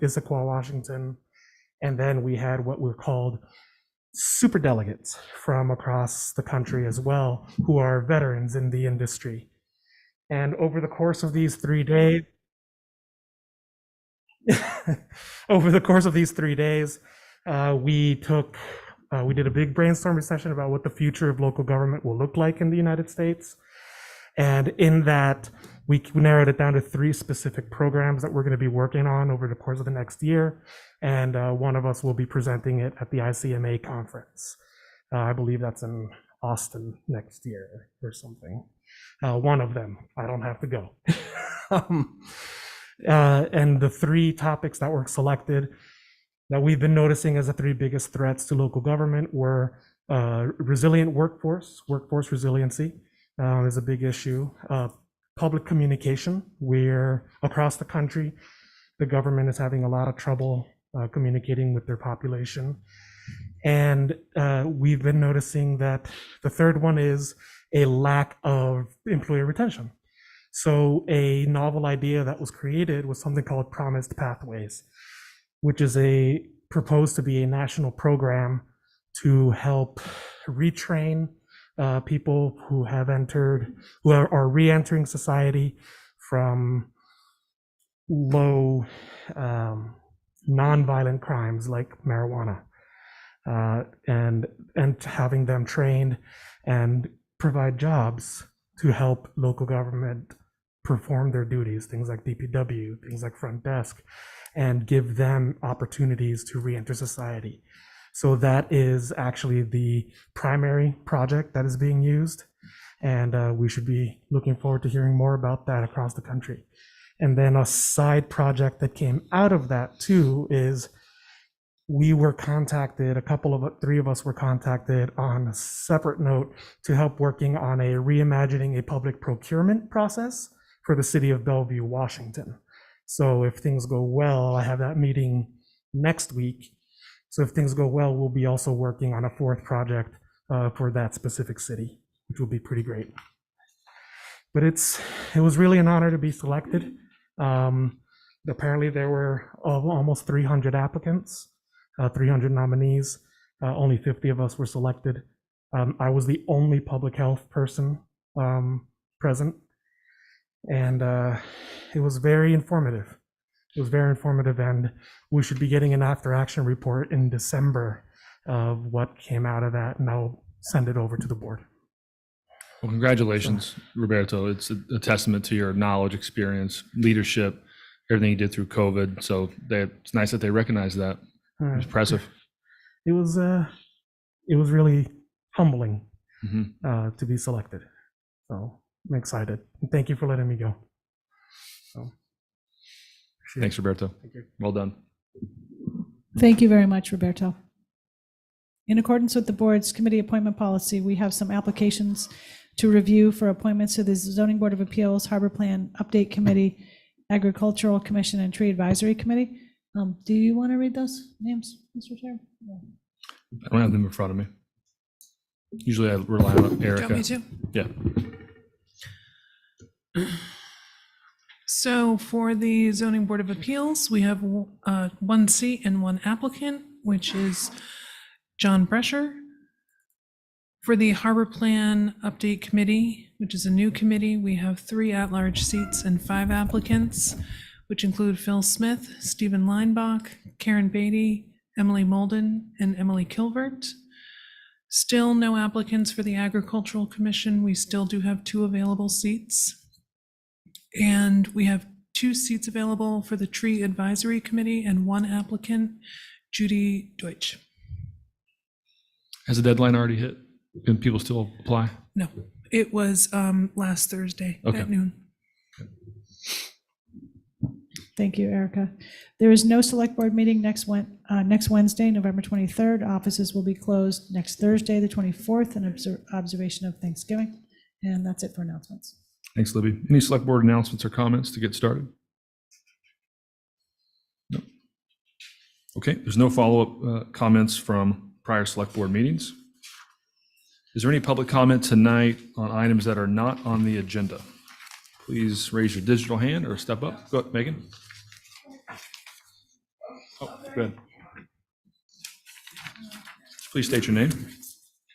Issaquah, Washington. And then we had what were called super delegates from across the country as well, who are veterans in the industry. And over the course of these 3 days, we did a big brainstorming session about what the future of local government will look like in the United States. And in that, we narrowed it down to 3 specific programs that we're going to be working on over the course of the next year. And one of us will be presenting it at the ICMA conference. I believe that's in Austin next year or something. One of them, I don't have to go. And the 3 topics that were selected that we've been noticing as the 3 biggest threats to local government were resilient workforce resiliency is a big issue. Public communication, where across the country, the government is having a lot of trouble communicating with their population. And we've been noticing that the 3rd one is a lack of employee retention. So a novel idea that was created was something called Promised Pathways, which is proposed to be a national program to help retrain people who are re-entering society from low nonviolent crimes like marijuana, and having them trained and provide jobs to help local government perform their duties, things like DPW, things like front desk, and give them opportunities to re-enter society. So that is actually the primary project that is being used. And we should be looking forward to hearing more about that across the country. And then a side project that came out of that too is we were contacted, 3 of us were contacted on a separate note to help working on a reimagining a public procurement process for the city of Bellevue, Washington. So if things go well, I have that meeting next week. So if things go well, we'll be also working on a 4th project for that specific city, which will be pretty great. But it was really an honor to be selected. Apparently there were almost 300 applicants, 300 nominees. Only 50 of us were selected. I was the only public health person present. And it was very informative. And we should be getting an after action report in December of what came out of that, and I'll send it over to the board. Well, congratulations, Roberto. It's a testament to your knowledge, experience, leadership, everything you did through COVID. So it's nice that they recognize that. It's impressive. It was really humbling to be selected. So I'm excited. And thank you for letting me go. So, thanks, Roberto. Thank you. Well done. Thank you very much, Roberto. In accordance with the board's committee appointment policy, we have some applications to review for appointments to the Zoning Board of Appeals, Harbor Plan Update Committee, Agricultural Commission, and Tree Advisory Committee. Do you want to read those names, Mr. Chair? Yeah. I don't have them in front of me. Usually I rely on Erica. Do you want me to? Yeah. So for the Zoning Board of Appeals, we have 1 seat and 1 applicant, which is John Brescher. For the Harbor Plan Update Committee, which is a new committee, we have 3 at-large seats and 5 applicants, which include Phil Smith, Stephen Leinbach, Karen Beatty, Emily Molden, and Emily Kilvert. Still no applicants for the Agricultural Commission. We still do have 2 available seats. And we have 2 seats available for the Tree Advisory Committee and 1 applicant, Judy Deutsch. Has the deadline already hit? Can people still apply? No, it was last Thursday at noon. Thank you, Erica. There is no select board meeting next Wednesday, November 23rd. Offices will be closed next Thursday, the 24th, in observation of Thanksgiving. And that's it for announcements. Thanks, Libby. Any select board announcements or comments to get started? No. Okay, there's no follow-up comments from prior select board meetings. Is there any public comment tonight on items that are not on the agenda? Please raise your digital hand or step up. Go ahead, Megan. Good. Please state your name.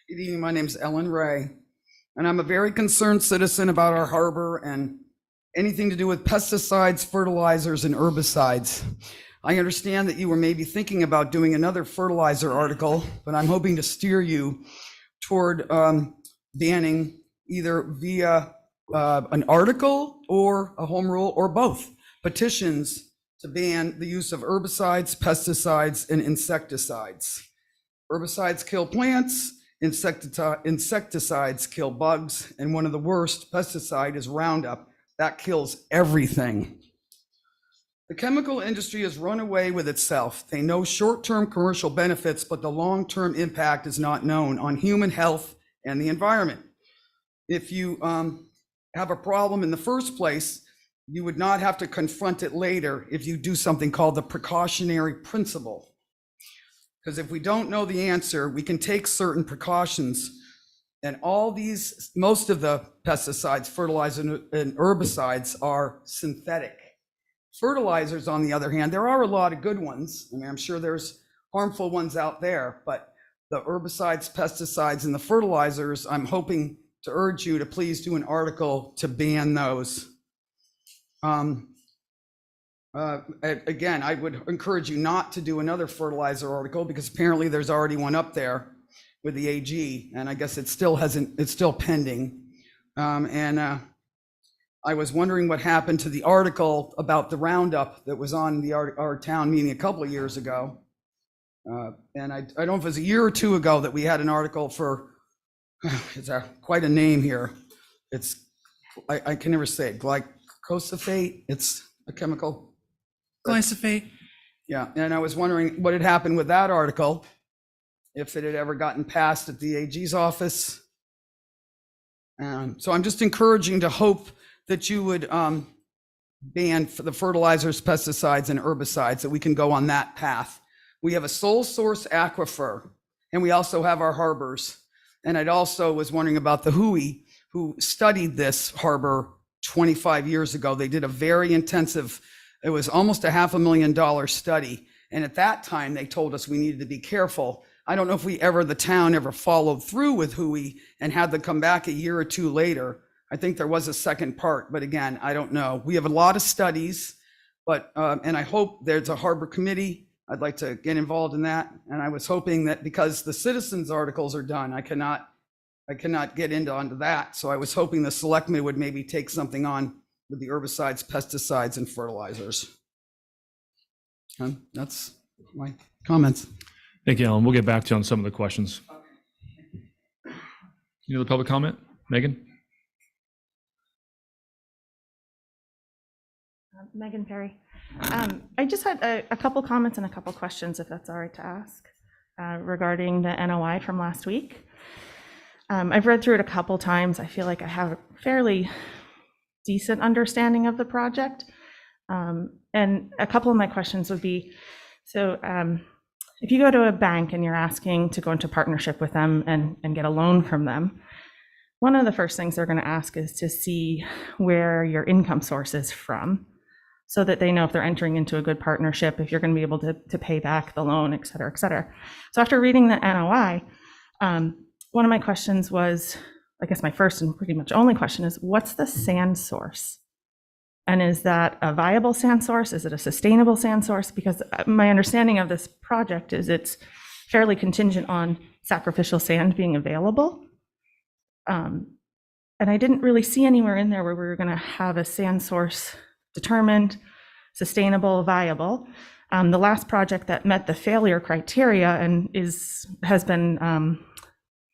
Good evening, my name's Ellen Ray, and I'm a very concerned citizen about our harbor and anything to do with pesticides, fertilizers, and herbicides. I understand that you were maybe thinking about doing another fertilizer article, but I'm hoping to steer you toward banning either via an article or a home rule or both, petitions to ban the use of herbicides, pesticides, and insecticides. Herbicides kill plants, insecticides kill bugs, and one of the worst, pesticide, is Roundup. That kills everything. The chemical industry has run away with itself. They know short-term commercial benefits, but the long-term impact is not known on human health and the environment. If you have a problem in the first place, you would not have to confront it later if you do something called the precautionary principle. Because if we don't know the answer, we can take certain precautions. And most of the pesticides, fertilizers, and herbicides are synthetic. Fertilizers, on the other hand, there are a lot of good ones. I mean, I'm sure there's harmful ones out there, but the herbicides, pesticides, and the fertilizers, I'm hoping to urge you to please do an article to ban those. Again, I would encourage you not to do another fertilizer article because apparently there's already one up there with the AG, and I guess it's still pending. I was wondering what happened to the article about the Roundup that was on our town meeting a couple of years ago. And I don't know if it was a year or two ago that we had an article for, it's quite a name here. I can never say it, glyphosate, it's a chemical. Glyphosate. Yeah, and I was wondering what had happened with that article, if it had ever gotten passed at the AG's office. So I'm just encouraging to hope that you would ban the fertilizers, pesticides, and herbicides, that we can go on that path. We have a sole source aquifer, and we also have our harbors. And I also was wondering about the WHOI, who studied this harbor 25 years ago. They did a very intensive, it was almost a $500,000 study. And at that time, they told us we needed to be careful. I don't know if the town ever followed through with WHOI and had them come back a year or two later. I think there was a second part, but again, I don't know. We have a lot of studies, but, and I hope there's a harbor committee. I'd like to get involved in that. And I was hoping that because the citizens articles are done, I cannot get onto that. So I was hoping the selectmen would maybe take something on with the herbicides, pesticides, and fertilizers. And that's my comments. Thank you, Alan. We'll get back to you on some of the questions. Any other public comment? Megan? Megan Perry. I just had a couple comments and a couple questions, if that's all right to ask, regarding the NOI from last week. I've read through it a couple times. I feel like I have a fairly decent understanding of the project. And a couple of my questions would be, so if you go to a bank and you're asking to go into partnership with them and get a loan from them, one of the first things they're going to ask is to see where your income source is from, so that they know if they're entering into a good partnership, if you're going to be able to pay back the loan, et cetera, et cetera. So after reading the NOI, one of my questions was, I guess my first and pretty much only question is, what's the sand source? And is that a viable sand source? Is it a sustainable sand source? Because my understanding of this project is it's fairly contingent on sacrificial sand being available. And I didn't really see anywhere in there where we were going to have a sand source determined, sustainable, viable. The last project that met the failure criteria and has been,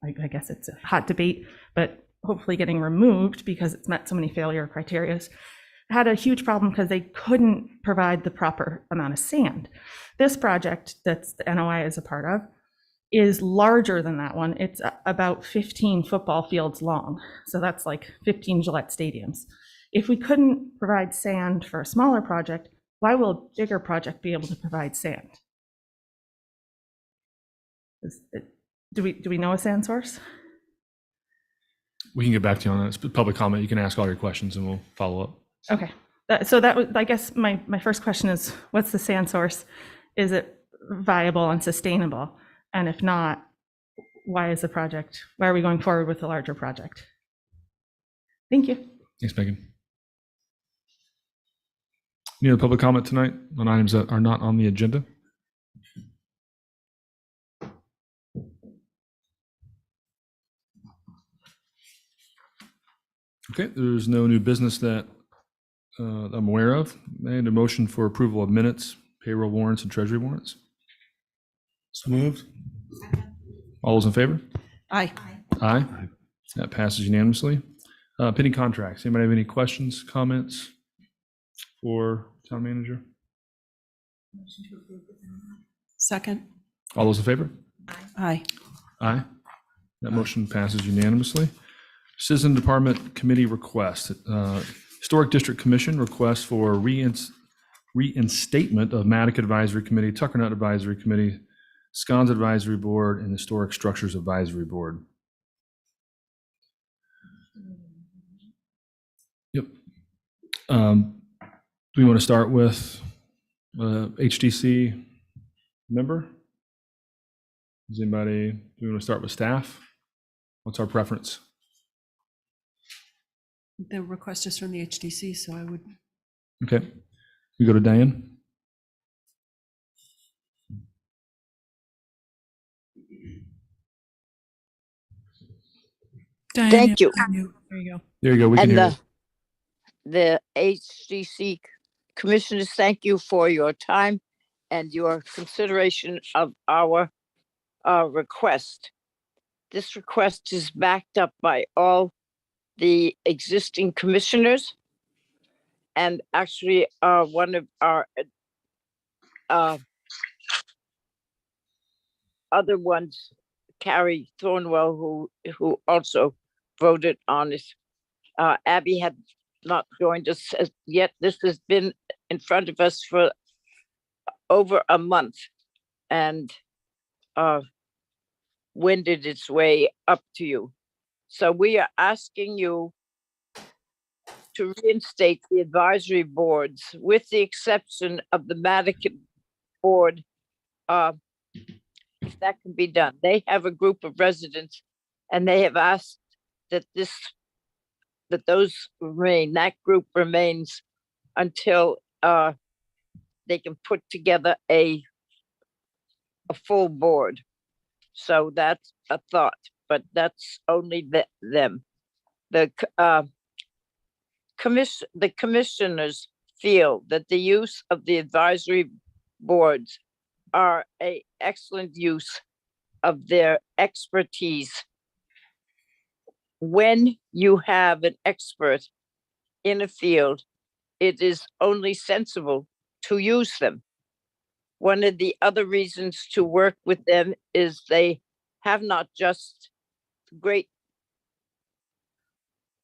I guess it's a hot debate, but hopefully getting removed because it's met so many failure criteria, had a huge problem because they couldn't provide the proper amount of sand. This project that's the NOI is a part of is larger than that one. It's about 15 football fields long. So that's like 15 Gillette stadiums. If we couldn't provide sand for a smaller project, why will a bigger project be able to provide sand? Do we know a sand source? We can get back to you on that. It's public comment. You can ask all your questions and we'll follow up. Okay. So that was, I guess my first question is, what's the sand source? Is it viable and sustainable? And if not, why are we going forward with the larger project? Thank you. Thanks, Megan. Any other public comment tonight on items that are not on the agenda? Okay, there's no new business that I'm aware of. I need a motion for approval of minutes, payroll warrants, and treasury warrants. So moved. All those in favor? Aye. Aye. That passes unanimously. Pending contracts. Anybody have any questions, comments for town manager? Second. All those in favor? Aye. Aye. That motion passes unanimously. Citizen Department Committee request. Historic District Commission request for reinstatement of Mattock Advisory Committee, Tuckernut Advisory Committee, Scones Advisory Board, and Historic Structures Advisory Board. Yep. Do we want to start with HDC member? Does anybody, do we want to start with staff? What's our preference? The request is from the HDC, so I would. Okay. We go to Diane. Diane, Thank you. There you go. There you go. We can And hear you. the HDC commissioners, thank you for your time and your consideration of our request. This request is backed up by all the existing commissioners, and actually one of our other ones, Carrie Thornwell, who also voted on it. Abby had not joined us as yet. This has been in front of us for over a month and wended its way up to you. So we are asking you to reinstate the advisory boards with the exception of the Mattock board. If that can be done. They have a group of residents and they have asked that that group remains until they can put together a full board. So that's a thought, but that's only them. The commissioners feel that the use of the advisory boards are an excellent use of their expertise. When you have an expert in a field, it is only sensible to use them. One of the other reasons to work with them is they have not just great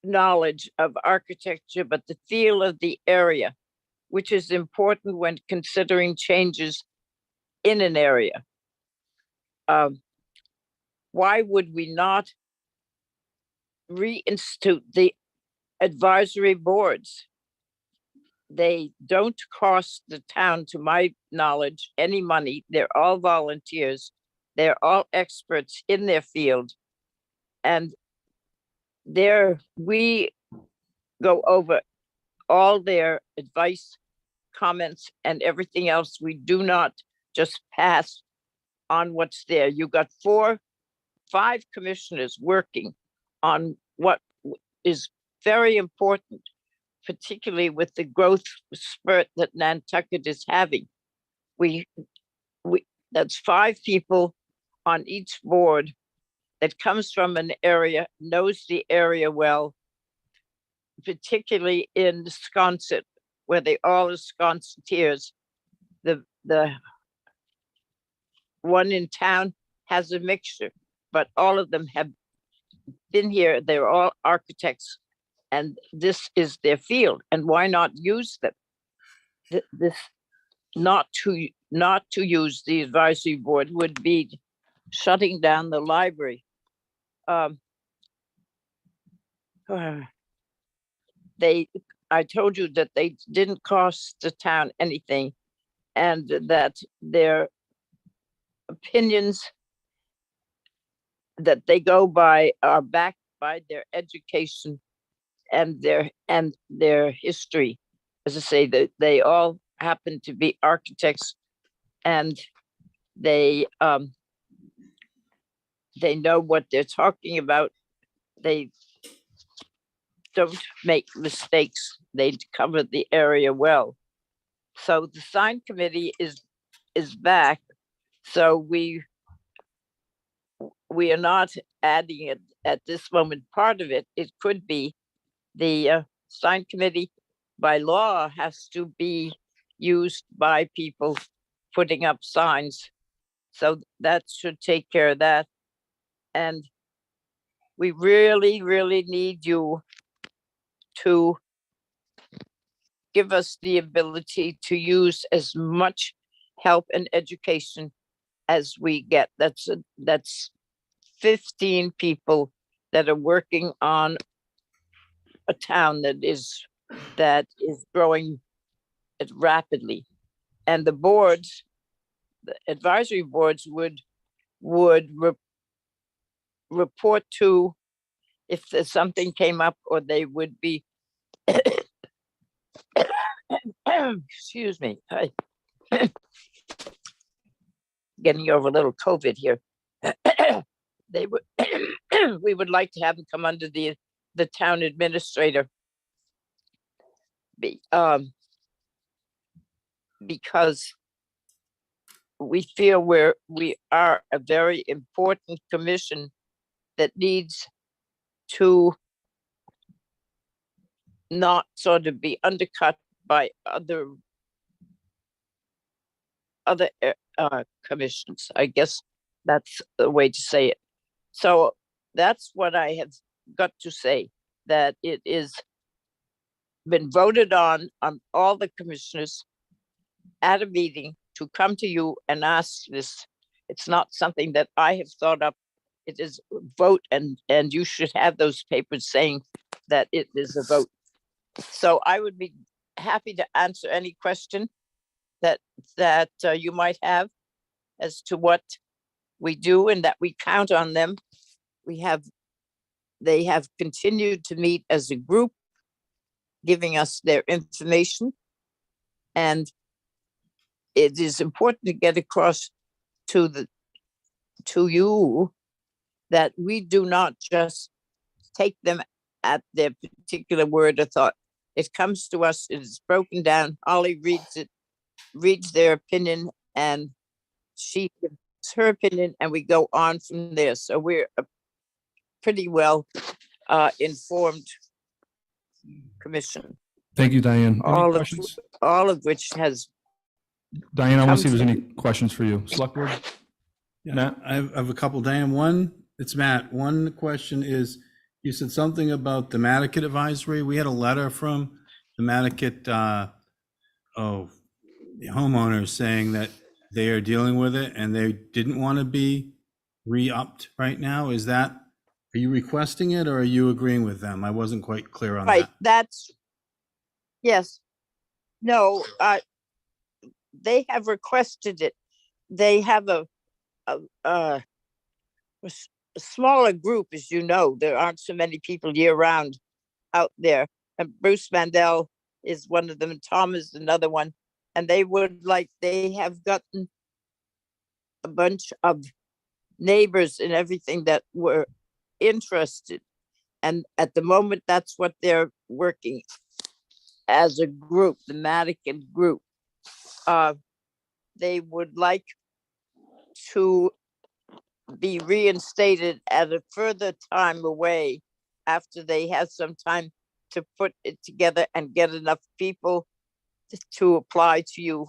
knowledge of architecture, but the feel of the area, which is important when considering changes in an area. Why would we not reinstitute the advisory boards? They don't cost the town, to my knowledge, any money. They're all volunteers. They're all experts in their field. And we go over all their advice, comments, and everything else. We do not just pass on what's there. You've got 5 commissioners working on what is very important, particularly with the growth spurt that Nantucket is having. That's 5 people on each board that comes from an area, knows the area well, particularly in Wisconsin, where they all are Wisconsineers. The one in town has a mixture, but all of them have been here. They're all architects, and this is their field. And why not use them? This not to use the advisory board would be shutting down the library. I told you that they didn't cost the town anything, and that their opinions that they go by are backed by their education and their history. As I say, that they all happen to be architects, and they know what they're talking about. They don't make mistakes. They cover the area well. So the sign committee is back. So we are not adding it at this moment. Part of it could be the sign committee by law has to be used by people putting up signs. So that should take care of that. And we really, really need you to give us the ability to use as much help and education as we get. That's 15 people that are working on a town that is growing rapidly. And the boards, the advisory boards would report to if there's something came up, or they would be excuse me, getting over a little COVID here. They would we would like to have them come under the town administrator, because we feel we are a very important commission that needs to not sort of be undercut by other commissions. I guess that's the way to say it. So that's what I have got to say, that it is been voted on all the commissioners at a meeting to come to you and ask this. It's not something that I have thought up. It is a vote, and you should have those papers saying that it is a vote. So I would be happy to answer any question that you might have as to what we do, and that we count on them. They have continued to meet as a group, giving us their information, and it is important to get across to you that we do not just take them at their particular word or thought. It comes to us, it is broken down. Holly reads their opinion, and she gives her opinion, and we go on from there. So we're a pretty well informed commission. Thank you, Diane. Any All questions? of which has Diane, I want to see if come there's any questions for you. Select board? Yeah, Matt? I have a couple, Diane. One, it's Matt. One question is, you said something about the Nantucket advisory. We had a letter from the Nantucket, the homeowners saying that they are dealing with it and they didn't want to be re-upped right now. Are you requesting it, or are you agreeing with them? I wasn't quite clear on right. that. That's yes. No, they have requested it. They have a smaller group, as you know. There aren't so many people year round out there. And Bruce Mandel is one of them, and Tom is another one. And they have gotten a bunch of neighbors and everything that were interested. And at the moment, that's what they're working as a group, the Madigan group. They would like to be reinstated at a further time away, after they have some time to put it together and get enough people to apply to you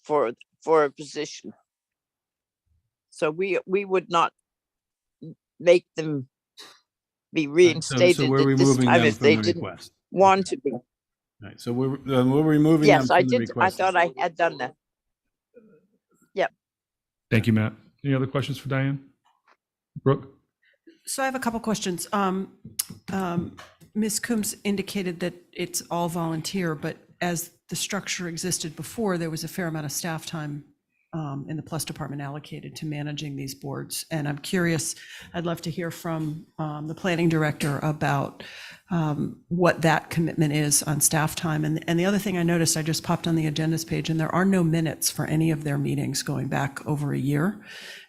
for a position. So we would not make them be reinstated So we're at this removing time them if from they the didn't request. want to be. Right, so we're removing them Yes, from I the did. I request. thought I had done that. Thank you, Matt. Any other questions for Diane? Brooke? So I have a couple questions. Ms. Coombs indicated that it's all volunteer, but as the structure existed before, there was a fair amount of staff time in the Plus Department allocated to managing these boards. And I'm curious, I'd love to hear from the planning director about what that commitment is on staff time. And the other thing I noticed, I just popped on the agendas page, and there are no minutes for any of their meetings going back over a year.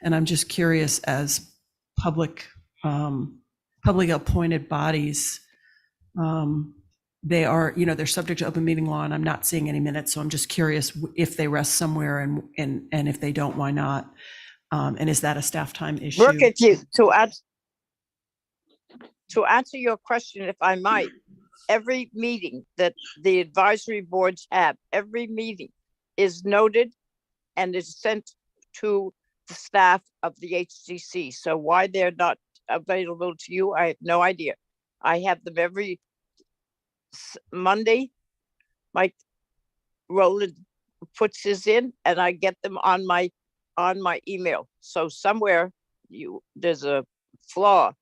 And I'm just curious, as public appointed bodies, they are, they're subject to open meeting law, and I'm not seeing any minutes. So I'm just curious if they rest somewhere, and if they don't, why not? And is that a staff time issue? Look at you. To answer your question, if I might, every meeting that the advisory boards have, every meeting is noted and is sent to the staff of the HDC. So why they're not available to you, I have no idea. I have them every Monday. Mike Rowland puts his in, and I get them on my email. So somewhere there's a flaw,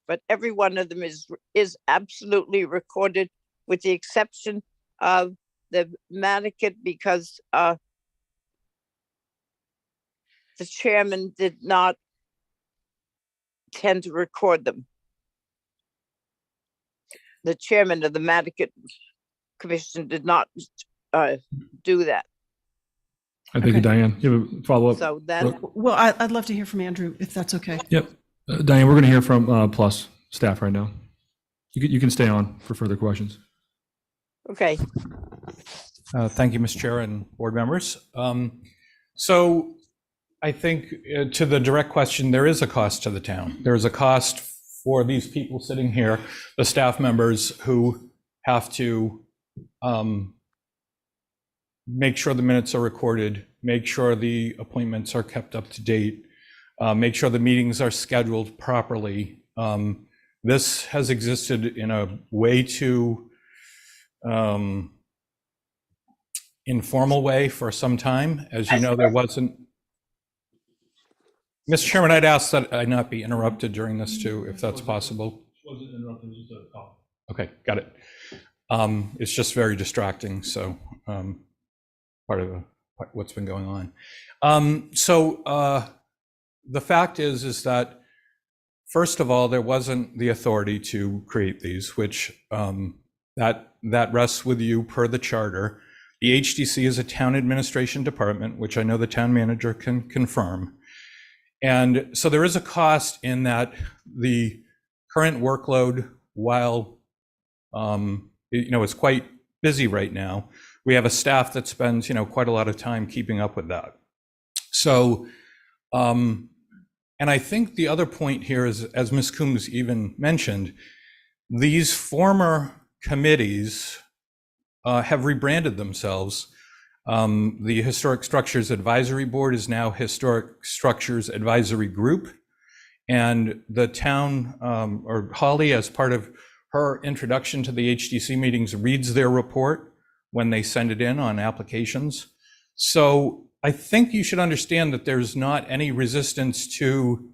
but every one of them is absolutely recorded, with the exception of the Nantucket, because the chairman did not tend to record them. The chairman of the Nantucket Commission did not do that. I think, Okay. Diane, you have a follow-up? So then, Well, I'd love to hear from Andrew, if that's okay. Yep. Diane, we're going to hear from Plus staff right now. You can stay on for further questions. okay. Thank you, Mr. Chair and board members. So I think to the direct question, there is a cost to the town. There is a cost for these people sitting here, the staff members who have to make sure the minutes are recorded, make sure the appointments are kept up to date, make sure the meetings are scheduled properly. This has existed in a way too informal way for some time. As you know, there wasn't. Mr. Chairman, I'd ask that I not be interrupted during this too, if that's possible. Okay, got it. It's just very distracting, so part of what's been going on. The fact is that, first of all, there wasn't the authority to create these, which that rests with you per the charter. The HDC is a town administration department, which I know the town manager can confirm. And so there is a cost in that the current workload, while it's quite busy right now, we have a staff that spends quite a lot of time keeping up with that. So, and I think the other point here is, as Ms. Coombs even mentioned, these former committees have rebranded themselves. The Historic Structures Advisory Board is now Historic Structures Advisory Group. And the town, or Holly, as part of her introduction to the HDC meetings, reads their report when they send it in on applications. So I think you should understand that there's not any resistance to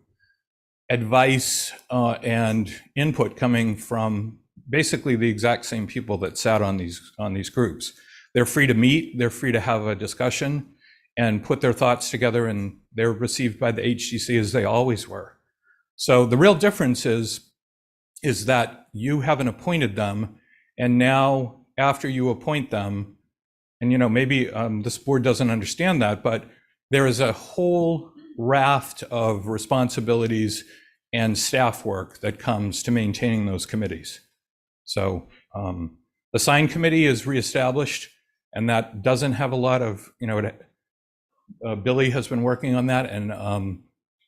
advice and input coming from basically the exact same people that sat on these groups. They're free to meet, they're free to have a discussion and put their thoughts together, and they're received by the HDC as they always were. So the real difference is that you haven't appointed them, and now after you appoint them, and maybe this board doesn't understand that, but there is a whole raft of responsibilities and staff work that comes to maintaining those committees. So the sign committee is reestablished, and that doesn't have a lot of, Billy has been working on that and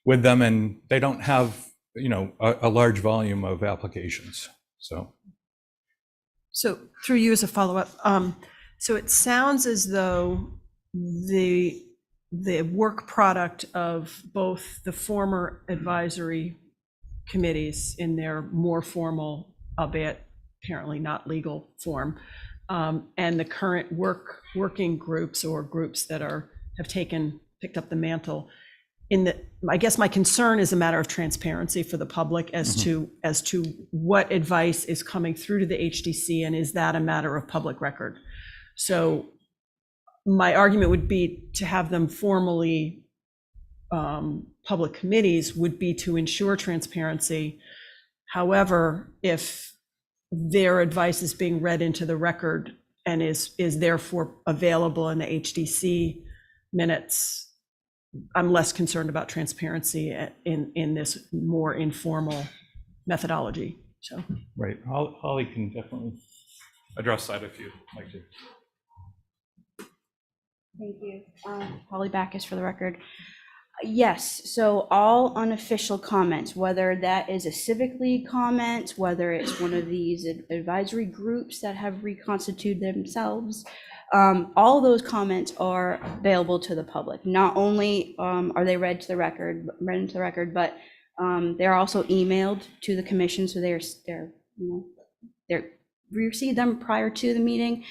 with them, and they don't have, a large volume of applications. So through you as a follow-up, so it sounds as though the work product of both the former advisory committees in their more formal, albeit apparently not legal form, and the current working groups or groups that have picked up the mantle. I guess my concern is a matter of transparency for the public as to what advice is coming through to the HDC, and is that a matter of public record? So my argument would be to have them formally public committees would be to ensure transparency. However, if their advice is being read into the record and is therefore available in the HDC minutes, I'm less concerned about transparency in this more informal methodology. So, Right. Holly can definitely address that if you'd like to. Thank you. Holly Backus for the record. Yes, so all unofficial comments, whether that is a Civic League comment, whether it's one of these advisory groups that have reconstituted themselves, all those comments are available to the public. Not only are they read into the record, but they're also emailed to the commission, so they're we received them prior to the meeting.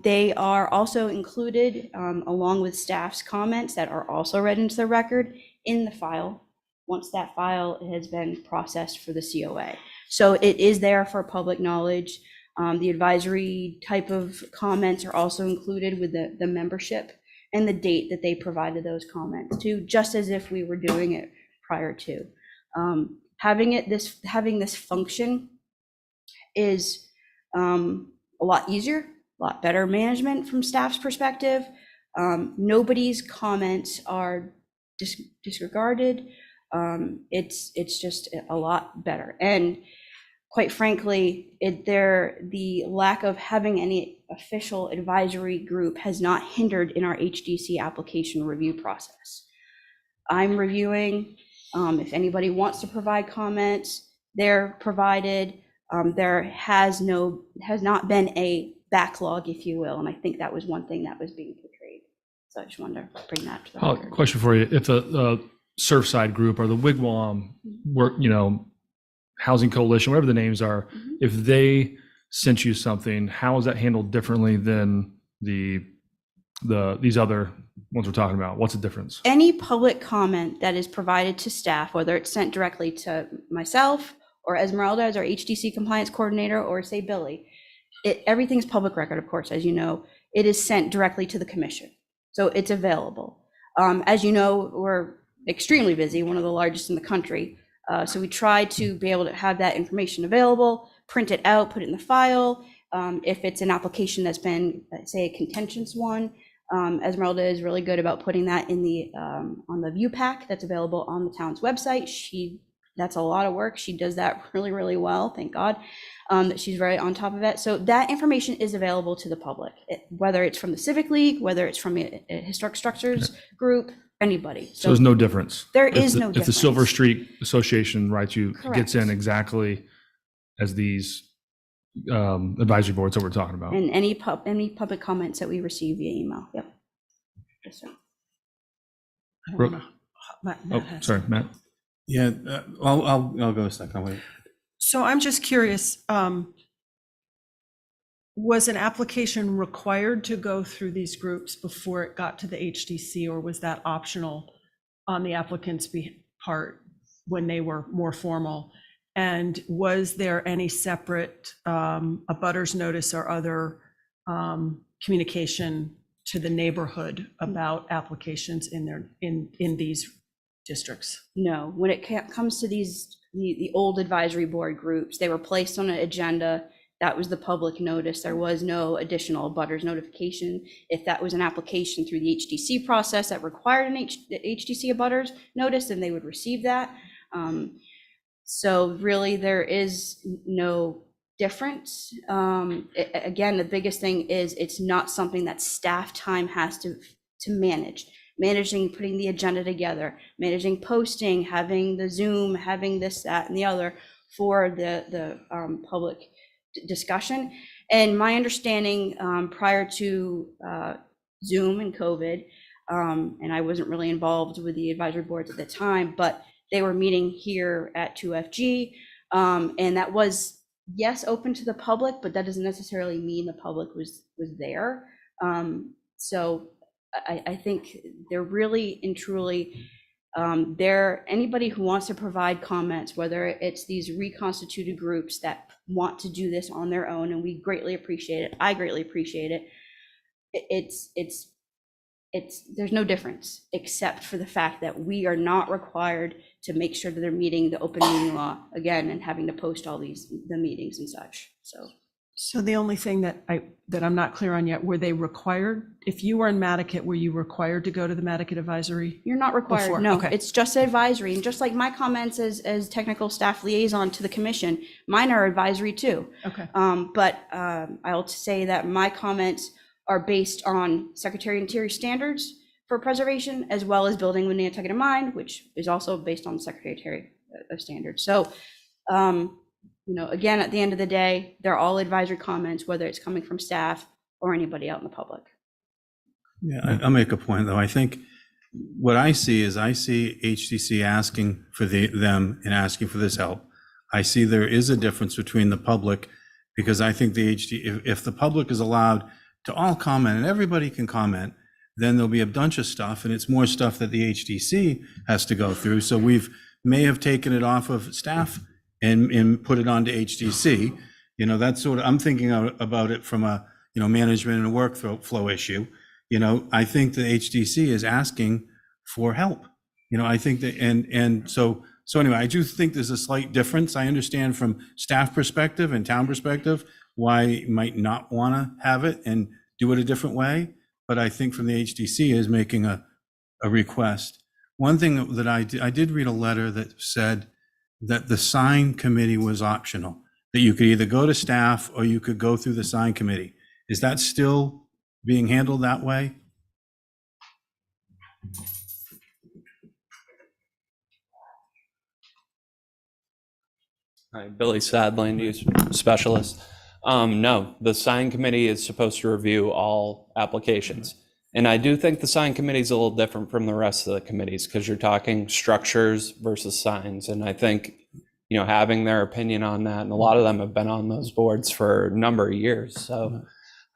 They are also included along with staff's comments that are also read into the record in the file once that file has been processed for the COA. So it is there for public knowledge. The advisory type of comments are also included with the membership and the date that they provided those comments to, just as if we were doing it prior to. Having this function is a lot easier, a lot better management from staff's perspective. Nobody's comments are disregarded. It's just a lot better. And quite frankly, the lack of having any official advisory group has not hindered in our HDC application review process. I'm reviewing. If anybody wants to provide comments, they're provided. There has not been a backlog, if you will, and I think that was one thing that was being portrayed. So I just wanted to bring that to the record. Question for you: if the Surfside Group or the Wigwam work, Housing Coalition, whatever the names are, if they sent you something, how is that handled differently than these other ones we're talking about? What's the difference? Any public comment that is provided to staff, whether it's sent directly to myself or Esmeralda as our HDC compliance coordinator, or say Billy, everything's public record, of course, as you know. It is sent directly to the commission, so it's available. As you know, we're extremely busy, one of the largest in the country. So we try to be able to have that information available, print it out, put it in the file. If it's an application that's been, say, a contentious one, Esmeralda is really good about putting that in on the view pack that's available on the town's website. That's a lot of work. She does that really, really well. Thank God that she's very on top of it. So that information is available to the public, whether it's from the Civic League, whether it's from a historic structures group, anybody. So there's no difference. There is no If difference. the Silver Street Association writes you, it gets in Correct. exactly as these advisory boards that we're talking about. And any public comments that we receive via email. Yep. Yes, sir. I don't Brooke? wanna- Matt Oh, has- sorry, Matt. Yeah, I'll go a second. Wait. So I'm just curious, was an application required to go through these groups before it got to the HDC, or was that optional on the applicant's part when they were more formal? And was there any separate abutters notice or other communication to the neighborhood about applications in these districts? No, when it comes to the old advisory board groups, they were placed on an agenda. That was the public notice. There was no additional abutters notification. If that was an application through the HDC process that required an HDC abutters notice, then they would receive that. So really, there is no difference. Again, the biggest thing is it's not something that staff time has to manage. Managing, putting the agenda together, managing posting, having the Zoom, having this, that, and the other for the public discussion. And my understanding prior to Zoom and COVID, and I wasn't really involved with the advisory boards at the time, but they were meeting here at 2FG, and that was, yes, open to the public, but that doesn't necessarily mean the public was there. So I think they're really and truly anybody who wants to provide comments, whether it's these reconstituted groups that want to do this on their own, and we greatly appreciate it. I greatly appreciate it. there's no difference, except for the fact that we are not required to make sure that they're meeting the open meeting law again and having to post all the meetings and such, so. So the only thing that I'm not clear on yet, were they required, if you were in Nantucket, were you required to go to the Nantucket advisory? You're not required, Before, no, okay. it's just advisory, and just like my comments as technical staff liaison to the commission, mine are advisory too. Okay. But I'll say that my comments are based on Secretary of Interior standards for preservation, as well as building with Nantucket in mind, which is also based on Secretary of Interior standards. So, again, at the end of the day, they're all advisory comments, whether it's coming from staff or anybody out in the public. Yeah, I'll make a point, though. I think what I see is HTC asking for them and asking for this help. I see there is a difference between the public, because I think if the public is allowed to all comment and everybody can comment, then there'll be a bunch of stuff, and it's more stuff that the HDC has to go through. So may have taken it off of staff and put it onto HDC. That's sort of, I'm thinking about it from a, management and workflow issue. I think the HDC is asking for help. I think that, and so anyway, I do think there's a slight difference. I understand from staff perspective and town perspective why you might not want to have it and do it a different way. But I think from the HDC is making a request. One thing that I did read a letter that said that the sign committee was optional, that you could either go to staff or you could go through the sign committee. Is that still being handled that way? Hi, Billy Sadland, use specialist. No, the sign committee is supposed to review all applications. And I do think the sign committee is a little different from the rest of the committees, because you're talking structures versus signs. And I think, having their opinion on that, and a lot of them have been on those boards for a number of years. So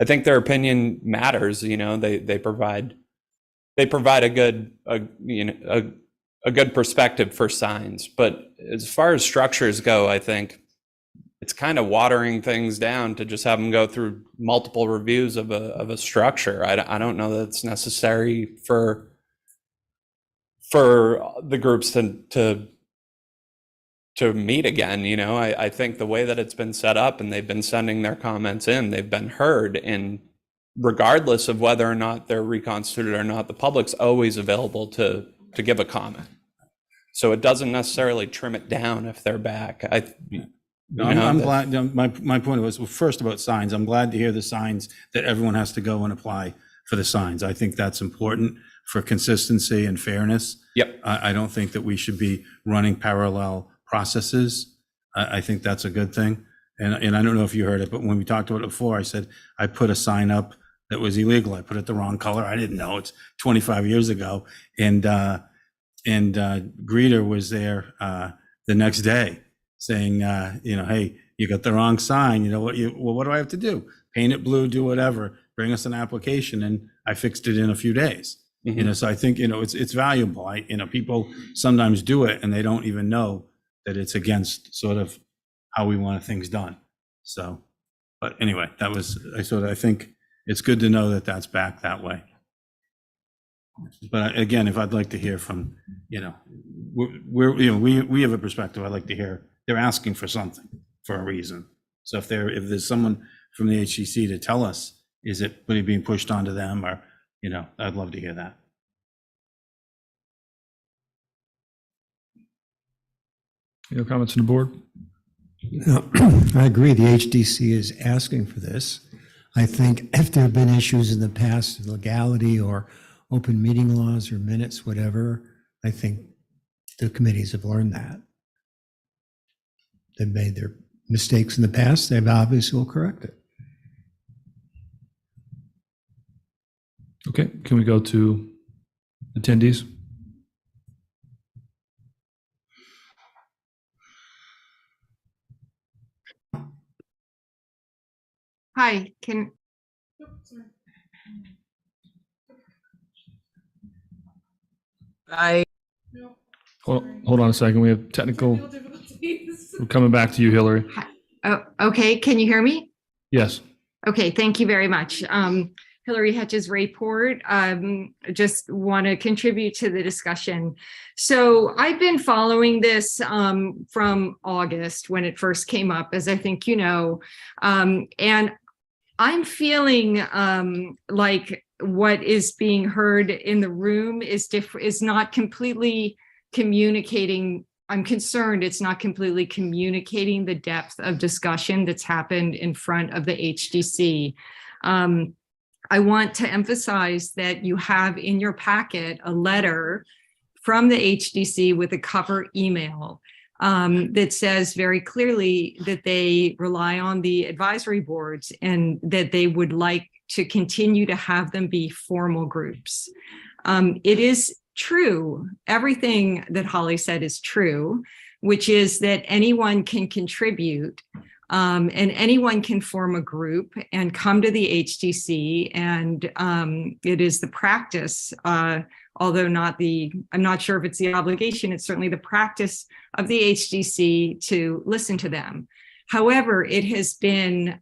I think their opinion matters. They provide a good perspective for signs. But as far as structures go, I think it's kind of watering things down to just have them go through multiple reviews of a structure. I don't know that it's necessary for the groups to meet again. I think the way that it's been set up, and they've been sending their comments in, they've been heard, and regardless of whether or not they're reconstituted or not, the public's always available to give a comment. So it doesn't necessarily trim it down if they're back. I'm glad. My point was, well, first about signs. I'm glad to hear the signs that everyone has to go and apply for the signs. I think that's important for consistency and fairness. Yep. I don't think that we should be running parallel processes. I think that's a good thing. And I don't know if you heard it, but when we talked about it before, I said I put a sign up that was illegal. I put it the wrong color. I didn't know. It's 25 years ago, and Greeter was there the next day, saying, hey, you got the wrong sign. What do I have to do? Paint it blue, do whatever, bring us an application. And I fixed it in a few days. Mm-hmm. So I think, it's valuable. People sometimes do it and they don't even know that it's against sort of how we want things done. So, but anyway, I think it's good to know that that's back that way. But again, if I'd like to hear from, we have a perspective. I'd like to hear they're asking for something for a reason. So if there's someone from the HCC to tell us, is it being pushed onto them, or, I'd love to hear that. Any comments on the board? No, I agree. The HDC is asking for this. I think if there have been issues in the past, legality or open meeting laws or minutes, whatever, I think the committees have learned that. They've made their mistakes in the past. They've obviously will correct it. Okay, can we go to attendees? Hi, Hold on a second. We have technical. We're coming back to you, Hillary. Oh, okay, can you hear me? Yes. Okay, thank you very much. Hillary Hetch's report. Just want to contribute to the discussion. So I've been following this from August when it first came up, as I think you know, and I'm feeling like what is being heard in the room is not completely communicating. I'm concerned it's not completely communicating the depth of discussion that's happened in front of the HDC. I want to emphasize that you have in your packet a letter from the HDC with a cover email that says very clearly that they rely on the advisory boards and that they would like to continue to have them be formal groups. It is true, everything that Holly said is true, which is that anyone can contribute and anyone can form a group and come to the HDC, and it is the practice, although I'm not sure if it's the obligation, it's certainly the practice of the HDC to listen to them. However, it has been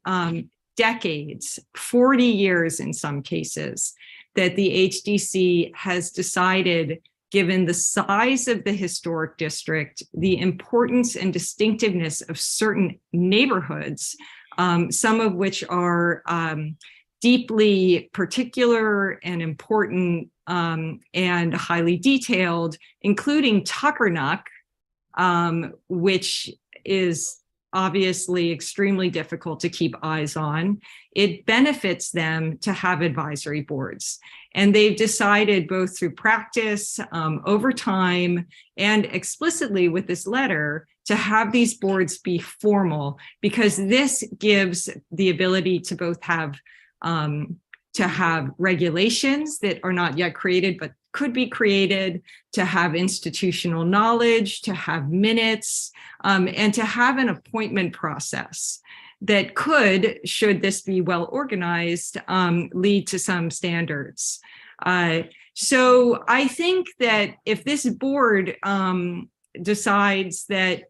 decades, 40 years in some cases, that the HDC has decided, given the size of the historic district, the importance and distinctiveness of certain neighborhoods, some of which are deeply particular and important and highly detailed, including Tuckernuck, which is obviously extremely difficult to keep eyes on. It benefits them to have advisory boards. And they've decided both through practice, over time, and explicitly with this letter to have these boards be formal, because this gives the ability to both have regulations that are not yet created, but could be created, to have institutional knowledge, to have minutes, and to have an appointment process that could, should this be well organized, lead to some standards. So I think that if this board decides that,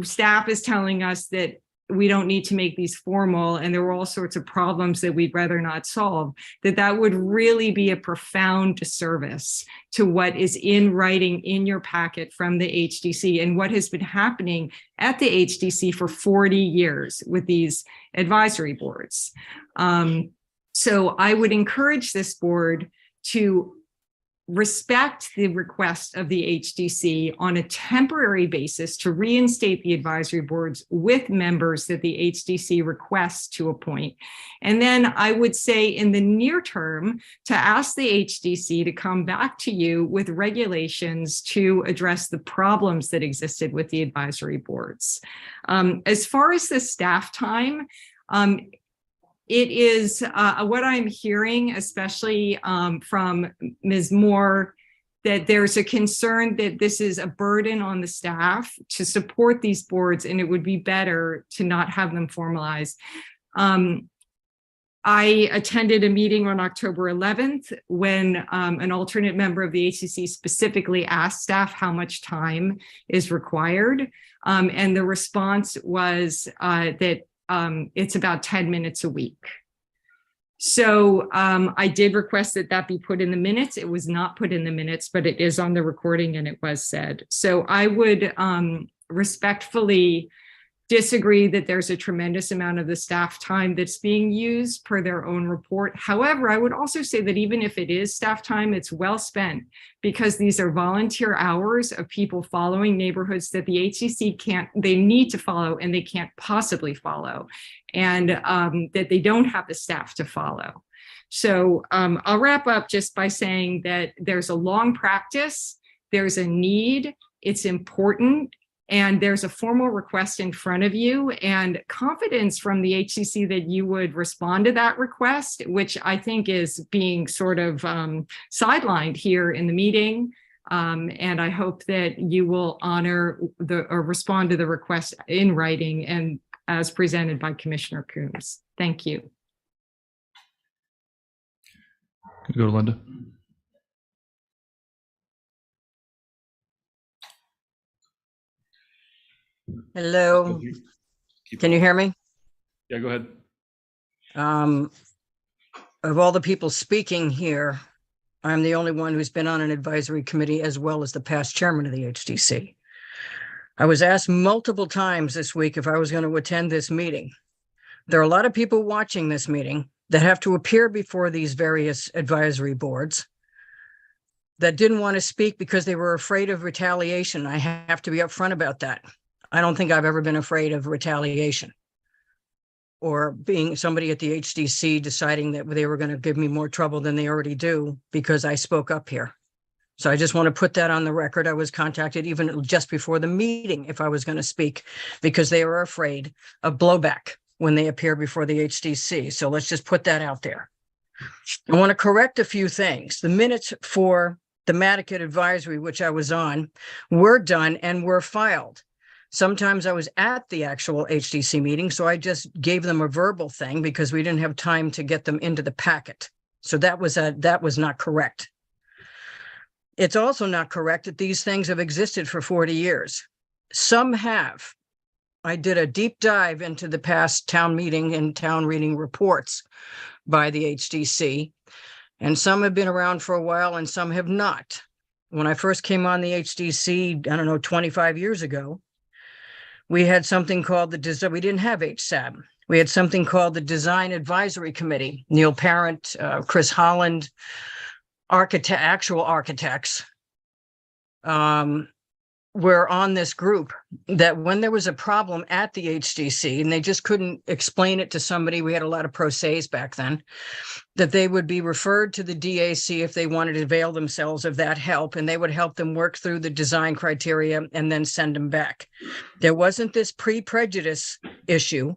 staff is telling us that we don't need to make these formal and there were all sorts of problems that we'd rather not solve, that would really be a profound disservice to what is in writing in your packet from the HDC and what has been happening at the HDC for 40 years with these advisory boards. So I would encourage this board to respect the request of the HDC on a temporary basis to reinstate the advisory boards with members that the HDC requests to appoint. And then I would say in the near term to ask the HDC to come back to you with regulations to address the problems that existed with the advisory boards. As far as the staff time, it is what I'm hearing, especially from Ms. Moore, that there's a concern that this is a burden on the staff to support these boards, and it would be better to not have them formalized. I attended a meeting on October 11th when an alternate member of the HCC specifically asked staff how much time is required. And the response was that it's about 10 minutes a week. So I did request that be put in the minutes. It was not put in the minutes, but it is on the recording and it was said. So I would respectfully disagree that there's a tremendous amount of the staff time that's being used per their own report. However, I would also say that even if it is staff time, it's well spent because these are volunteer hours of people following neighborhoods that the HCC they need to follow and they can't possibly follow, and that they don't have the staff to follow. So I'll wrap up just by saying that there's a long practice, there's a need, it's important, and there's a formal request in front of you and confidence from the HCC that you would respond to that request, which I think is being sort of sidelined here in the meeting. And I hope that you will honor or respond to the request in writing and as presented by Commissioner Coombs. Thank you. Go to Linda. Hello. Can you hear me? Yeah, go ahead. of all the people speaking here, I'm the only one who's been on an advisory committee as well as the past chairman of the HDC. I was asked multiple times this week if I was going to attend this meeting. There are a lot of people watching this meeting that have to appear before these various advisory boards that didn't want to speak because they were afraid of retaliation. I have to be upfront about that. I don't think I've ever been afraid of retaliation or being somebody at the HDC deciding that they were going to give me more trouble than they already do because I spoke up here. So I just want to put that on the record. I was contacted even just before the meeting if I was going to speak because they were afraid of blowback when they appear before the HDC. So let's just put that out there. I want to correct a few things. The minutes for the Nantucket advisory, which I was on, were done and were filed. Sometimes I was at the actual HDC meeting, so I just gave them a verbal thing because we didn't have time to get them into the packet. So that was not correct. It's also not correct that these things have existed for 40 years. Some have. I did a deep dive into the past town meeting and town reading reports by the HDC, and some have been around for a while and some have not. When I first came on the HDC, I don't know, 25 years ago, we had something called we didn't have HSAB. We had something called the Design Advisory Committee. Neil Parent, Chris Holland, actual architects were on this group that when there was a problem at the HDC and they just couldn't explain it to somebody, we had a lot of pro se's back then, that they would be referred to the DAC if they wanted to avail themselves of that help, and they would help them work through the design criteria and then send them back. There wasn't this pre-prejudice issue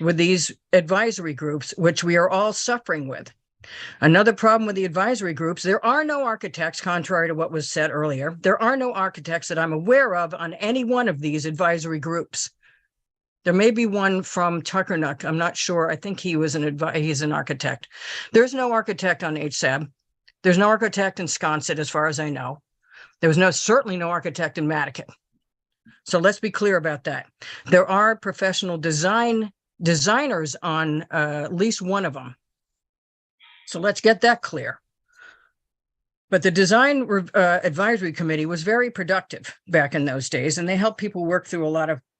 with these advisory groups, which we are all suffering with. Another problem with the advisory groups, there are no architects, contrary to what was said earlier. There are no architects that I'm aware of on any one of these advisory groups. There may be one from Tuckernuck. I'm not sure. I think he's an architect. There's no architect on HSAB. There's no architect in Sconset, as far as I know. There was certainly no architect in Nantucket. So let's be clear about that. There are professional designers on at least one of them. So let's get that clear. But the Design Advisory Committee was very productive back in those days, and they helped people work through a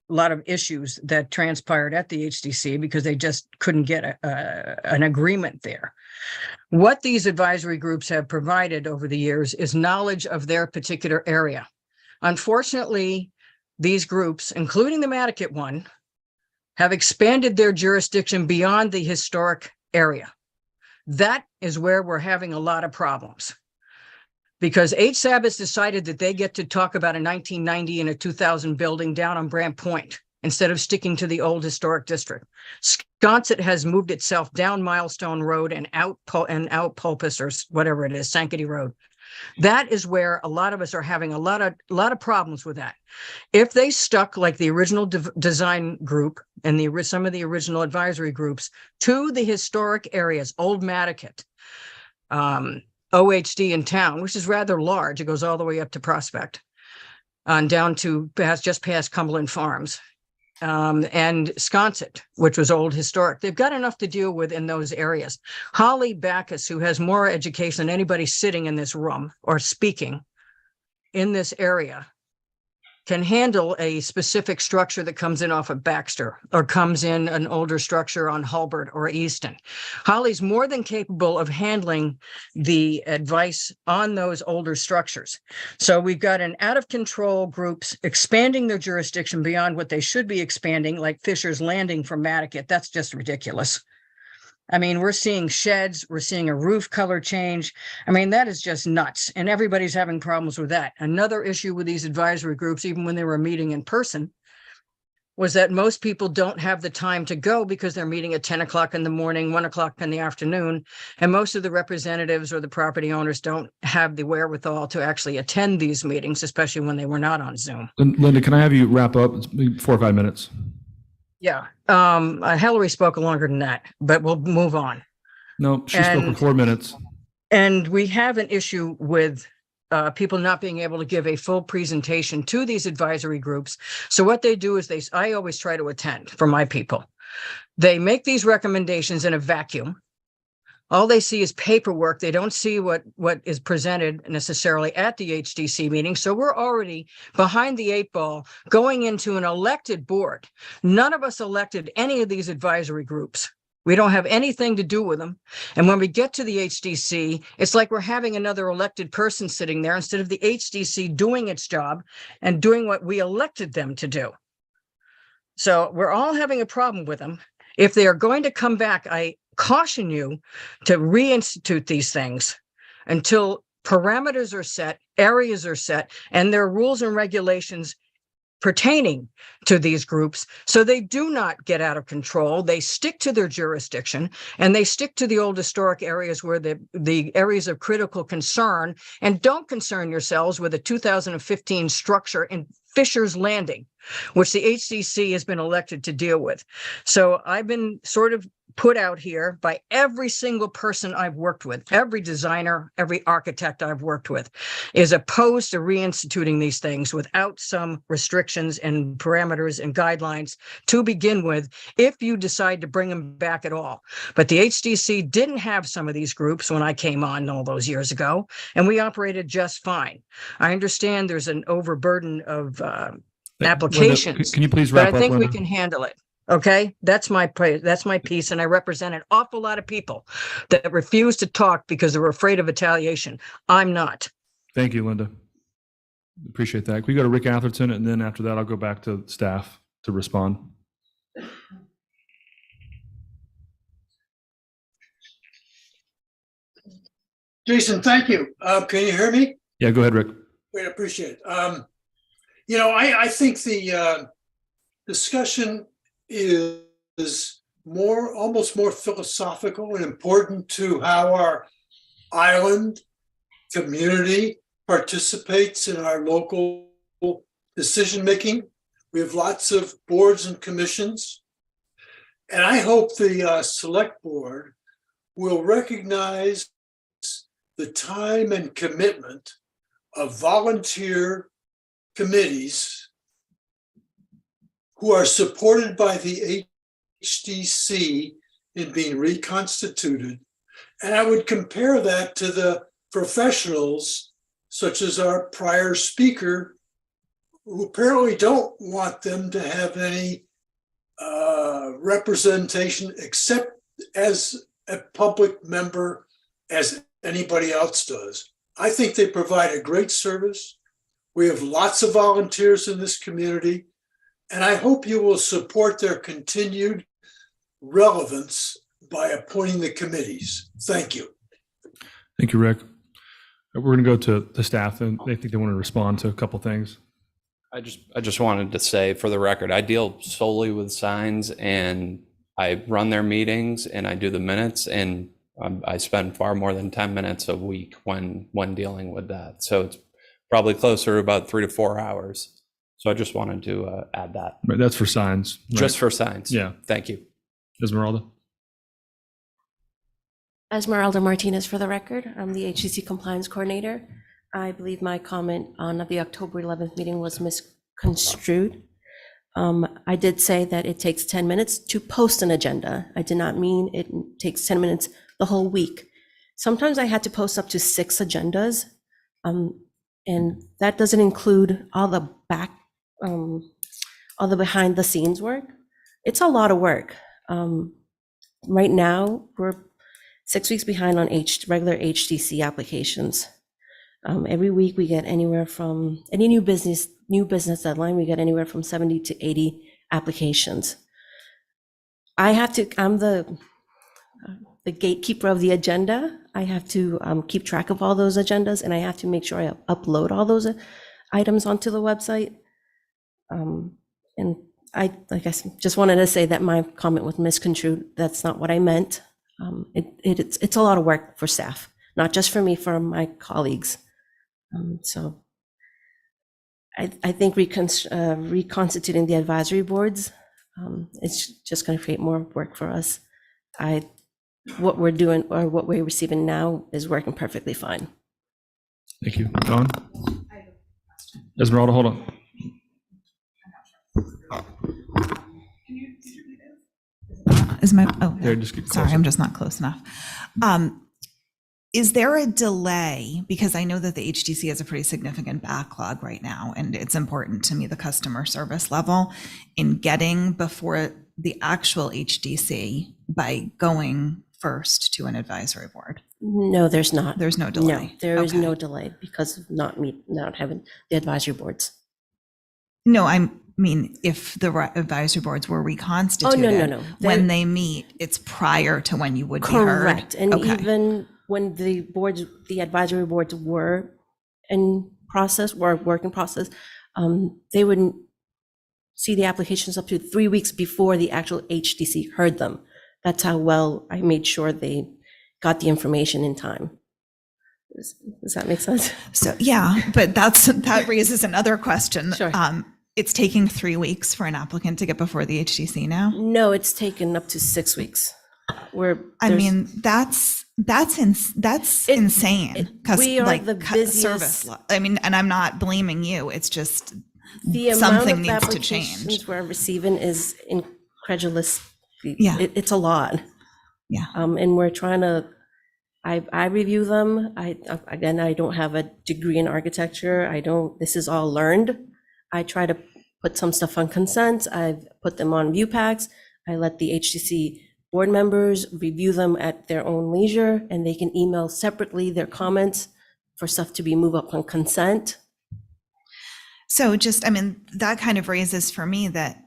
lot of issues that transpired at the HDC because they just couldn't get an agreement there. What these advisory groups have provided over the years is knowledge of their particular area. Unfortunately, these groups, including the Nantucket one, have expanded their jurisdiction beyond the historic area. That is where we're having a lot of problems because HSAB has decided that they get to talk about a 1990 and a 2000 building down on Brant Point instead of sticking to the old historic district. Sconset has moved itself down Milestone Road and out Pulpus or whatever it is, Sankaty Road. That is where a lot of us are having a lot of problems with that. If they stuck like the original design group and some of the original advisory groups to the historic areas, Old Nantucket, OHD in town, which is rather large, it goes all the way up to Prospect, and down to just past Cumberland Farms, and Sconset, which was old historic. They've got enough to deal with in those areas. Holly Backus, who has more education than anybody sitting in this room or speaking in this area, can handle a specific structure that comes in off of Baxter or comes in an older structure on Hulbert or Easton. Holly's more than capable of handling the advice on those older structures. So we've got an out of control groups expanding their jurisdiction beyond what they should be expanding, like Fisher's Landing from Nantucket. That's just ridiculous. I mean, we're seeing sheds, we're seeing a roof color change. I mean, that is just nuts. And everybody's having problems with that. Another issue with these advisory groups, even when they were meeting in person, was that most people don't have the time to go because they're meeting at 10 o'clock in the morning, 1 o'clock in the afternoon. And most of the representatives or the property owners don't have the wherewithal to actually attend these meetings, especially when they were not on Zoom. Linda, can I have you wrap up? It's 4 or 5 minutes. Yeah. Hillary spoke longer than that, but we'll move on. No, she spoke for 4 minutes. And we have an issue with people not being able to give a full presentation to these advisory groups. So what they do is I always try to attend for my people. They make these recommendations in a vacuum. All they see is paperwork. They don't see what is presented necessarily at the HDC meeting. So we're already behind the 8 ball going into an elected board. None of us elected any of these advisory groups. We don't have anything to do with them. And when we get to the HDC, it's like we're having another elected person sitting there instead of the HDC doing its job and doing what we elected them to do. So we're all having a problem with them. If they are going to come back, I caution you to reinstitute these things until parameters are set, areas are set, and there are rules and regulations pertaining to these groups, so they do not get out of control. They stick to their jurisdiction, and they stick to the old historic areas where the areas of critical concern, and don't concern yourselves with a 2015 structure in Fisher's Landing, which the HDC has been elected to deal with. So I've been sort of put out here by every single person I've worked with, every designer, every architect I've worked with, is opposed to reinstituting these things without some restrictions and parameters and guidelines to begin with, if you decide to bring them back at all. But the HDC didn't have some of these groups when I came on all those years ago, and we operated just fine. I understand there's an overburden of applications. Linda, can you please wrap but I up, think we Linda? can handle it. Okay, that's my piece, and I represent an awful lot of people that refuse to talk because they're afraid of retaliation. I'm not. Thank you, Linda. Appreciate that. Can we go to Rick Atherton, and then after that, I'll go back to staff to respond. Jason, thank you. Can you hear me? Yeah, go ahead, Rick. Great, appreciate it. I think the discussion is almost more philosophical and important to how our island community participates in our local decision-making. We have lots of boards and commissions. And I hope the select board will recognize the time and commitment of volunteer committees who are supported by the HDC in being reconstituted. And I would compare that to the professionals, such as our prior speaker, who apparently don't want them to have any representation except as a public member as anybody else does. I think they provide a great service. We have lots of volunteers in this community, and I hope you will support their continued relevance by appointing the committees. Thank you. Thank you, Rick. We're going to go to staff, and they think they want to respond to a couple things. I just wanted to say, for the record, I deal solely with signs, and I run their meetings and I do the minutes, and I spend far more than 10 minutes a week when dealing with that. So it's probably closer to about 3 to 4 hours. So I just wanted to add that. Right, that's for signs. Right? Just for signs. Yeah. Thank you. Esmeralda? Esmeralda Martinez for the record. I'm the HCC compliance coordinator. I believe my comment on the October 11th meeting was misconstrued. I did say that it takes 10 minutes to post an agenda. I did not mean it takes 10 minutes the whole week. Sometimes I had to post up to 6 agendas, and that doesn't include all the behind the scenes work. It's a lot of work. Right now, we're 6 weeks behind on regular HDC applications. Every week we get anywhere from any new business deadline, we get anywhere from 70 to 80 applications. I'm the gatekeeper of the agenda. I have to keep track of all those agendas, and I have to make sure I upload all those items onto the website. And I just wanted to say that my comment was misconstrued. That's not what I meant. It's a lot of work for staff, not just for me, for my colleagues. So I think reconstituting the advisory boards, it's just going to create more work for us. What we're doing, or what we're receiving now, is working perfectly fine. Thank you. Don? Esmeralda, hold on. Is my, oh, There, just get sorry, closer. I'm just not close enough. Is there a delay? Because I know that the HDC has a pretty significant backlog right now, and it's important to me, the customer service level, in getting before the actual HDC by going first to an advisory board. No, there's not. There's no No, delay. there is Okay. no delay because of not having the advisory boards. No, I mean, if the advisory boards were reconstituted. no. When they meet, it's prior to when you would be heard. Correct. And Okay. even when the advisory boards were in process, were work in process, they wouldn't see the applications up to 3 weeks before the actual HDC heard them. That's how well I made sure they got the information in time. Does that make sense? So, yeah, but that raises another question. Sure. It's taking 3 weeks for an applicant to get before the HDC now? No, it's taken up to 6 weeks. I mean, that's insane. We are like the busiest. I mean, and I'm not blaming you. It's just The amount something of needs to applications change. we're receiving is incredulous. Yeah. It's a lot. Yeah. And we're trying to, I review them. I don't have a degree in architecture. This is all learned. I try to put some stuff on consent. I've put them on view packs. I let the HDC board members review them at their own leisure, and they can email separately their comments for stuff to be moved up on consent. So just, I mean, that kind of raises for me that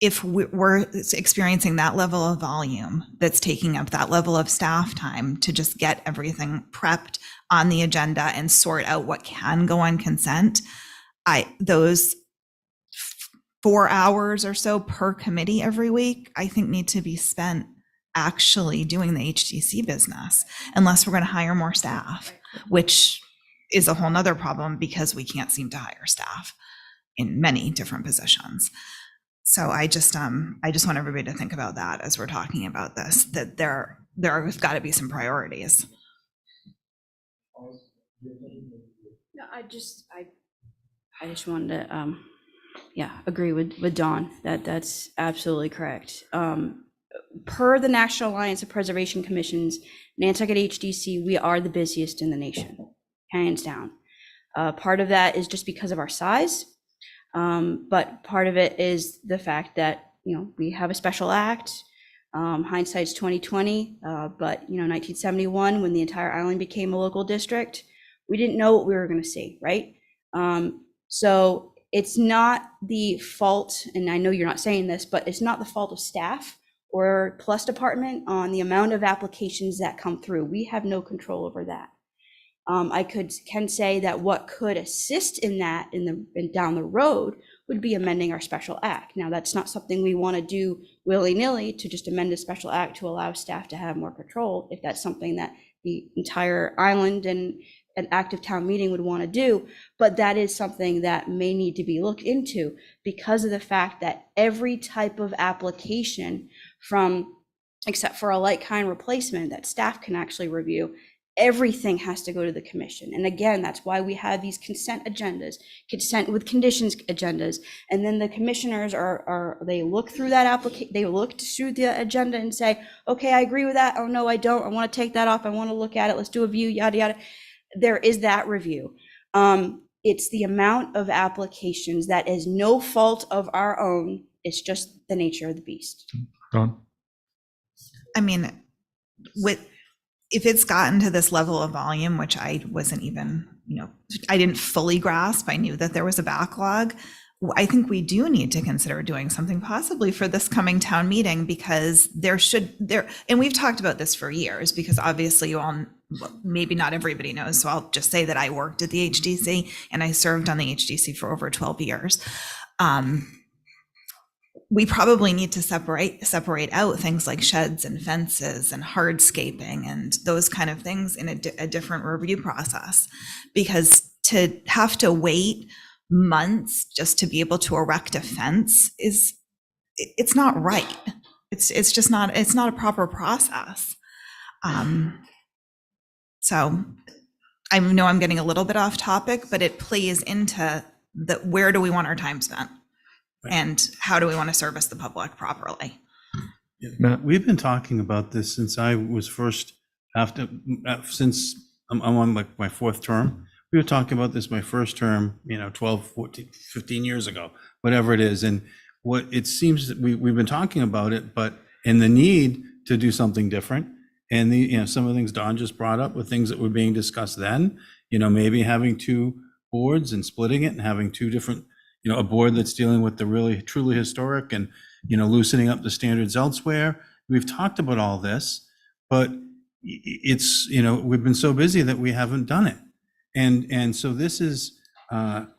if we're experiencing that level of volume that's taking up that level of staff time to just get everything prepped on the agenda and sort out what can go on consent, those 4 hours or so per committee every week, I think need to be spent actually doing the HDC business, unless we're going to hire more staff, which is a whole nother problem because we can't seem to hire staff in many different positions. So I just want everybody to think about that as we're talking about this, that there's got to be some priorities. No, I just wanted to, agree with Dawn that that's absolutely correct. Per the National Alliance of Preservation Commissions, Nantucket HDC, we are the busiest in the nation, hands down. Part of that is just because of our size, but part of it is the fact that, we have a special act. Hindsight's 2020, but 1971, when the entire island became a local district, we didn't know what we were going to see, right? So it's not the fault, and I know you're not saying this, but it's not the fault of staff or plus department on the amount of applications that come through. We have no control over that. I can say that what could assist in that down the road would be amending our special act. Now, that's not something we want to do willy-nilly, to just amend a special act to allow staff to have more control, if that's something that the entire island and an active town meeting would want to do. But that is something that may need to be looked into, because of the fact that every type of application, except for a like-kind replacement that staff can actually review, everything has to go to the commission. And again, that's why we have these consent agendas, consent with conditions agendas. And then the commissioners they look through that application, they look through the agenda and say, okay, I agree with that. Oh, no, I don't. I want to take that off. I want to look at it. Let's do a view, yada, yada. There is that review. It's the amount of applications that is no fault of our own. It's just the nature of the beast. Don? I mean, if it's gotten to this level of volume, which I wasn't even, I didn't fully grasp, I knew that there was a backlog. I think we do need to consider doing something possibly for this coming town meeting, because and we've talked about this for years, because obviously you all, maybe not everybody knows, so I'll just say that I worked at the HDC and I served on the HDC for over 12 years. We probably need to separate out things like sheds and fences and hardscaping and those kind of things in a different review process, because to have to wait months just to be able to erect a fence it's not right. It's just not, it's not a proper process. So I know I'm getting a little bit off topic, but it plays into where do we want our time spent? And how do we want to service the public properly? Matt? We've been talking about this since I was first, since I'm on like my fourth term. We were talking about this my first term, 12, 14, 15 years ago, whatever it is. And what it seems that we've been talking about it, but in the need to do something different. And some of the things Don just brought up were things that were being discussed then, maybe having two boards and splitting it and having two different, a board that's dealing with the really truly historic and, loosening up the standards elsewhere. We've talked about all this, but it's, we've been so busy that we haven't done it. And so this is, what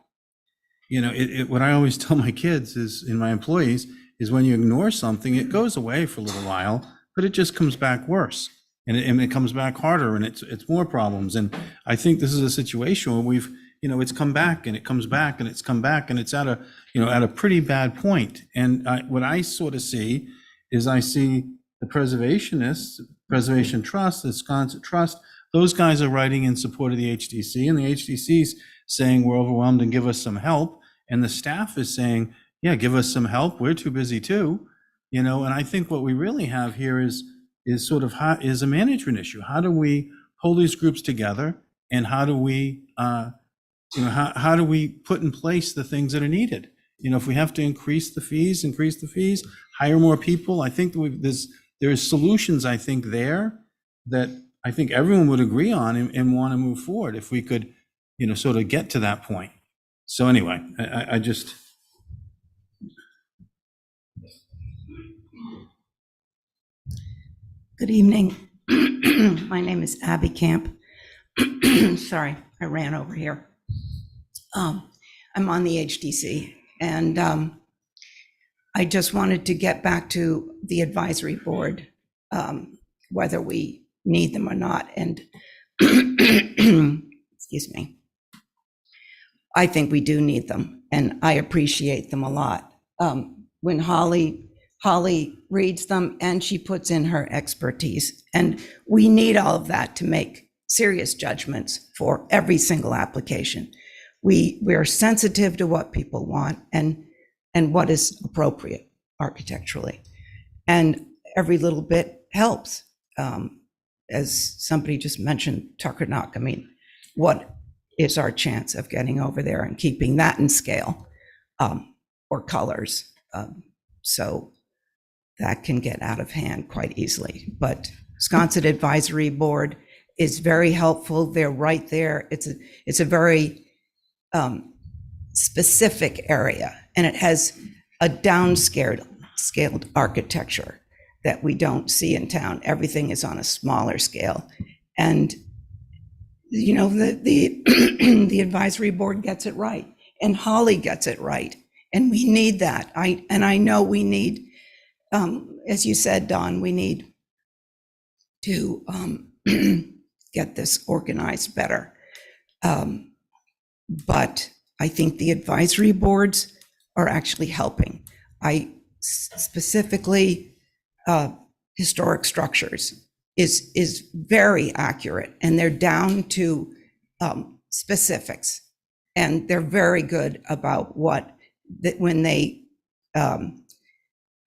I always tell my kids is, and my employees, is when you ignore something, it goes away for a little while, but it just comes back worse. And it comes back harder, and it's more problems. And I think this is a situation where we've, it's come back and it comes back and it's come back, and it's at a, at a pretty bad point. And what I sort of see is I see the preservationists, Preservation Trust, the Wisconsin Trust, those guys are writing in support of the HDC, and the HDC's saying we're overwhelmed and give us some help. And the staff is saying, yeah, give us some help. We're too busy too. And I think what we really have here is sort of is a management issue. How do we pull these groups together, and how do we, how do we put in place the things that are needed? If we have to increase the fees, hire more people. I think there's solutions, I think, there that I think everyone would agree on and want to move forward if we could, sort of get to that point. So anyway, I just. Good evening. My name is Abby Camp. Sorry, I ran over here. I'm on the HDC, and I just wanted to get back to the advisory board, whether we need them or not. And excuse me, I think we do need them, and I appreciate them a lot. When Holly reads them and she puts in her expertise, and we need all of that to make serious judgments for every single application. We're sensitive to what people want and what is appropriate architecturally, and every little bit helps. As somebody just mentioned, Tucker Knock. I mean, what is our chance of getting over there and keeping that in scale, or colors? So that can get out of hand quite easily. But Wisconsin Advisory Board is very helpful. They're right there. It's a very specific area, and it has a downscaled architecture that we don't see in town. Everything is on a smaller scale. And the advisory board gets it right, and Holly gets it right. And we need that. I know we need, as you said, Don, we need to get this organized better. But I think the advisory boards are actually helping. Specifically, historic structures is very accurate, and they're down to specifics, and they're very good about when they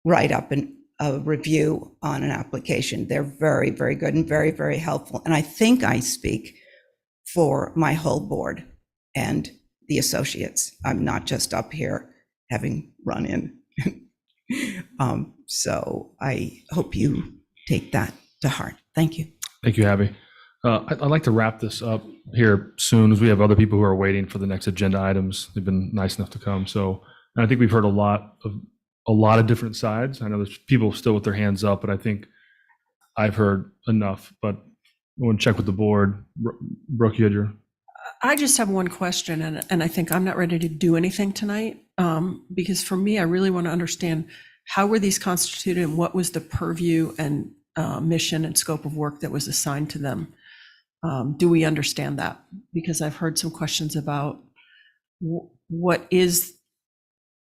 write up a review on an application. They're very, very good and very, very helpful. And I think I speak for my whole board and the associates. I'm not just up here having run in. So I hope you take that to heart. Thank you. Thank you, Abby. I'd like to wrap this up here soon, as we have other people who are waiting for the next agenda items. They've been nice enough to come. So I think we've heard a lot of different sides. I know there's people still with their hands up, but I think I've heard enough. But I want to check with the board. Brooke, you had your. I just have one question, and I think I'm not ready to do anything tonight, because for me, I really want to understand how were these constituted and what was the purview and mission and scope of work that was assigned to them. Do we understand that? Because I've heard some questions about what is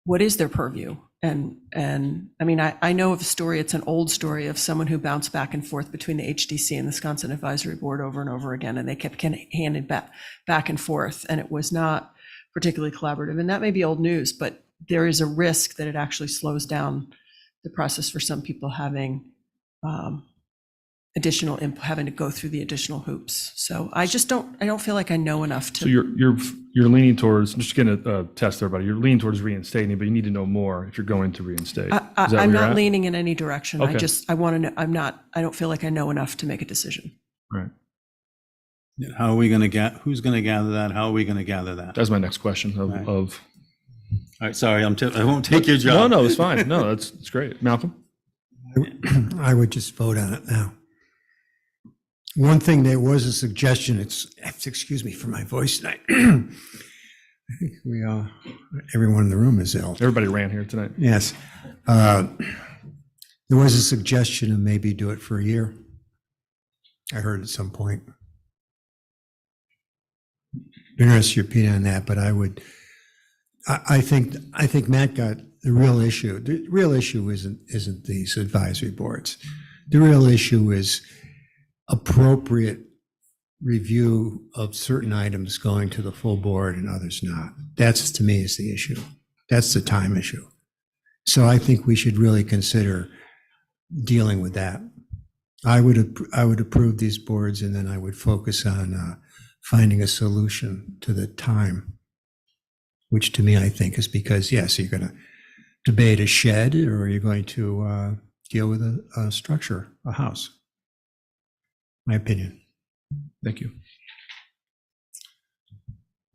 their purview. And I mean, I know of a story, it's an old story of someone who bounced back and forth between the HDC and the Wisconsin Advisory Board over and over again, and they kept handing back and forth, and it was not particularly collaborative. And that may be old news, but there is a risk that it actually slows down the process for some people having additional input, having to go through the additional hoops. So I don't feel like I know enough to. So you're leaning towards, just going to test everybody, you're leaning towards reinstating, but you need to know more if you're going to reinstate. Is that where I'm you're not at? leaning in any direction. Okay. I want to know, I don't feel like I know enough to make a decision. Right. How are we going to who's going to gather that? How are we going to gather that? That's my next question Right. of All right, sorry, I won't take your job. No, it's fine. No, it's great. Malcolm? I would just vote on it now. One thing, there was a suggestion, excuse me for my voice tonight. I think everyone in the room is ill. Everybody ran here tonight. Yes. There was a suggestion of maybe do it for a year. I heard at some point. Interested your opinion on that, but I think Matt got the real issue. The real issue isn't these advisory boards. The real issue is appropriate review of certain items going to the full board and others not. That's, to me, is the issue. That's the time issue. So I think we should really consider dealing with that. I would approve these boards, and then I would focus on finding a solution to the time, which to me I think is because, yes, you're going to debate a shed, or you're going to deal with a structure, a house. My opinion. Thank you.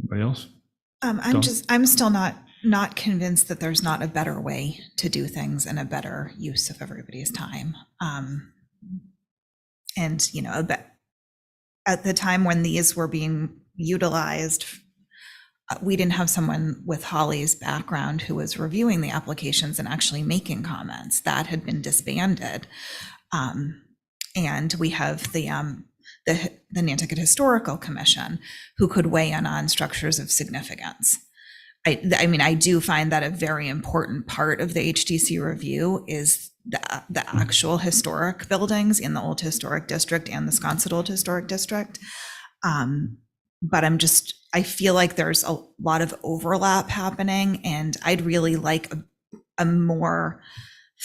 Anybody else? I'm still not convinced that there's not a better way to do things and a better use of everybody's time. And, at the time when these were being utilized, we didn't have someone with Holly's background who was reviewing the applications and actually making comments. That had been disbanded. And we have the Nantucket Historical Commission who could weigh in on structures of significance. I mean, I do find that a very important part of the HDC review is the actual historic buildings in the Old Historic District and the Sconset Old Historic District. But I feel like there's a lot of overlap happening, and I'd really like a more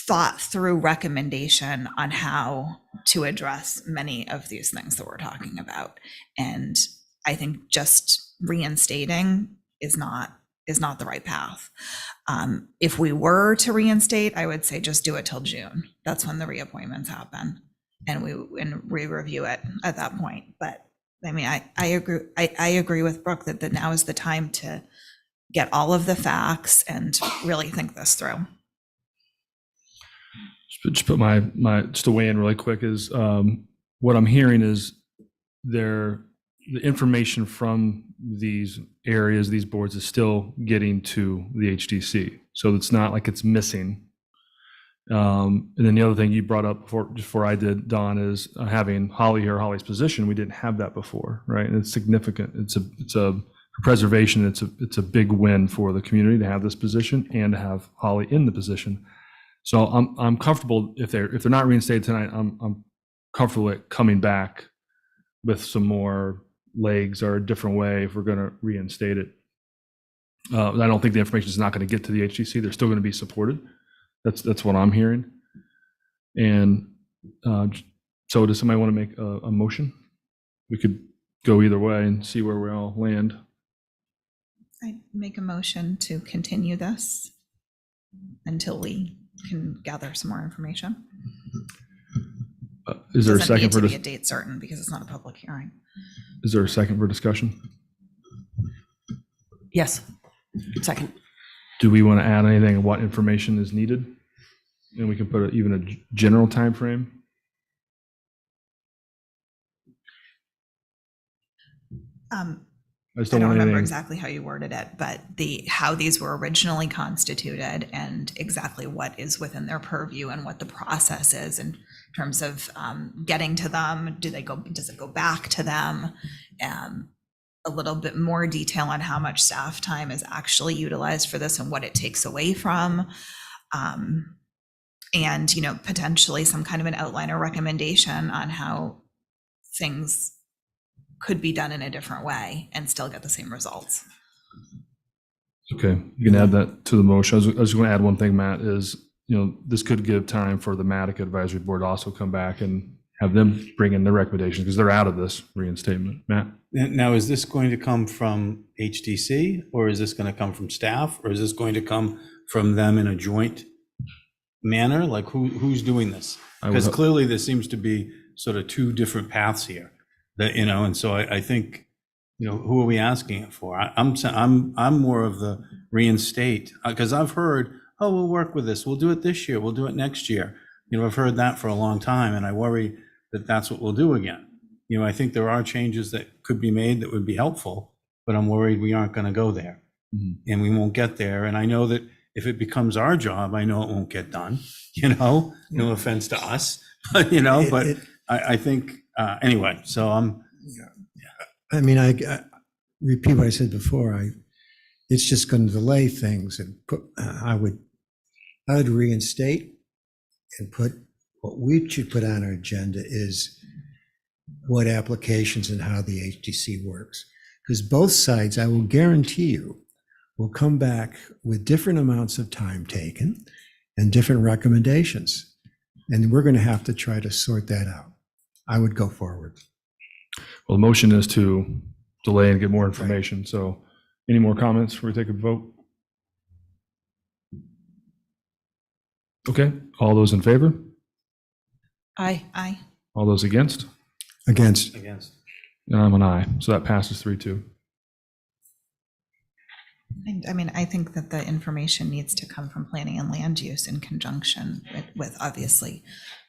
thought through recommendation on how to address many of these things that we're talking about. And I think just reinstating is not the right path. If we were to reinstate, I would say just do it till June. That's when the reappointments happen, and we review it at that point. But I mean, I agree. I agree with Brooke that now is the time to get all of the facts and really think this through. Just put just to weigh in really quick is what I'm hearing is the information from these areas, these boards, is still getting to the HDC. So it's not like it's missing. And then the other thing you brought up before I did, Don, is having Holly here, Holly's position. We didn't have that before, right? And it's significant. It's a for preservation. It's a big win for the community to have this position and to have Holly in the position. So I'm comfortable if they're not reinstated tonight. I'm comfortable with coming back with some more legs or a different way if we're going to reinstate it. I don't think the information is not going to get to the HDC. They're still going to be supported. That's what I'm hearing. And so does somebody want to make a motion? We could go either way and see where we all land. I make a motion to continue this until we can gather some more information. Is there a second for this? Doesn't need to be a date certain because it's not a public hearing. Is there a second for discussion? Yes. Second. Do we want to add anything? What information is needed? And we can put even a general time frame. I don't remember exactly how you worded it, but how these were originally constituted and exactly what is within their purview and what the process is in terms of getting to them. Does it go back to them? A little bit more detail on how much staff time is actually utilized for this and what it takes away from. And, potentially some kind of an outline or recommendation on how things could be done in a different way and still get the same results. Okay, you can add that to the motion. I was going to add one thing, Matt, is this could give time for the Matic Advisory Board to also come back and have them bring in their recommendations because they're out of this reinstatement. Matt? Now, is this going to come from HDC, or is this going to come from staff, or is this going to come from them in a joint manner? Like who's doing this? Because clearly there seems to be sort of two different paths here that, and so I think, who are we asking it for? I'm more of the reinstate, because I've heard, oh, we'll work with this. We'll do it this year. We'll do it next year. I've heard that for a long time, and I worry that that's what we'll do again. I think there are changes that could be made that would be helpful, but I'm worried we aren't going to go there, and we won't get there. And I know that if it becomes our job, I know it won't get done, no offense to us, but, but I think, anyway, so I mean, I repeat what I said before. It's just going to delay things, and I would reinstate and put what we should put on our agenda is what applications and how the HDC works. Because both sides, I will guarantee you, will come back with different amounts of time taken and different recommendations. And we're going to have to try to sort that out. I would go forward. Well, the motion is to delay and get more information. Right. So any more comments before we take a vote? Okay, all those in favor? Aye. All those against? Against. And I'm an aye, so that passes 3-2. And I mean, I think that the information needs to come from planning and land use in conjunction with obviously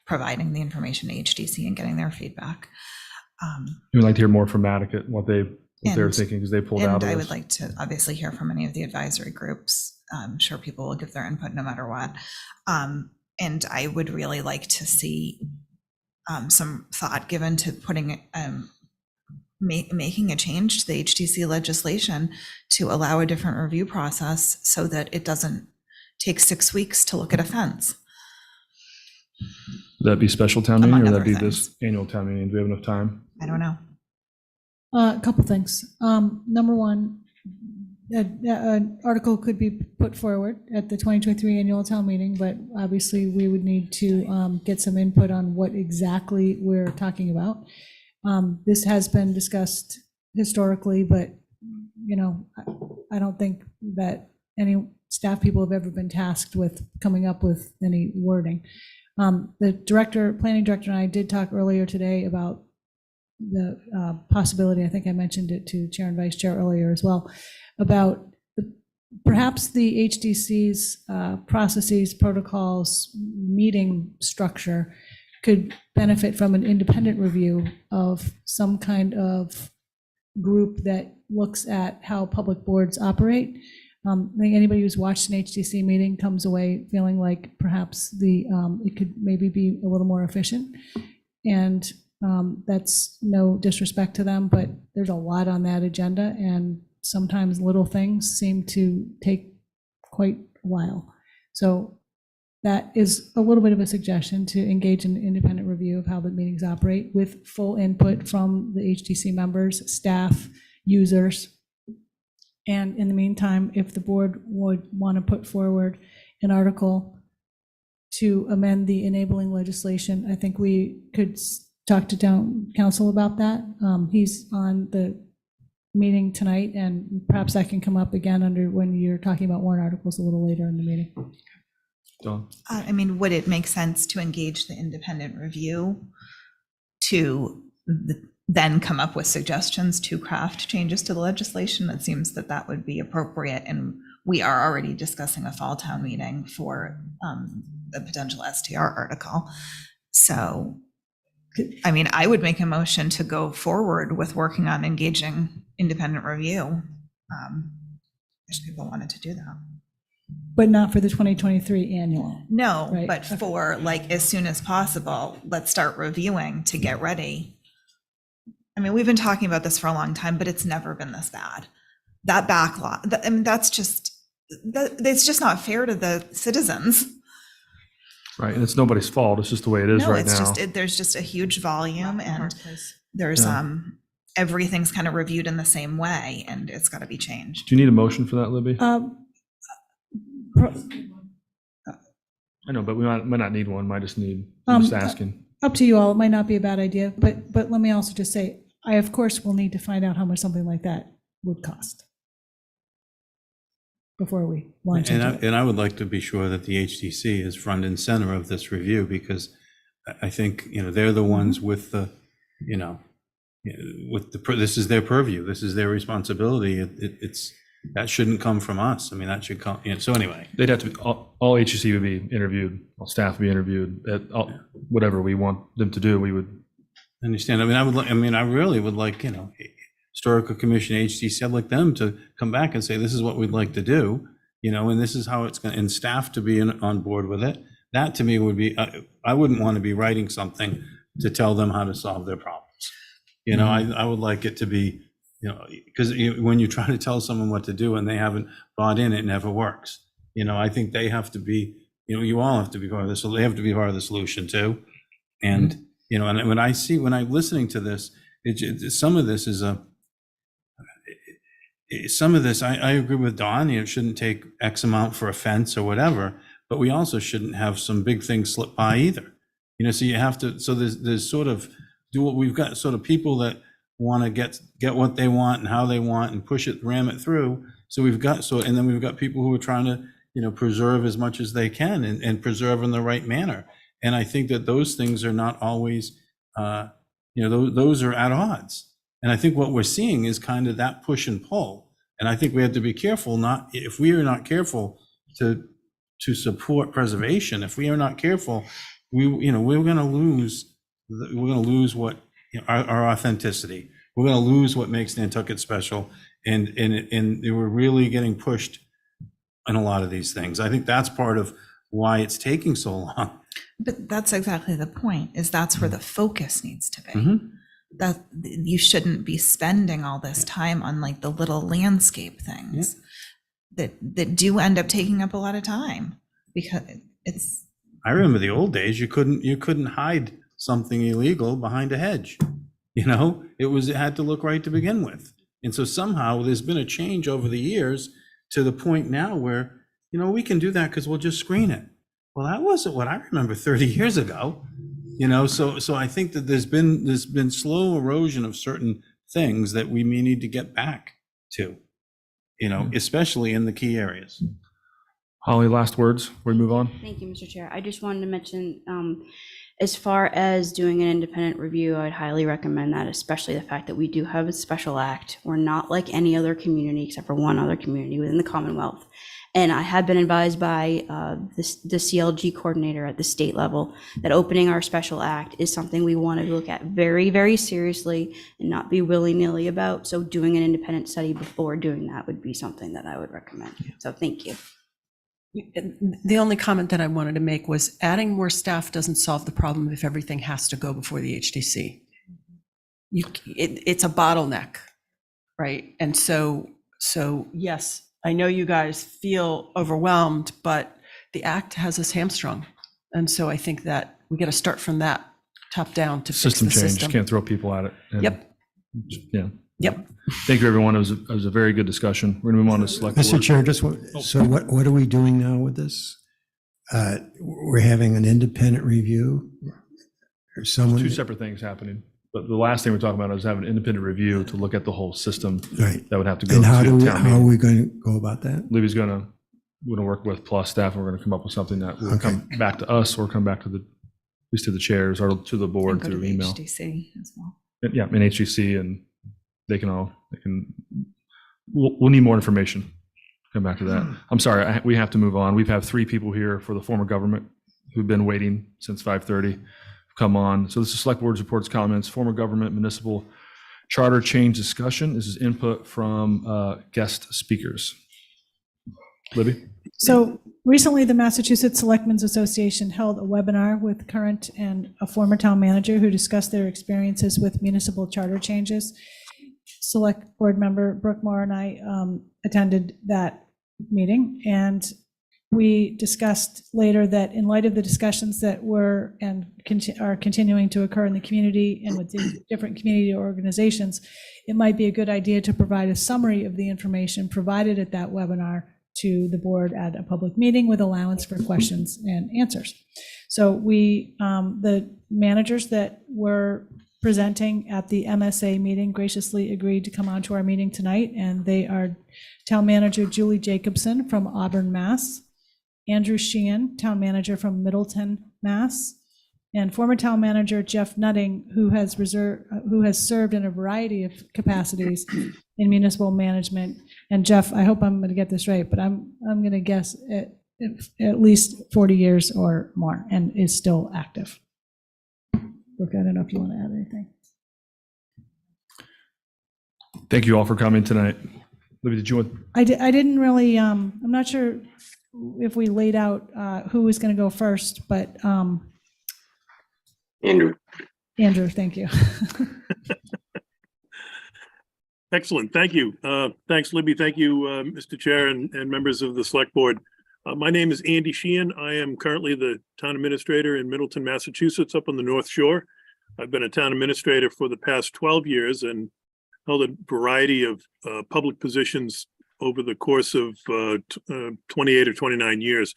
providing the information to HDC and getting their feedback. We'd like to hear more from Nantucket, what they're thinking, because they pulled out of this. And I would like to obviously hear from any of the advisory groups. I'm sure people will give their input no matter what. And I would really like to see some thought given to putting making a change to the HDC legislation to allow a different review process so that it doesn't take 6 weeks to look at a fence. Would that be special town meeting, or would that be this annual town meeting? Do we have enough time? I don't know. A couple things. Number one, an article could be put forward at the 2023 annual town meeting, but obviously we would need to get some input on what exactly we're talking about. This has been discussed historically, but I don't think that any staff people have ever been tasked with coming up with any wording. The planning director and I did talk earlier today about the possibility, I think I mentioned it to Chair and Vice Chair earlier as well, about perhaps the HDC's processes, protocols, meeting structure could benefit from an independent review of some kind of group that looks at how public boards operate. I think anybody who's watched an HDC meeting comes away feeling like perhaps it could maybe be a little more efficient. And that's no disrespect to them, but there's a lot on that agenda, and sometimes little things seem to take quite a while. So that is a little bit of a suggestion, to engage in an independent review of how the meetings operate with full input from the HDC members, staff, users. And in the meantime, if the board would want to put forward an article to amend the enabling legislation, I think we could talk to town council about that. He's on the meeting tonight, and perhaps that can come up again when you're talking about warrant articles a little later in the meeting. Dawn? I mean, would it make sense to engage the independent review to then come up with suggestions to craft changes to the legislation? It seems that that would be appropriate, and we are already discussing a fall town meeting for the potential STR article. So, I mean, I would make a motion to go forward with working on engaging independent review. If people wanted to do that. But not for the 2023 annual. No, right? But for like as soon as possible, let's start reviewing to get ready. I mean, we've been talking about this for a long time, but it's never been this bad. That backlog, I mean, that's just not fair to the citizens. Right, and it's nobody's fault. It's just the way it is right now. There's just a huge volume, and there's everything's kind of reviewed in the same way, and it's got to be changed. Do you need a motion for that, Libby? I know, but we might not need one. Might just need, I'm just asking. Up to you all. It might not be a bad idea, but let me also just say, I of course will need to find out how much something like that would cost before we launch into it. And I would like to be sure that the HDC is front and center of this review, because I think, they're the ones with the, this is their purview, this is their responsibility. That shouldn't come from us. I mean, that should come, so anyway. They'd have to be, all HCC would be interviewed, all staff would be interviewed, whatever we want them to do, we would. Understand. I really would like, Historical Commission, HDC, I'd like them to come back and say, this is what we'd like to do, and this is how it's going to, and staff to be on board with it. That to me would be, I wouldn't want to be writing something to tell them how to solve their problems. I would like it to be, because when you try to tell someone what to do and they haven't bought in, it never works. I think they have to be, you all have to be part of this, so they have to be part of the solution too. And, and when I'm listening to this, some of this is I agree with Don, it shouldn't take X amount for a fence or whatever, but we also shouldn't have some big things slip by either. So you have to, so there's sort of, we've got sort of people that want to get what they want and how they want and push it, ram it through. So and then we've got people who are trying to, preserve as much as they can and preserve in the right manner. And I think that those things are not always, those are at odds. And I think what we're seeing is kind of that push and pull. And I think we have to be careful, if we are not careful to support preservation, if we are not careful, we're going to lose what, our authenticity. We're going to lose what makes Nantucket special. And we're really getting pushed in a lot of these things. I think that's part of why it's taking so long. But that's exactly the point, is that's where the focus needs to be. That you shouldn't be spending all this time on like the little landscape things that do end up taking up a lot of time, because it's. I remember the old days, you couldn't hide something illegal behind a hedge. It had to look right to begin with. And so somehow there's been a change over the years to the point now where, we can do that because we'll just screen it. Well, that wasn't what I remember 30 years ago. So I think that there's been slow erosion of certain things that we may need to get back to, especially in the key areas. Holly, last words before we move on. Thank you, Mr. Chair. I just wanted to mention, as far as doing an independent review, I'd highly recommend that, especially the fact that we do have a special act. We're not like any other community except for one other community within the Commonwealth. And I have been advised by the CLG coordinator at the state level that opening our special act is something we want to look at very, very seriously and not be willy-nilly about. So doing an independent study before doing that would be something that I would recommend. So thank you. The only comment that I wanted to make was adding more staff doesn't solve the problem if everything has to go before the HDC. It's a bottleneck, right? And so yes, I know you guys feel overwhelmed, but the act has us hamstrung. And so I think that we got to start from that top down to fix the System change, system. can't throw people at it. Yep. Yeah. Yep. Thank you, everyone. It was a very good discussion. We're going to move on to select Mr. board. Chair, so what are we doing now with this? We're having an independent review, or someone? Two separate things happening. But the last thing we're talking about is having an independent review to look at the whole system. Right. That would have to go And to how town are meeting. we going to go about that? Libby's going to work with Plus staff, and we're going to come up with something that will come back to us or come back to at least to the chairs or to the board And go to through the email. HDC as well. Yeah, and HGC, and we'll need more information. Come back to that. I'm sorry, we have to move on. We've had 3 people here for the former government who've been waiting since 5:30. Come on. So this is select board's reports, comments, former government, municipal charter change discussion. This is input from guest speakers. Libby? So recently, the Massachusetts Selectmen's Association held a webinar with current and a former town manager who discussed their experiences with municipal charter changes. Select board member Brooke Moore and I attended that meeting, and we discussed later that in light of the discussions that were and are continuing to occur in the community and with the different community organizations, it might be a good idea to provide a summary of the information provided at that webinar to the board at a public meeting with allowance for questions and answers. So the managers that were presenting at the MSA meeting graciously agreed to come on to our meeting tonight, and they are Town Manager Julie Jacobson from Auburn, Mass., Andrew Sheehan, Town Manager from Middleton, Mass., and former Town Manager Jeff Nutting, who has served in a variety of capacities in municipal management. And Jeff, I hope I'm going to get this right, but I'm going to guess at least 40 years or more, and is still active. Brooke, I don't know if you want to add anything. Thank you all for coming tonight. Libby, did you want? I didn't really, I'm not sure if we laid out who was going to go first, but Andrew. Andrew, thank you. Excellent. Thank you. Thanks, Libby. Thank you, Mr. Chair and members of the Select Board. My name is Andy Sheehan. I am currently the town administrator in Middleton, Massachusetts, up on the North Shore. I've been a town administrator for the past 12 years and held a variety of public positions over the course of 28 or 29 years.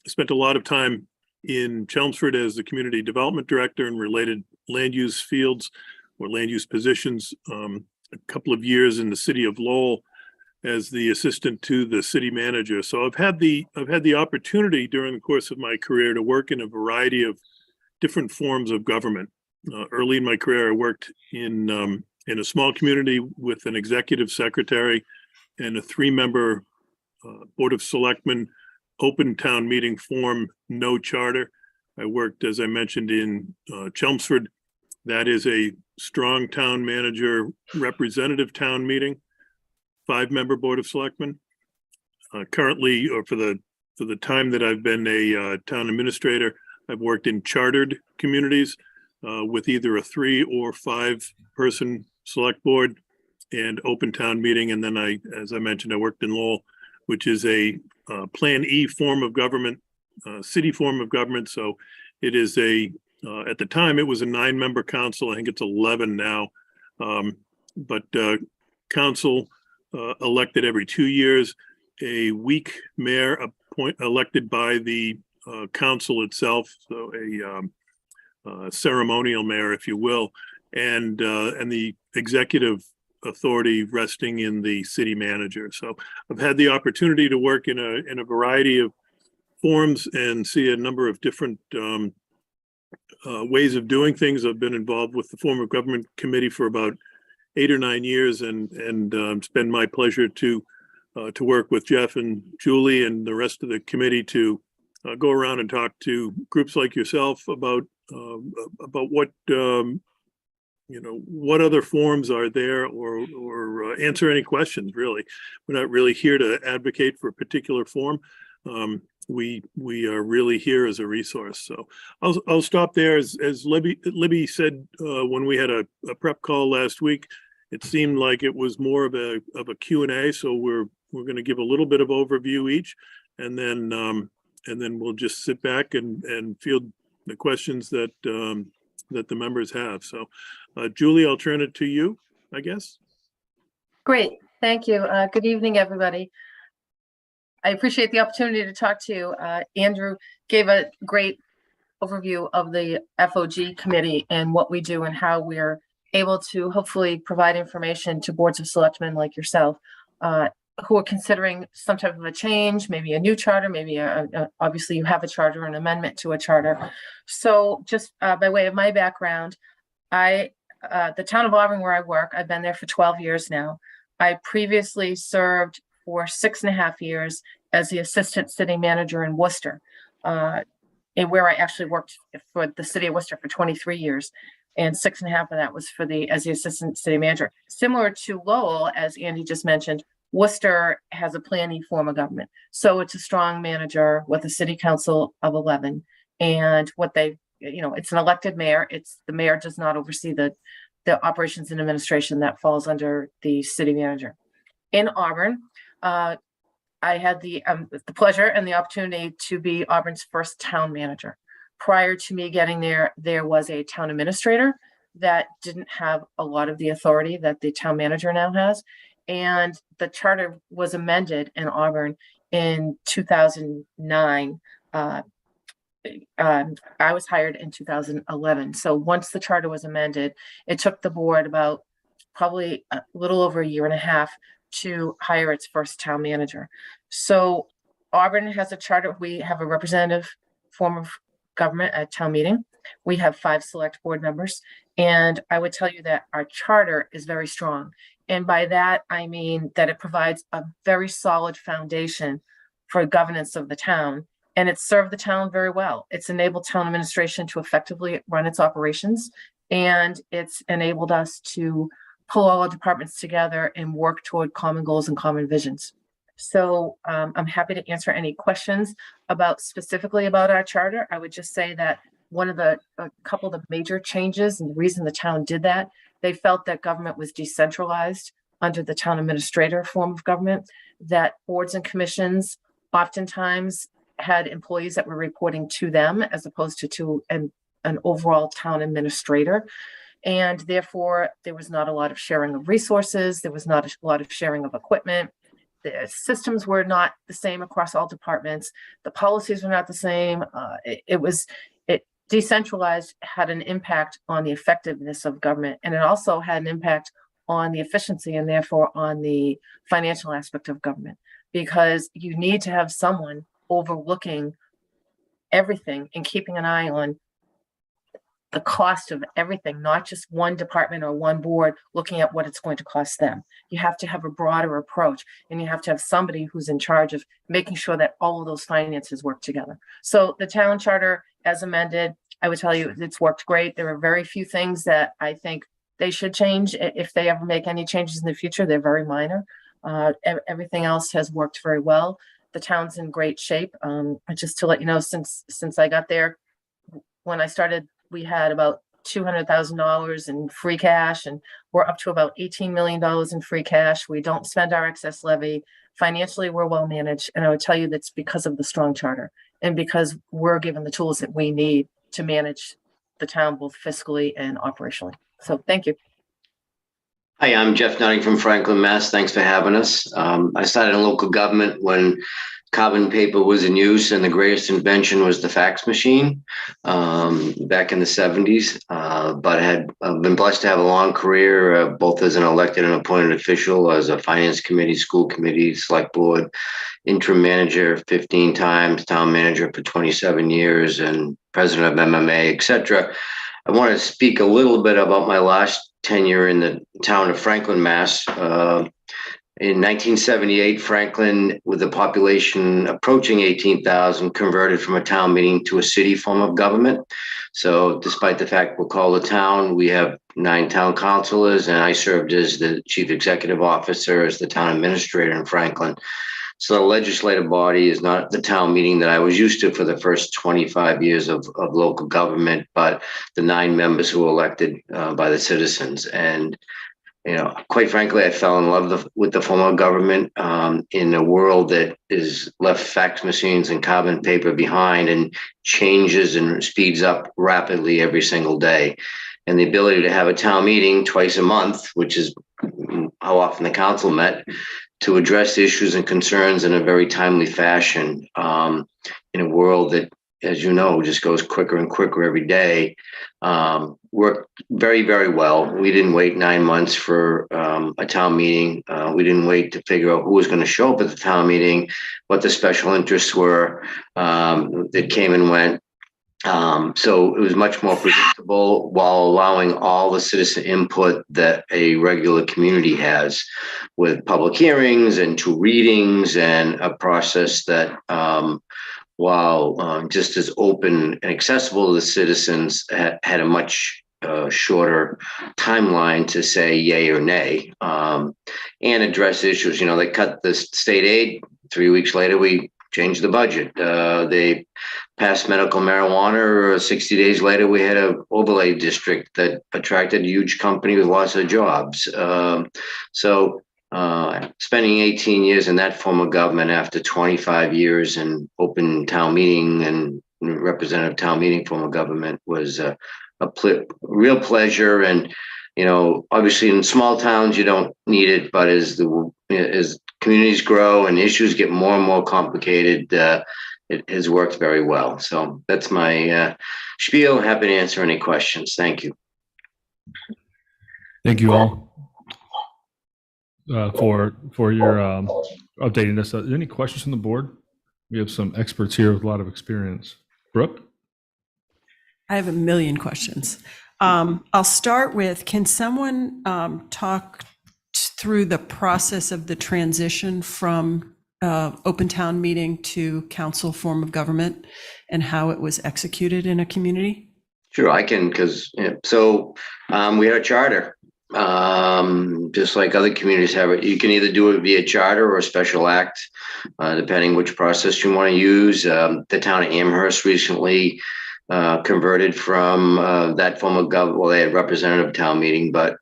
Spent a lot of time in Chelmsford as the community development director and related land use fields or land use positions. A couple of years in the city of Lowell as the assistant to the city manager. So I've had the opportunity during the course of my career to work in a variety of different forms of government. Early in my career, I worked in a small community with an executive secretary and a 3-member Board of Selectmen open town meeting form, no charter. I worked, as I mentioned, in Chelmsford. That is a strong town manager representative town meeting, 5-member Board of Selectmen. Currently, or for the time that I've been a town administrator, I've worked in chartered communities with either a 3 or 5 person select board and open town meeting. And then as I mentioned, I worked in Lowell, which is a Plan E form of government, city form of government. So it is at the time it was a 9-member council. I think it's 11 now. But council elected every 2 years, a weak mayor elected by the council itself. So a ceremonial mayor, if you will, and the executive authority resting in the city manager. So I've had the opportunity to work in a variety of forms and see a number of different ways of doing things. I've been involved with the form of government committee for about 8 or 9 years, and it's been my pleasure to work with Jeff and Julie and the rest of the committee to go around and talk to groups like yourself about what what other forms are there, or answer any questions. Really, we're not really here to advocate for a particular form. We are really here as a resource. So I'll stop there. As Libby said when we had a prep call last week, it seemed like it was more of a Q&A. So we're going to give a little bit of overview each, and then we'll just sit back and field the questions that the members have. So Julie, I'll turn it to you, I guess. Great, thank you. Good evening, everybody. I appreciate the opportunity to talk to you. Andrew gave a great overview of the FOG committee and what we do and how we're able to hopefully provide information to boards of selectmen like yourself who are considering some type of a change, maybe a new charter, maybe obviously you have a charter, an amendment to a charter. So just by way of my background, the town of Auburn where I work, I've been there for 12 years now. I previously served for 6.5 years as the assistant city manager in Worcester, and where I actually worked for the city of Worcester for 23 years. And 6.5 of that was as the assistant city manager. Similar to Lowell, as Andy just mentioned, Worcester has a Plan E form of government. So it's a strong manager with a city council of 11. And what it's an elected mayor. The mayor does not oversee the operations and administration. That falls under the city manager. In Auburn, I had the pleasure and the opportunity to be Auburn's first town manager. Prior to me getting there, there was a town administrator that didn't have a lot of the authority that the town manager now has. And the charter was amended in Auburn in 2009. I was hired in 2011. So once the charter was amended, it took the board about probably a little over a year and a half to hire its first town manager. So Auburn has a charter. We have a representative form of government at town meeting. We have 5 select board members. And I would tell you that our charter is very strong. And by that, I mean that it provides a very solid foundation for governance of the town. And it's served the town very well. It's enabled town administration to effectively run its operations. And it's enabled us to pull all our departments together and work toward common goals and common visions. So I'm happy to answer any questions specifically about our charter. I would just say that a couple of the major changes and the reason the town did that, they felt that government was decentralized under the town administrator form of government, that boards and commissions oftentimes had employees that were reporting to them as opposed to an overall town administrator. And therefore, there was not a lot of sharing of resources. There was not a lot of sharing of equipment. The systems were not the same across all departments. The policies were not the same. It decentralized had an impact on the effectiveness of government. And it also had an impact on the efficiency and therefore on the financial aspect of government, because you need to have someone overlooking everything and keeping an eye on the cost of everything, not just one department or one board looking at what it's going to cost them. You have to have a broader approach, and you have to have somebody who's in charge of making sure that all of those finances work together. So the town charter as amended, I would tell you it's worked great. There are very few things that I think they should change. If they ever make any changes in the future, they're very minor. Everything else has worked very well. The town's in great shape. Just to let you know, since I got there, when I started, we had about $200,000 in free cash, and we're up to about $18 million in free cash. We don't spend our excess levy. Financially, we're well managed. And I would tell you that's because of the strong charter and because we're given the tools that we need to manage the town, both fiscally and operationally. So thank you. Hi, I'm Jeff Nutting from Franklin, Mass. Thanks for having us. I started in local government when carbon paper was in use, and the greatest invention was the fax machine back in the 70s. But I've been blessed to have a long career, both as an elected and appointed official, as a finance committee, school committee, select board, interim manager 15 times, town manager for 27 years, and president of MMA, etc. I want to speak a little bit about my last tenure in the town of Franklin, Mass. In 1978, Franklin, with a population approaching 18,000, converted from a town meeting to a city form of government. So despite the fact we're called a town, we have 9 town councilors, and I served as the chief executive officer, as the town administrator in Franklin. So the legislative body is not the town meeting that I was used to for the first 25 years of local government, but the 9 members who were elected by the citizens. And quite frankly, I fell in love with the form of government in a world that is left fax machines and carbon paper behind and changes and speeds up rapidly every single day. And the ability to have a town meeting twice a month, which is how often the council met, to address issues and concerns in a very timely fashion in a world that, as you know, just goes quicker and quicker every day, worked very, very well. We didn't wait 9 months for a town meeting. We didn't wait to figure out who was going to show up at the town meeting, what the special interests were that came and went. So it was much more predictable while allowing all the citizen input that a regular community has, with public hearings and 2 readings and a process that, while just as open and accessible to the citizens, had a much shorter timeline to say yay or nay and address issues. They cut the state aid. 3 weeks later, we changed the budget. They passed medical marijuana. 60 days later, we had an overlay district that attracted a huge company with lots of jobs. Spending 18 years in that form of government after 25 years in open town meeting and representative town meeting form of government was a real pleasure. And obviously in small towns, you don't need it, but as communities grow and issues get more and more complicated, it has worked very well. So that's my spiel. Happy to answer any questions. Thank you. Thank you all for your updating us. Any questions from the board? We have some experts here with a lot of experience. Brooke? I have a million questions. I'll start with, can someone talk through the process of the transition from open town meeting to council form of government and how it was executed in a community? Sure, I can, because we had a charter, just like other communities have it. You can either do it via charter or a special act, depending which process you want to use. The town of Amherst recently converted from that form of government. Well, they had representative town meeting, but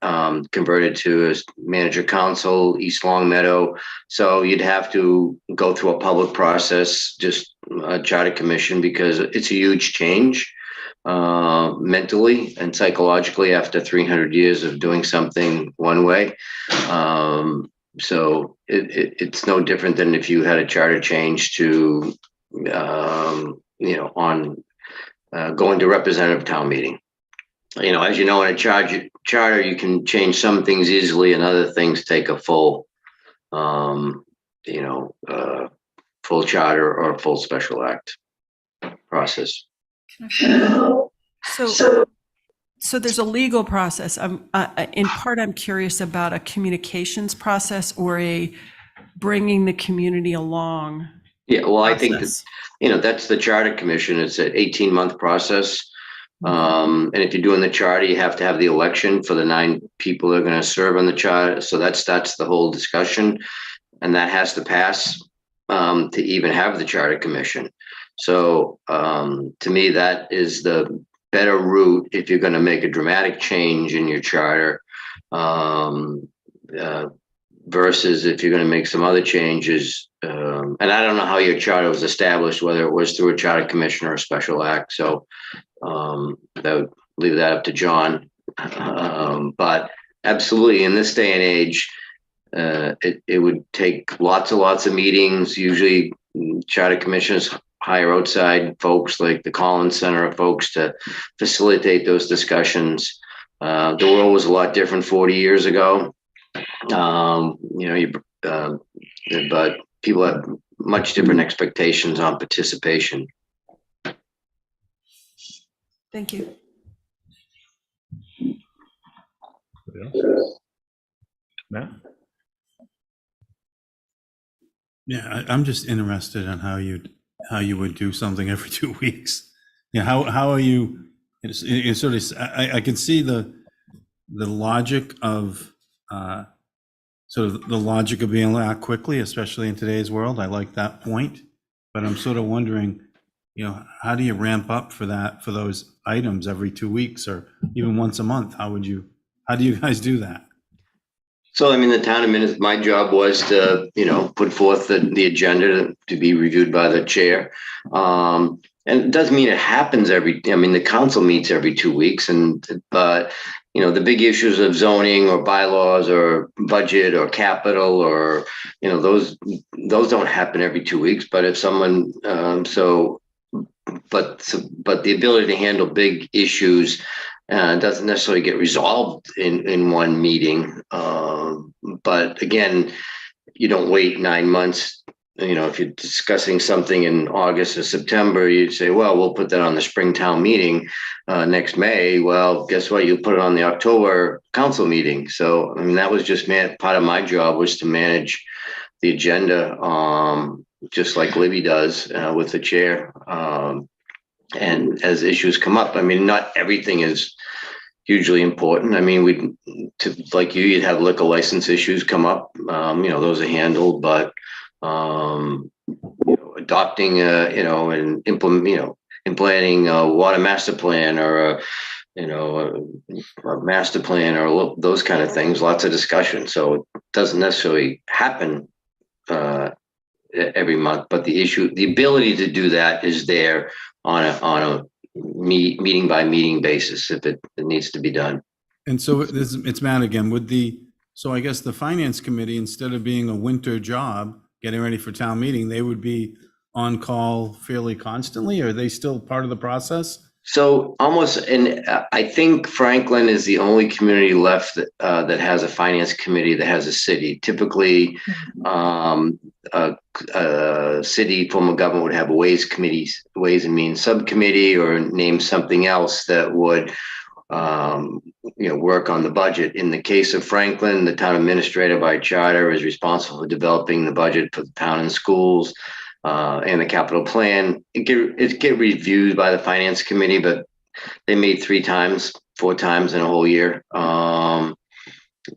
converted to a manager council, East Longmeadow. So you'd have to go through a public process, just a charter commission, because it's a huge change mentally and psychologically after 300 years of doing something one way. So it's no different than if you had a charter change to, going to representative town meeting. As you know, in a charter, you can change some things easily and other things take a full charter or full special act process. So there's a legal process. In part, I'm curious about a communications process or a bringing the community along. Yeah, well, I think that, that's the charter commission. It's an 18-month process. And if you're doing the charter, you have to have the election for the 9 people that are going to serve on the charter. So that starts the whole discussion, and that has to pass to even have the charter commission. So to me, that is the better route if you're going to make a dramatic change in your charter, versus if you're going to make some other changes. And I don't know how your charter was established, whether it was through a charter commission or a special act. So that would leave that up to John. But absolutely, in this day and age, it would take lots of meetings. Usually charter commissions hire outside folks like the Collins Center folks to facilitate those discussions. The world was a lot different 40 years ago. But people have much different expectations on participation. Thank you. Matt? Yeah, I'm just interested in how you would do something every 2 weeks. How are you? It's sort of, I can see the logic of sort of the logic of being able to act quickly, especially in today's world. I like that point, but I'm sort of wondering, how do you ramp up for those items every 2 weeks or even once a month? How do you guys do that? So, the town administrator, my job was to, put forth the agenda to be reviewed by the chair. And it doesn't mean it happens the council meets every 2 weeks, but the big issues of zoning or bylaws or budget or capital or, those don't happen every 2 weeks. But if someone, but the ability to handle big issues doesn't necessarily get resolved in one meeting. But again, you don't wait 9 months. If you're discussing something in August or September, you'd say, well, we'll put that on the Springtown meeting next May. Well, guess what? You put it on the October council meeting. So, that was just part of my job was to manage the agenda, just like Libby does with the chair. And as issues come up, not everything is hugely important. Like you'd have liquor license issues come up. Those are handled, but adopting, and implementing a water master plan or a master plan or those kind of things. Lots of discussion. So it doesn't necessarily happen every month, but the ability to do that is there on a meeting by meeting basis if it needs to be done. And so it's Matt again, so I guess the finance committee, instead of being a winter job, getting ready for town meeting, they would be on call fairly constantly? Are they still part of the process? So almost, and I think Franklin is the only community left that has a finance committee that has a city. Typically, a city form of government would have a ways and means subcommittee, or name something else that would work on the budget. In the case of Franklin, the town administrator by charter is responsible for developing the budget for the town and schools. And the capital plan, it get reviewed by the finance committee, but they meet 4 times in a whole year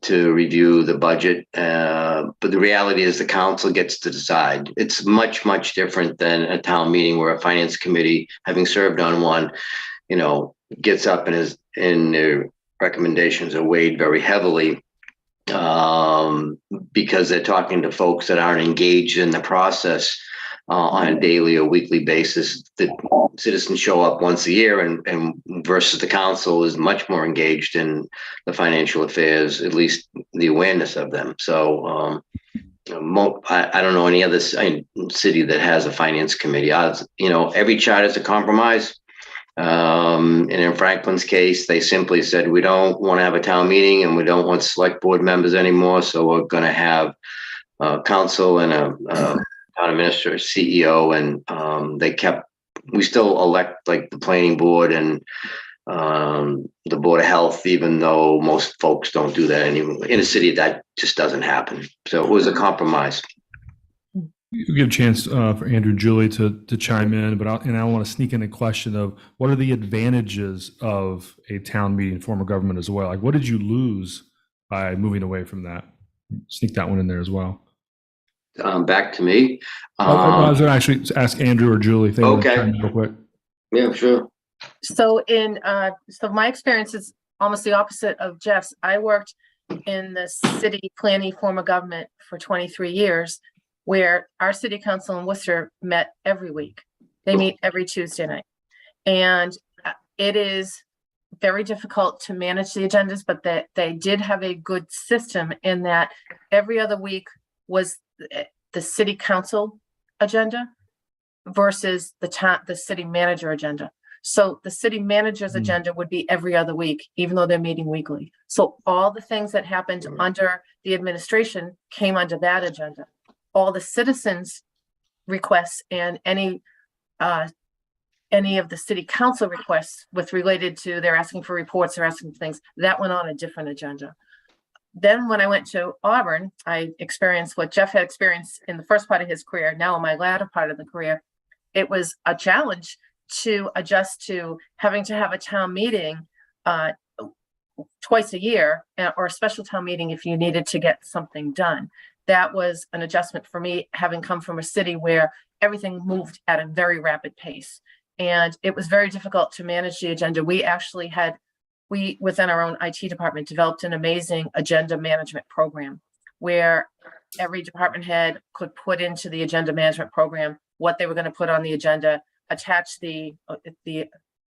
to review the budget. But the reality is the council gets to decide. It's much, much different than a town meeting where a finance committee, having served on one, gets up and their recommendations are weighed very heavily because they're talking to folks that aren't engaged in the process on a daily or weekly basis. The citizens show up once a year, and versus the council is much more engaged in the financial affairs, at least the awareness of them. So I don't know any other city that has a finance committee. Every charter is a compromise. And in Franklin's case, they simply said, we don't want to have a town meeting and we don't want select board members anymore. So we're going to have council and a town administrator, CEO, and we still elect like the planning board and the board of health, even though most folks don't do that anymore. In a city, that just doesn't happen. So it was a compromise. You give a chance for Andrew and Julie to chime in, but I want to sneak in a question of what are the advantages of a town meeting form of government as well? Like, what did you lose by moving away from that? Sneak that one in there as well. Back to me. I was going to actually ask Andrew or Julie if they want to chime in real quick. Yeah, sure. So my experience is almost the opposite of Jeff's. I worked in the city planning form of government for 23 years, where our city council in Worcester met every week. They meet every Tuesday night. And it is very difficult to manage the agendas, but they did have a good system in that every other week was the city council agenda versus the city manager agenda. So the city manager's agenda would be every other week, even though they're meeting weekly. So all the things that happened under the administration came under that agenda. All the citizens' requests and any of the city council requests related to they're asking for reports, they're asking for things, that went on a different agenda. Then when I went to Auburn, I experienced what Jeff had experienced in the first part of his career. Now in my latter part of the career, it was a challenge to adjust to having to have a town meeting twice a year, or a special town meeting if you needed to get something done. That was an adjustment for me, having come from a city where everything moved at a very rapid pace. And it was very difficult to manage the agenda. We within our own IT department, developed an amazing agenda management program where every department head could put into the agenda management program what they were going to put on the agenda, attach the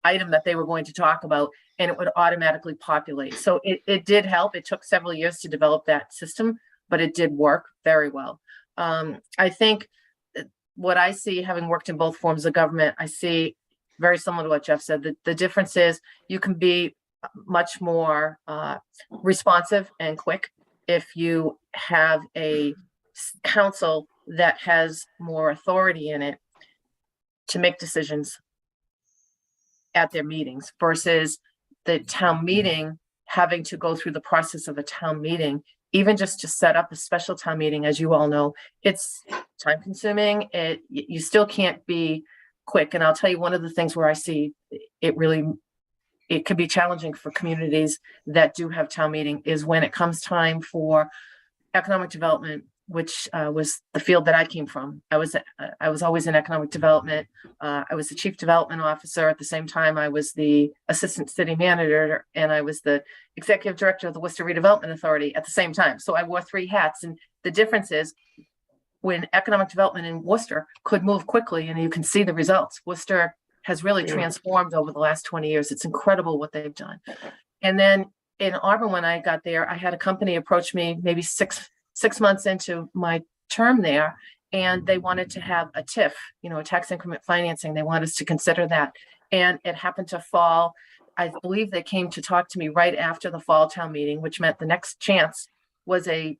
item that they were going to talk about, and it would automatically populate. So it did help. It took several years to develop that system, but it did work very well. I think what I see, having worked in both forms of government, I see very similar to what Jeff said. The difference is you can be much more responsive and quick if you have a council that has more authority in it to make decisions at their meetings versus the town meeting having to go through the process of a town meeting. Even just to set up a special town meeting, as you all know, it's time consuming. You still can't be quick. And I'll tell you, one of the things where I see it could be challenging for communities that do have town meeting is when it comes time for economic development, which was the field that I came from. I was always in economic development. I was the chief development officer. At the same time, I was the assistant city manager, and I was the executive director of the Worcester Redevelopment Authority at the same time. So I wore 3 hats. And the difference is when economic development in Worcester could move quickly, and you can see the results. Worcester has really transformed over the last 20 years. It's incredible what they've done. And then in Auburn, when I got there, I had a company approach me maybe six months into my term there, and they wanted to have a TIF, a tax increment financing. They wanted us to consider that. And it happened to fall. I believe they came to talk to me right after the fall town meeting, which meant the next chance was an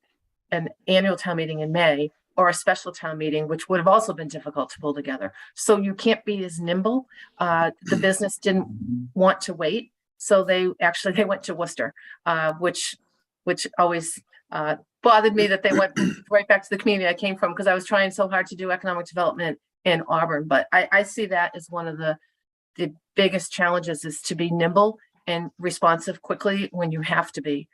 annual town meeting in May, or a special town meeting, which would have also been difficult to pull together. So you can't be as nimble. The business didn't want to wait. So they went to Worcester, which always bothered me that they went right back to the community I came from, because I was trying so hard to do economic development in Auburn. But I see that as one of the biggest challenges, is to be nimble and responsive quickly when you have to be.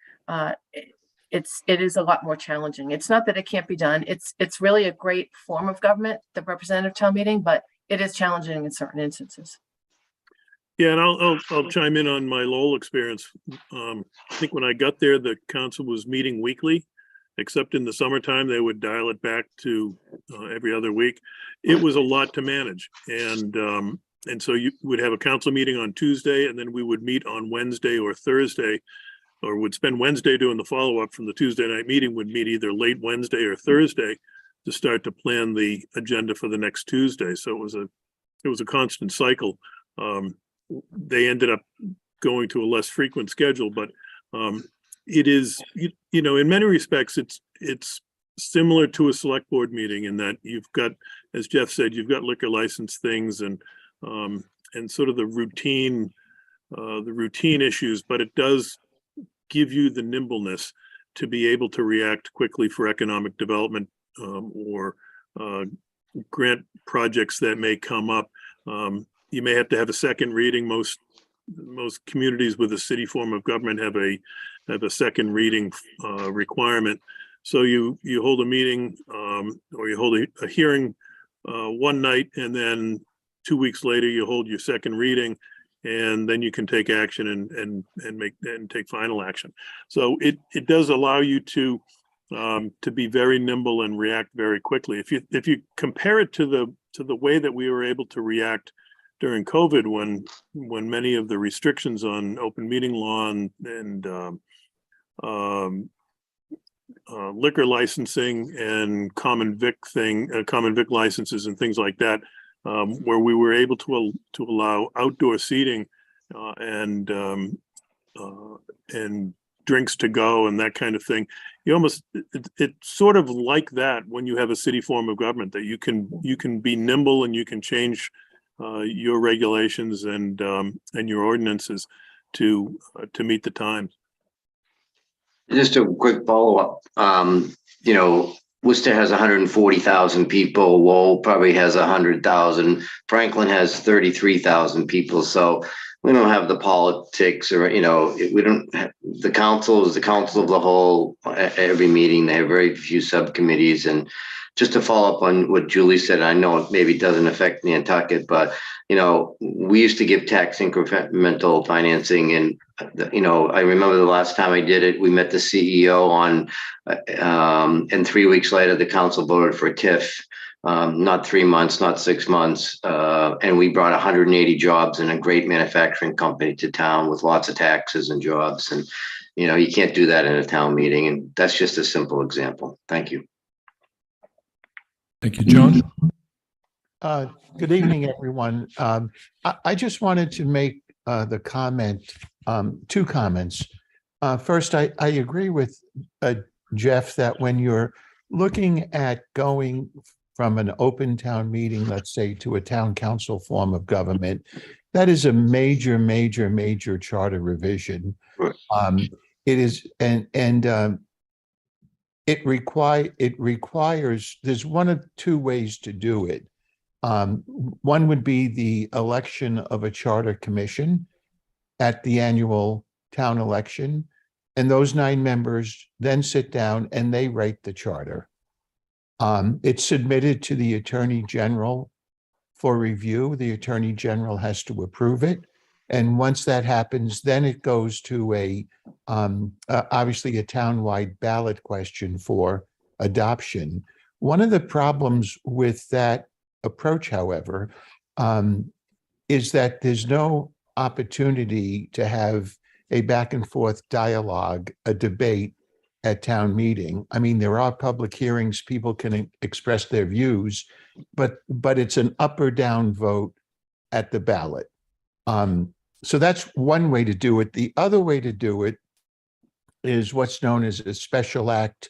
It is a lot more challenging. It's not that it can't be done. It's really a great form of government, the representative town meeting, but it is challenging in certain instances. Yeah, and I'll chime in on my Lowell experience. I think when I got there, the council was meeting weekly, except in the summertime, they would dial it back to every other week. It was a lot to manage. And so you would have a council meeting on Tuesday, and then we would meet on Wednesday or Thursday, or would spend Wednesday doing the follow-up from the Tuesday night meeting, would meet either late Wednesday or Thursday to start to plan the agenda for the next Tuesday. So it was a constant cycle. They ended up going to a less frequent schedule, but it is, in many respects, it's similar to a select board meeting in that you've got, as Jeff said, you've got liquor license things and sort of the routine issues, but it does give you the nimbleness to be able to react quickly for economic development or grant projects that may come up. You may have to have a second reading. Most communities with a city form of government have a second reading requirement. So you hold a meeting or you hold a hearing one night, and then 2 weeks later you hold your second reading, and then you can take action and take final action. So it does allow you to be very nimble and react very quickly. If you compare it to the way that we were able to react during COVID, when many of the restrictions on open meeting law and liquor licensing and common vic licenses and things like that, where we were able to allow outdoor seating and drinks to go and that kind of thing. It's sort of like that when you have a city form of government, that you can be nimble and you can change your regulations and your ordinances to meet the times. Just a quick follow-up. Worcester has 140,000 people. Lowell probably has 100,000. Franklin has 33,000 people. So we don't have the politics, or we don't have, the council is the council of the whole. Every meeting they have very few subcommittees. And just to follow up on what Julie said, I know it maybe doesn't affect Nantucket, but we used to give tax incremental financing, and I remember the last time I did it, we met the CEO and 3 weeks later the council voted for a TIF. Not 3 months, not 6 months, and we brought 180 jobs and a great manufacturing company to town with lots of taxes and jobs. And you can't do that in a town meeting, and that's just a simple example. Thank you. Thank you, John. Good evening, everyone. I just wanted to make the comment, two comments. First, I agree with Jeff that when you're looking at going from an open town meeting, let's say, to a town council form of government, that is a major, major, major charter revision. It is, it requires, there's one of two ways to do it. One would be the election of a charter commission at the annual town election, and those 9 members then sit down and they write the charter. It's submitted to the Attorney General for review. The Attorney General has to approve it. And once that happens, then it goes to obviously a townwide ballot question for adoption. One of the problems with that approach, however, is that there's no opportunity to have a back and forth dialogue, a debate at town meeting. I mean, there are public hearings, people can express their views, but it's an up or down vote at the ballot. So that's one way to do it. The other way to do it is what's known as a special act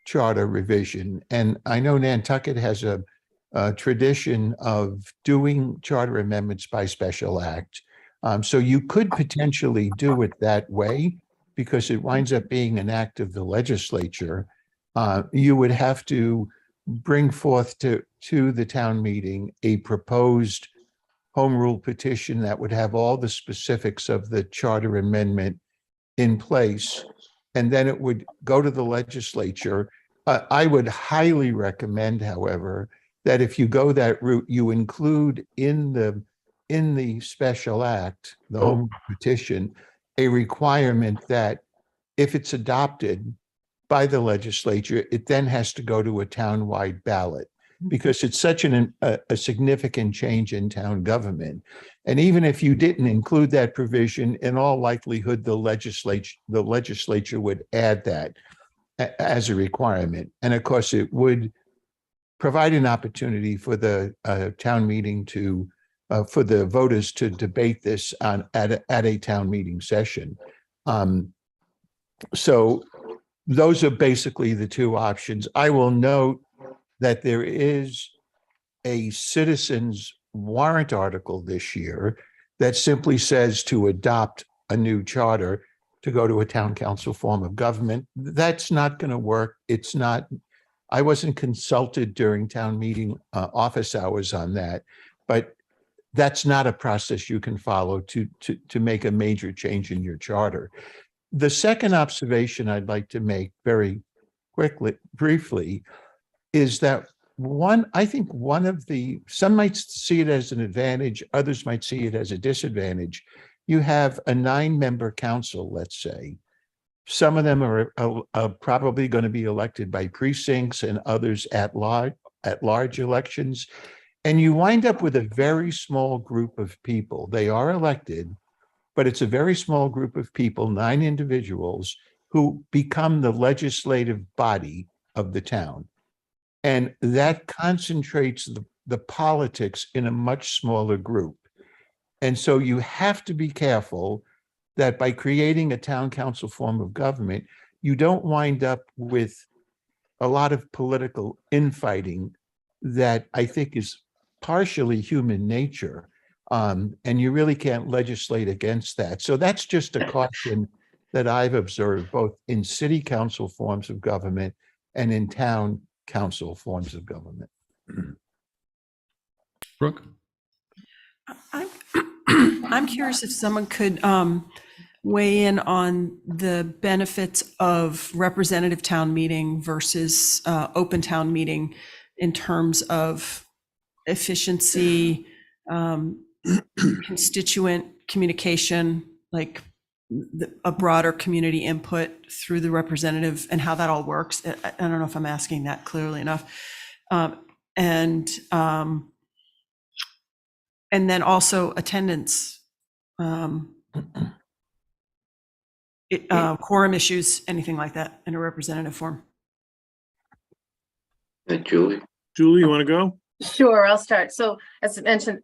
charter revision. And I know Nantucket has a tradition of doing charter amendments by special act. So you could potentially do it that way because it winds up being an act of the legislature. You would have to bring forth to the town meeting a proposed home rule petition that would have all the specifics of the charter amendment in place, and then it would go to the legislature. I would highly recommend, however, that if you go that route, you include in the special act, the home rule petition, a requirement that if it's adopted by the legislature, it then has to go to a town-wide ballot, because it's such a significant change in town government. And even if you didn't include that provision, in all likelihood, the legislature would add that as a requirement. And of course, it would provide an opportunity for the town meeting to, for the voters to debate this at a town meeting session. So those are basically the two options. I will note that there is a citizens warrant article this year that simply says to adopt a new charter to go to a town council form of government. That's not going to work. It's not, I wasn't consulted during town meeting office hours on that, but that's not a process you can follow to make a major change in your charter. The second observation I'd like to make very briefly, is that I think one of some might see it as an advantage, others might see it as a disadvantage. You have a 9-member council, let's say. Some of them are probably going to be elected by precincts and others at large elections. And you wind up with a very small group of people. They are elected, but it's a very small group of people, 9 individuals, who become the legislative body of the town. And that concentrates the politics in a much smaller group. And so you have to be careful that by creating a town council form of government, you don't wind up with a lot of political infighting that I think is partially human nature. And you really can't legislate against that. So that's just a caution that I've observed both in city council forms of government and in town council forms of government. Brooke? I'm curious if someone could weigh in on the benefits of representative town meeting versus open town meeting in terms of efficiency, constituent communication, like a broader community input through the representative, and how that all works. I don't know if I'm asking that clearly enough. And then also attendance, quorum issues, anything like that in a representative form. Julie, you want to go? Sure, I'll start. So as I mentioned,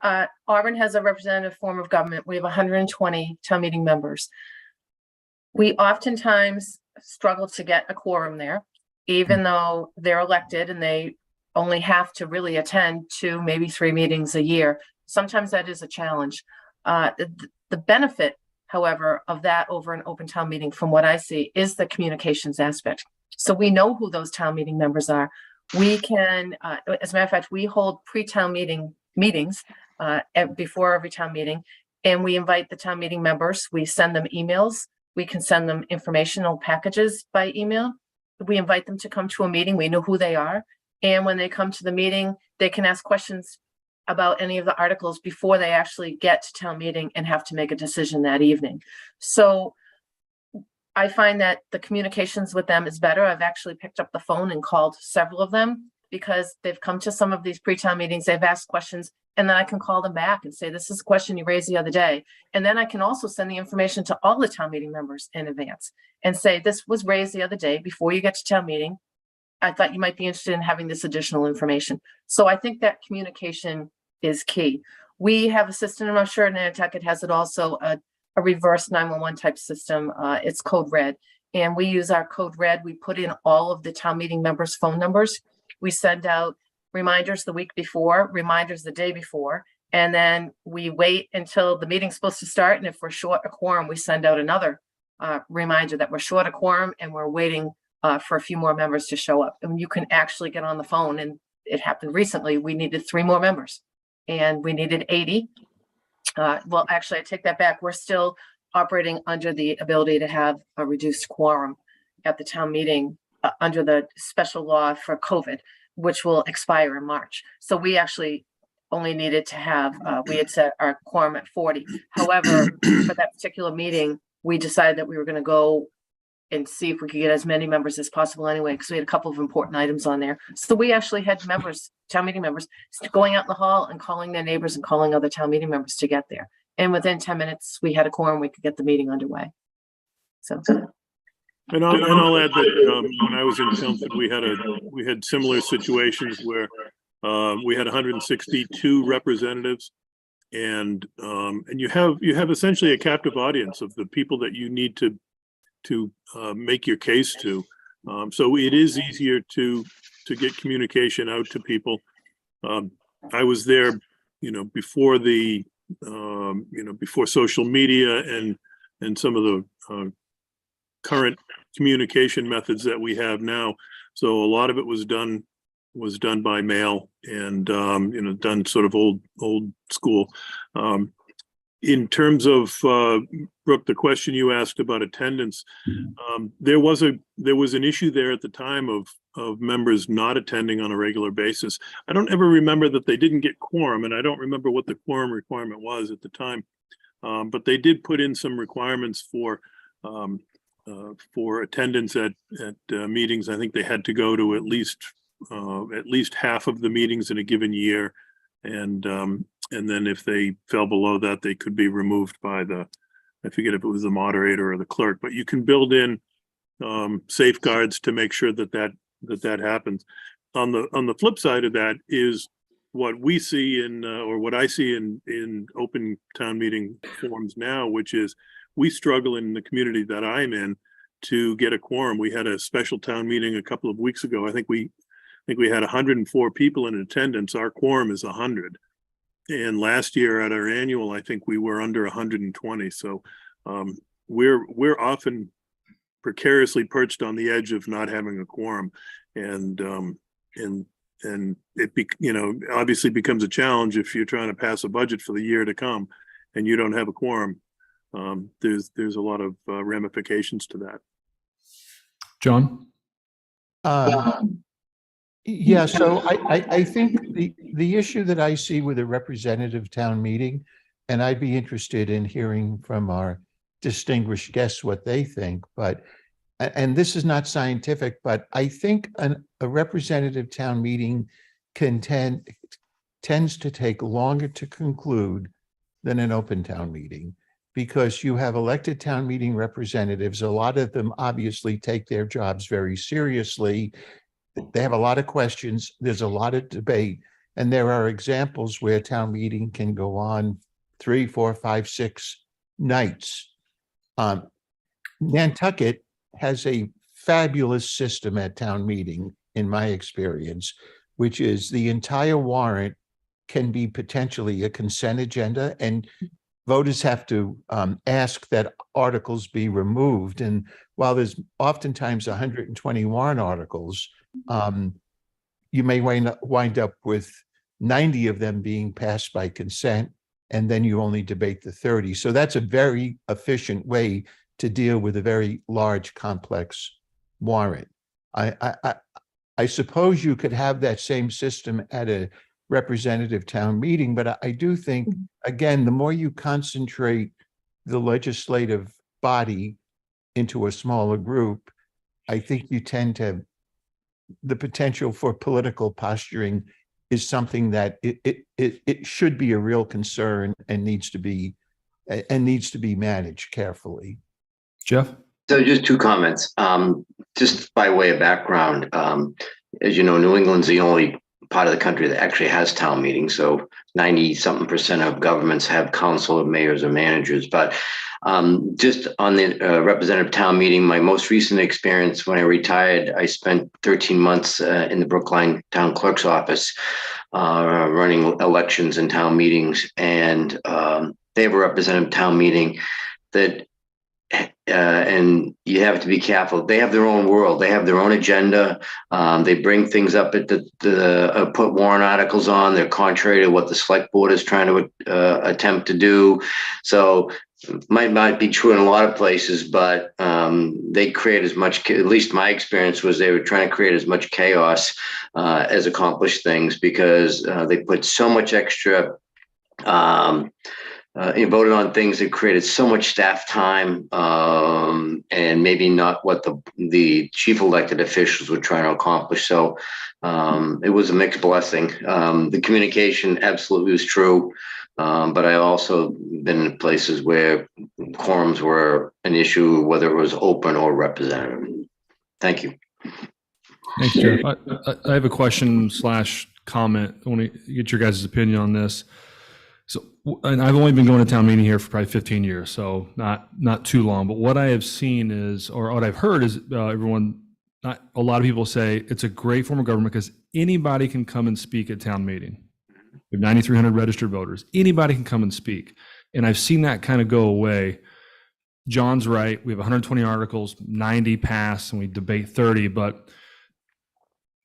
Auburn has a representative form of government. We have 120 town meeting members. We oftentimes struggle to get a quorum there, even though they're elected and they only have to really attend 2, maybe 3 meetings a year. Sometimes that is a challenge. The benefit, however, of that over an open town meeting, from what I see, is the communications aspect. So we know who those town meeting members are. We can, as a matter of fact, we hold pre-town meetings before every town meeting, and we invite the town meeting members. We send them emails. We can send them informational packages by email. We invite them to come to a meeting. We know who they are. And when they come to the meeting, they can ask questions about any of the articles before they actually get to town meeting and have to make a decision that evening. So I find that the communications with them is better. I've actually picked up the phone and called several of them because they've come to some of these pre-town meetings, they've asked questions, and then I can call them back and say, this is a question you raised the other day. And then I can also send the information to all the town meeting members in advance and say, this was raised the other day before you get to town meeting. I thought you might be interested in having this additional information. So I think that communication is key. We have a system, and I'm sure Nantucket has it also, a reverse 911 type system. It's Code Red. And we use our Code Red. We put in all of the town meeting members' phone numbers. We send out reminders the week before, reminders the day before, and then we wait until the meeting's supposed to start. And if we're short a quorum, we send out another reminder that we're short a quorum and we're waiting for a few more members to show up. And you can actually get on the phone. And it happened recently. We needed 3 more members and we needed 80. Well, actually, I take that back. We're still operating under the ability to have a reduced quorum at the town meeting under the special law for COVID, which will expire in March. So we actually only needed to have, we had set our quorum at 40. However, for that particular meeting, we decided that we were going to go and see if we could get as many members as possible anyway, because we had a couple of important items on there. So we actually had members, town meeting members, going out in the hall and calling their neighbors and calling other town meeting members to get there. And within 10 minutes, we had a quorum, we could get the meeting underway. So. And I'll add that when I was in Chelmsford, we had similar situations where we had 162 representatives, and you have essentially a captive audience of the people that you need to make your case to. So it is easier to get communication out to people. I was there, before the before social media and some of the current communication methods that we have now. So a lot of it was done by mail and done sort of old school. In terms of Brooke, the question you asked about attendance, there was an issue there at the time of members not attending on a regular basis. I don't ever remember that they didn't get quorum, and I don't remember what the quorum requirement was at the time. But they did put in some requirements for attendance at meetings. I think they had to go to at least half of the meetings in a given year, and then if they fell below that, they could be removed by I forget if it was the moderator or the clerk. But you can build in safeguards to make sure that happens. On the flip side of that is what we see or what I see in open town meeting forums now, which is we struggle in the community that I'm in to get a quorum. We had a special town meeting a couple of weeks ago. I think we had 104 people in attendance. Our quorum is 100. And last year at our annual, I think we were under 120. So we're often precariously perched on the edge of not having a quorum, and it obviously becomes a challenge if you're trying to pass a budget for the year to come, and you don't have a quorum. There's a lot of ramifications to that. John? Yeah, so I think the issue that I see with a representative town meeting, and I'd be interested in hearing from our distinguished guests what they think, and this is not scientific, but I think a representative town meeting tends to take longer to conclude than an open town meeting, because you have elected town meeting representatives. A lot of them obviously take their jobs very seriously. They have a lot of questions. There's a lot of debate. And there are examples where town meeting can go on 3, 4, 5, 6 nights. Nantucket has a fabulous system at town meeting, in my experience, which is the entire warrant can be potentially a consent agenda, and voters have to ask that articles be removed. And while there's oftentimes 120 warrant articles, you may wind up with 90 of them being passed by consent, and then you only debate the 30. So that's a very efficient way to deal with a very large, complex warrant. I suppose you could have that same system at a representative town meeting, but I do think, again, the more you concentrate the legislative body into a smaller group, I think you tend to the potential for political posturing is something that it should be a real concern and needs to be managed carefully. Jeff? So just two comments. Just by way of background, as you know, New England's the only part of the country that actually has town meetings. So 90-something% of governments have council of mayors or managers. But just on the representative town meeting, my most recent experience when I retired, I spent 13 months in the Brookline town clerk's office running elections and town meetings. And they have a representative town meeting that and you have to be careful. They have their own world. They have their own agenda. They bring things up at the put warrant articles on. They're contrary to what the select board is trying to attempt to do. So might not be true in a lot of places, but they create as much, at least my experience was they were trying to create as much chaos as accomplish things, because they put so much extra you voted on things that created so much staff time, and maybe not what the chief elected officials were trying to accomplish. So it was a mixed blessing. The communication absolutely was true, but I also been in places where quorums were an issue, whether it was open or representative. Thank you. Thanks, Jeff. I have a question / comment. I want to get your guys' opinion on this. So, and I've only been going to town meeting here for probably 15 years, so not too long. But what I have seen is, or what I've heard is, a lot of people say it's a great form of government because anybody can come and speak at town meeting. We have 9,300 registered voters. Anybody can come and speak, and I've seen that kind of go away. John's right. We have 120 articles, 90 pass, and we debate 30. But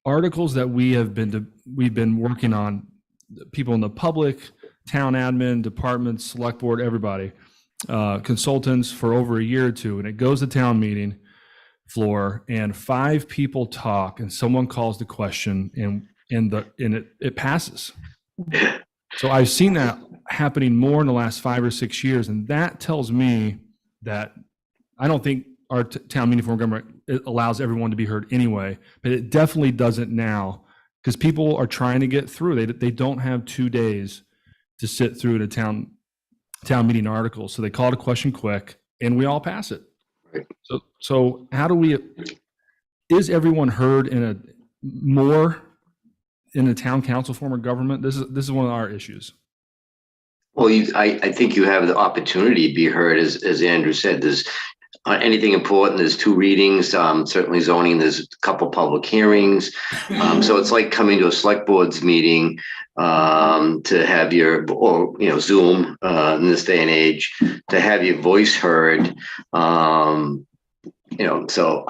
articles that we've been working on, people in the public, town admin, departments, select board, everybody, consultants for over a year or two, and it goes to town meeting floor, and 5 people talk, and someone calls the question, and it passes. So I've seen that happening more in the last 5 or 6 years, and that tells me that I don't think our town meeting form of government allows everyone to be heard anyway, but it definitely doesn't now, because people are trying to get through. They don't have 2 days to sit through the town meeting articles. So they call it a question quick and we all pass it. So how do is everyone heard more in a town council form of government? This is one of our issues. Well, I think you have the opportunity to be heard, as Andrew said. There's anything important, there's 2 readings, certainly zoning, there's a couple public hearings. So it's like coming to a select board's meeting to have Zoom in this day and age, to have your voice heard. So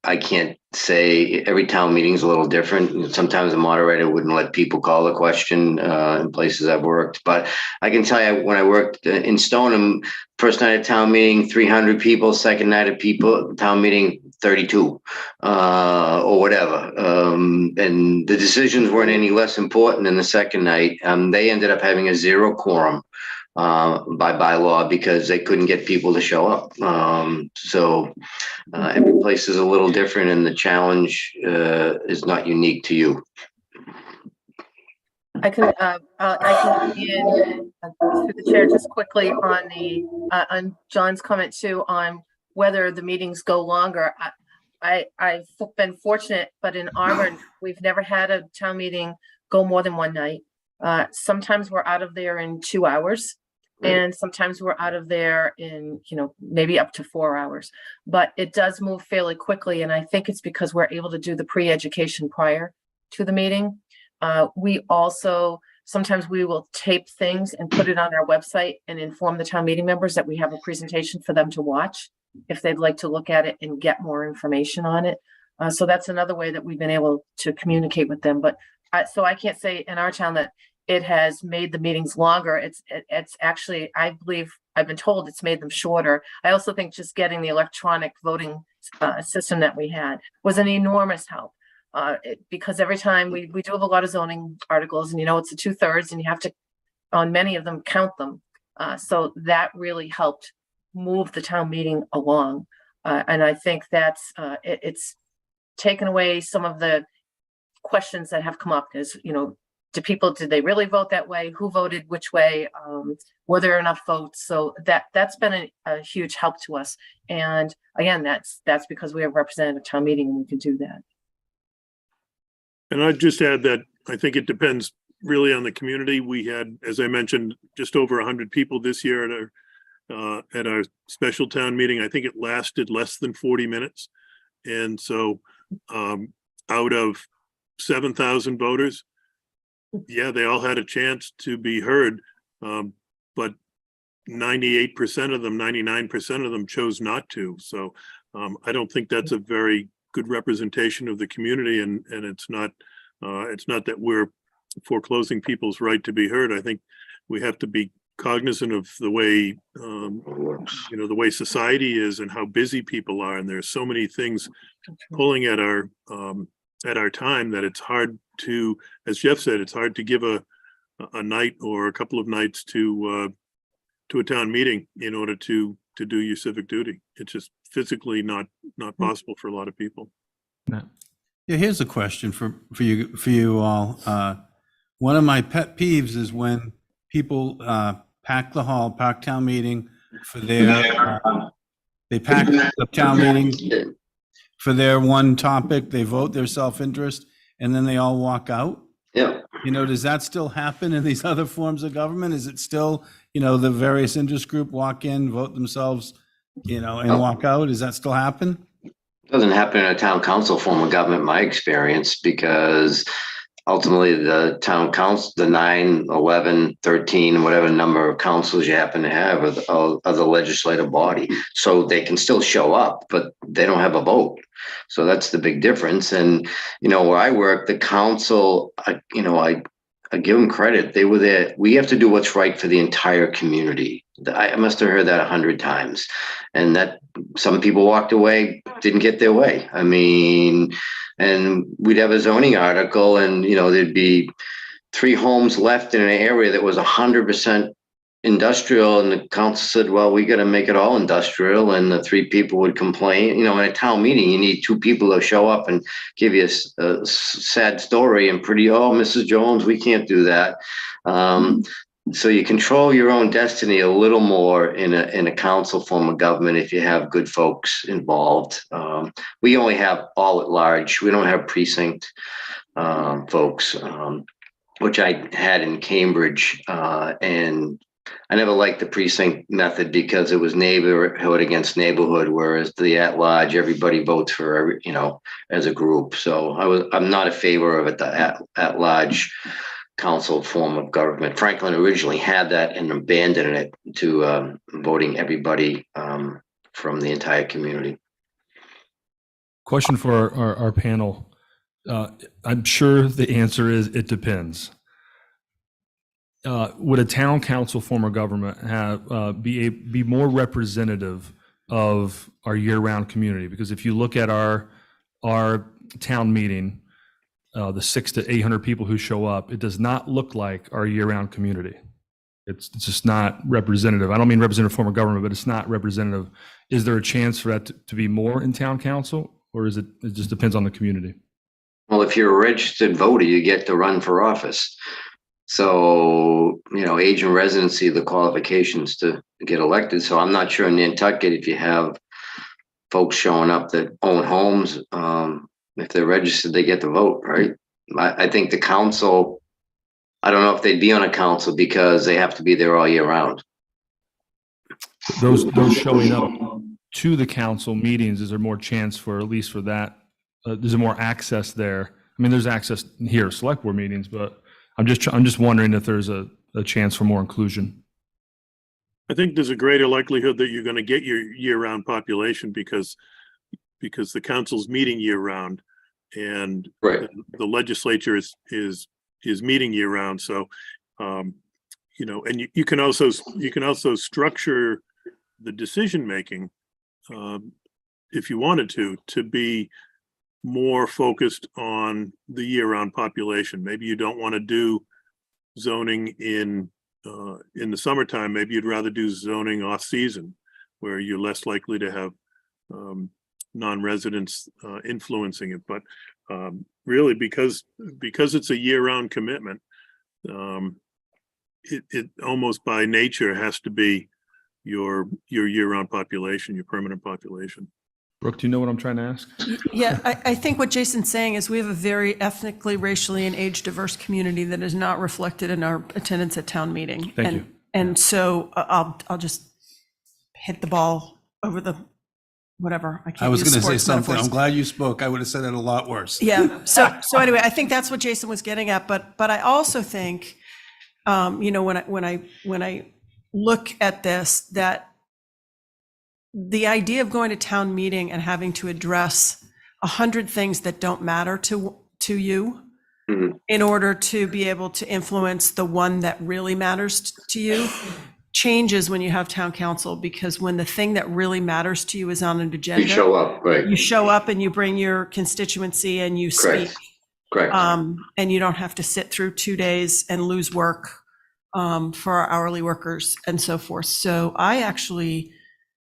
I can't say every town meeting is a little different. Sometimes the moderator wouldn't let people call a question in places I've worked. But I can tell you, when I worked in Stoneham, first night of town meeting, 300 people, second night of town meeting, 32 or whatever. And the decisions weren't any less important in the second night. They ended up having a 0 quorum by bylaw because they couldn't get people to show up. So every place is a little different, and the challenge is not unique to you. I can be in through the chair just quickly on John's comment too on whether the meetings go longer. I've been fortunate, but in Auburn, we've never had a town meeting go more than one night. Sometimes we're out of there in 2 hours. And sometimes we're out of there in, maybe up to 4 hours, but it does move fairly quickly. And I think it's because we're able to do the pre-education prior to the meeting. We also, sometimes we will tape things and put it on our website and inform the town meeting members that we have a presentation for them to watch if they'd like to look at it and get more information on it. So that's another way that we've been able to communicate with them. But so I can't say in our town that it has made the meetings longer. It's actually, I believe, I've been told it's made them shorter. I also think just getting the electronic voting system that we had was an enormous help because every time we do have a lot of zoning articles, and it's a 2/3, and you have to, on many of them, count them. So that really helped move the town meeting along. And I think that's taken away some of the questions that have come up is, did they really vote that way? Who voted which way? Were there enough votes? So that's been a huge help to us. And again, that's because we have representative town meeting and we can do that. And I'd just add that I think it depends really on the community. We had, as I mentioned, just over 100 people this year at our special town meeting. I think it lasted less than 40 minutes. And so out of 7,000 voters, yeah, they all had a chance to be heard, but 98% of them, 99% of them chose not to. So I don't think that's a very good representation of the community, and it's not that we're foreclosing people's right to be heard. I think we have to be cognizant of the way the way society is and how busy people are, and there's so many things pulling at our time that it's hard to, as Jeff said, it's hard to give a night or a couple of nights to a town meeting in order to do your civic duty. It's just physically not possible for a lot of people. Yeah, here's a question for you all. One of my pet peeves is when people pack the hall, pack town meeting for their they pack the town meeting for their one topic, they vote their self-interest, and then they all walk out. Yeah. Does that still happen in these other forms of government? Is it still, the various interest group walk in, vote themselves, and walk out? Does that still happen? Doesn't happen in a town council form of government, my experience, because ultimately the town council, the 9, 11, 13, whatever number of councils you happen to have are the legislative body. So they can still show up, but they don't have a vote. So that's the big difference. And, where I work, the council, I give them credit. They were there. We have to do what's right for the entire community. I must have heard that 100 times. And that some people walked away, didn't get their way. I mean, and we'd have a zoning article and, there'd be 3 homes left in an area that was 100% industrial. And the council said, well, we got to make it all industrial. And the 3 people would complain. In a town meeting, you need 2 people to show up and give you a sad story and Mrs. Jones, we can't do that. So you control your own destiny a little more in a council form of government if you have good folks involved. We only have all at large. We don't have precinct folks, which I had in Cambridge, and I never liked the precinct method because it was neighborhood against neighborhood, whereas the at-large, everybody votes for as a group. So I'm not a favor of it, the at-large council form of government. Franklin originally had that and abandoned it to voting everybody from the entire community. Question for our panel. I'm sure the answer is it depends. Would a town council form of government be more representative of our year-round community? Because if you look at our town meeting, the 600 to 800 people who show up, it does not look like our year-round community. It's just not representative. I don't mean representative form of government, but it's not representative. Is there a chance for that to be more in town council, or is it just depends on the community? Well, if you're a registered voter, you get to run for office. So, age and residency, the qualifications to get elected. So I'm not sure in Nantucket if you have folks showing up that own homes, if they're registered, they get to vote, right? I think the council, I don't know if they'd be on a council because they have to be there all year round. Those showing up to the council meetings, is there more chance for, at least for that? There's more access there. I mean, there's access here, select board meetings, but I'm just wondering if there's a chance for more inclusion. I think there's a greater likelihood that you're going to get your year-round population because the council's meeting year-round, and right. The legislature is meeting year-round. So, and you can also structure the decision-making if you wanted to be more focused on the year-round population. Maybe you don't want to do zoning in the summertime. Maybe you'd rather do zoning off-season, where you're less likely to have non-residents influencing it. But really, because it's a year-round commitment, it almost by nature has to be your year-round population, your permanent population. Brooke, do you know what I'm trying to ask? Yeah, I think what Jason's saying is we have a very ethnically, racially, and age diverse community that is not reflected in our attendance at town meeting. Thank you. And so I'll just hit the ball over the whatever. I was use going to say sports something. metaphors. I'm glad you spoke. I would have said it a lot worse. Yeah. So anyway, I think that's what Jason was getting at. But I also think, when I look at this, that the idea of going to town meeting and having to address 100 things that don't matter to you in order to be able to influence the one that really matters to you changes when you have town council, because when the thing that really matters to you is on an agenda, You show up, right? you show up and you bring your constituency and you Correct. speak. Correct. And you don't have to sit through 2 days and lose work for our hourly workers and so forth. So I actually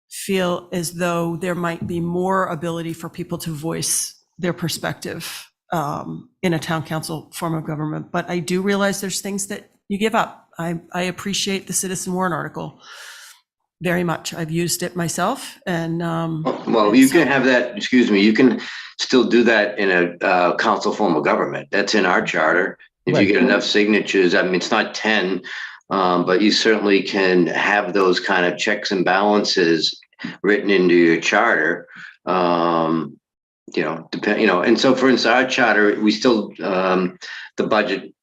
feel as though there might be more ability for people to voice their perspective in a town council form of government. But I do realize there's things that you give up. I appreciate the citizen warrant article very much. I've used it myself, and well, you can have that. Excuse me. You can still do that in a council form of government. That's in our charter. If you get enough signatures, I mean, it's not 10, but you certainly can have those kind of checks and balances written into your charter. And so for instance, our charter, we still, the budget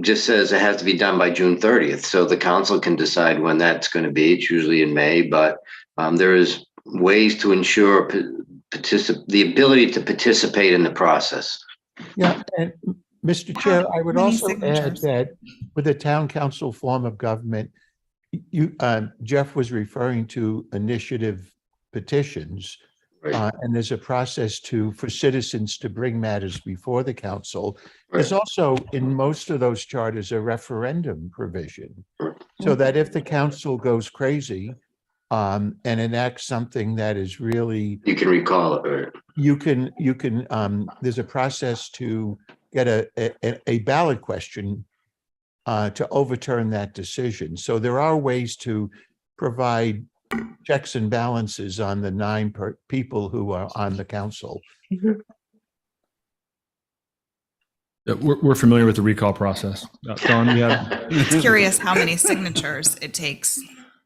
just says it has to be done by June 30th. So the council can decide when that's going to be. It's usually in May, but there is ways to ensure the ability to participate in the process. Yeah, and Mr. Chair, I would also add that with a town council form of government, Jeff was referring to initiative petitions. And there's a process for citizens to bring matters before the council. There's also, in most of those charters, a referendum provision, so that if the council goes crazy and enacts something that is really, you can recall it. Right? You can. There's a process to get a ballot question to overturn that decision. So there are ways to provide checks and balances on the 9 people who are on the council. We're familiar with the recall process. Dawn, you have? It's curious how many signatures it takes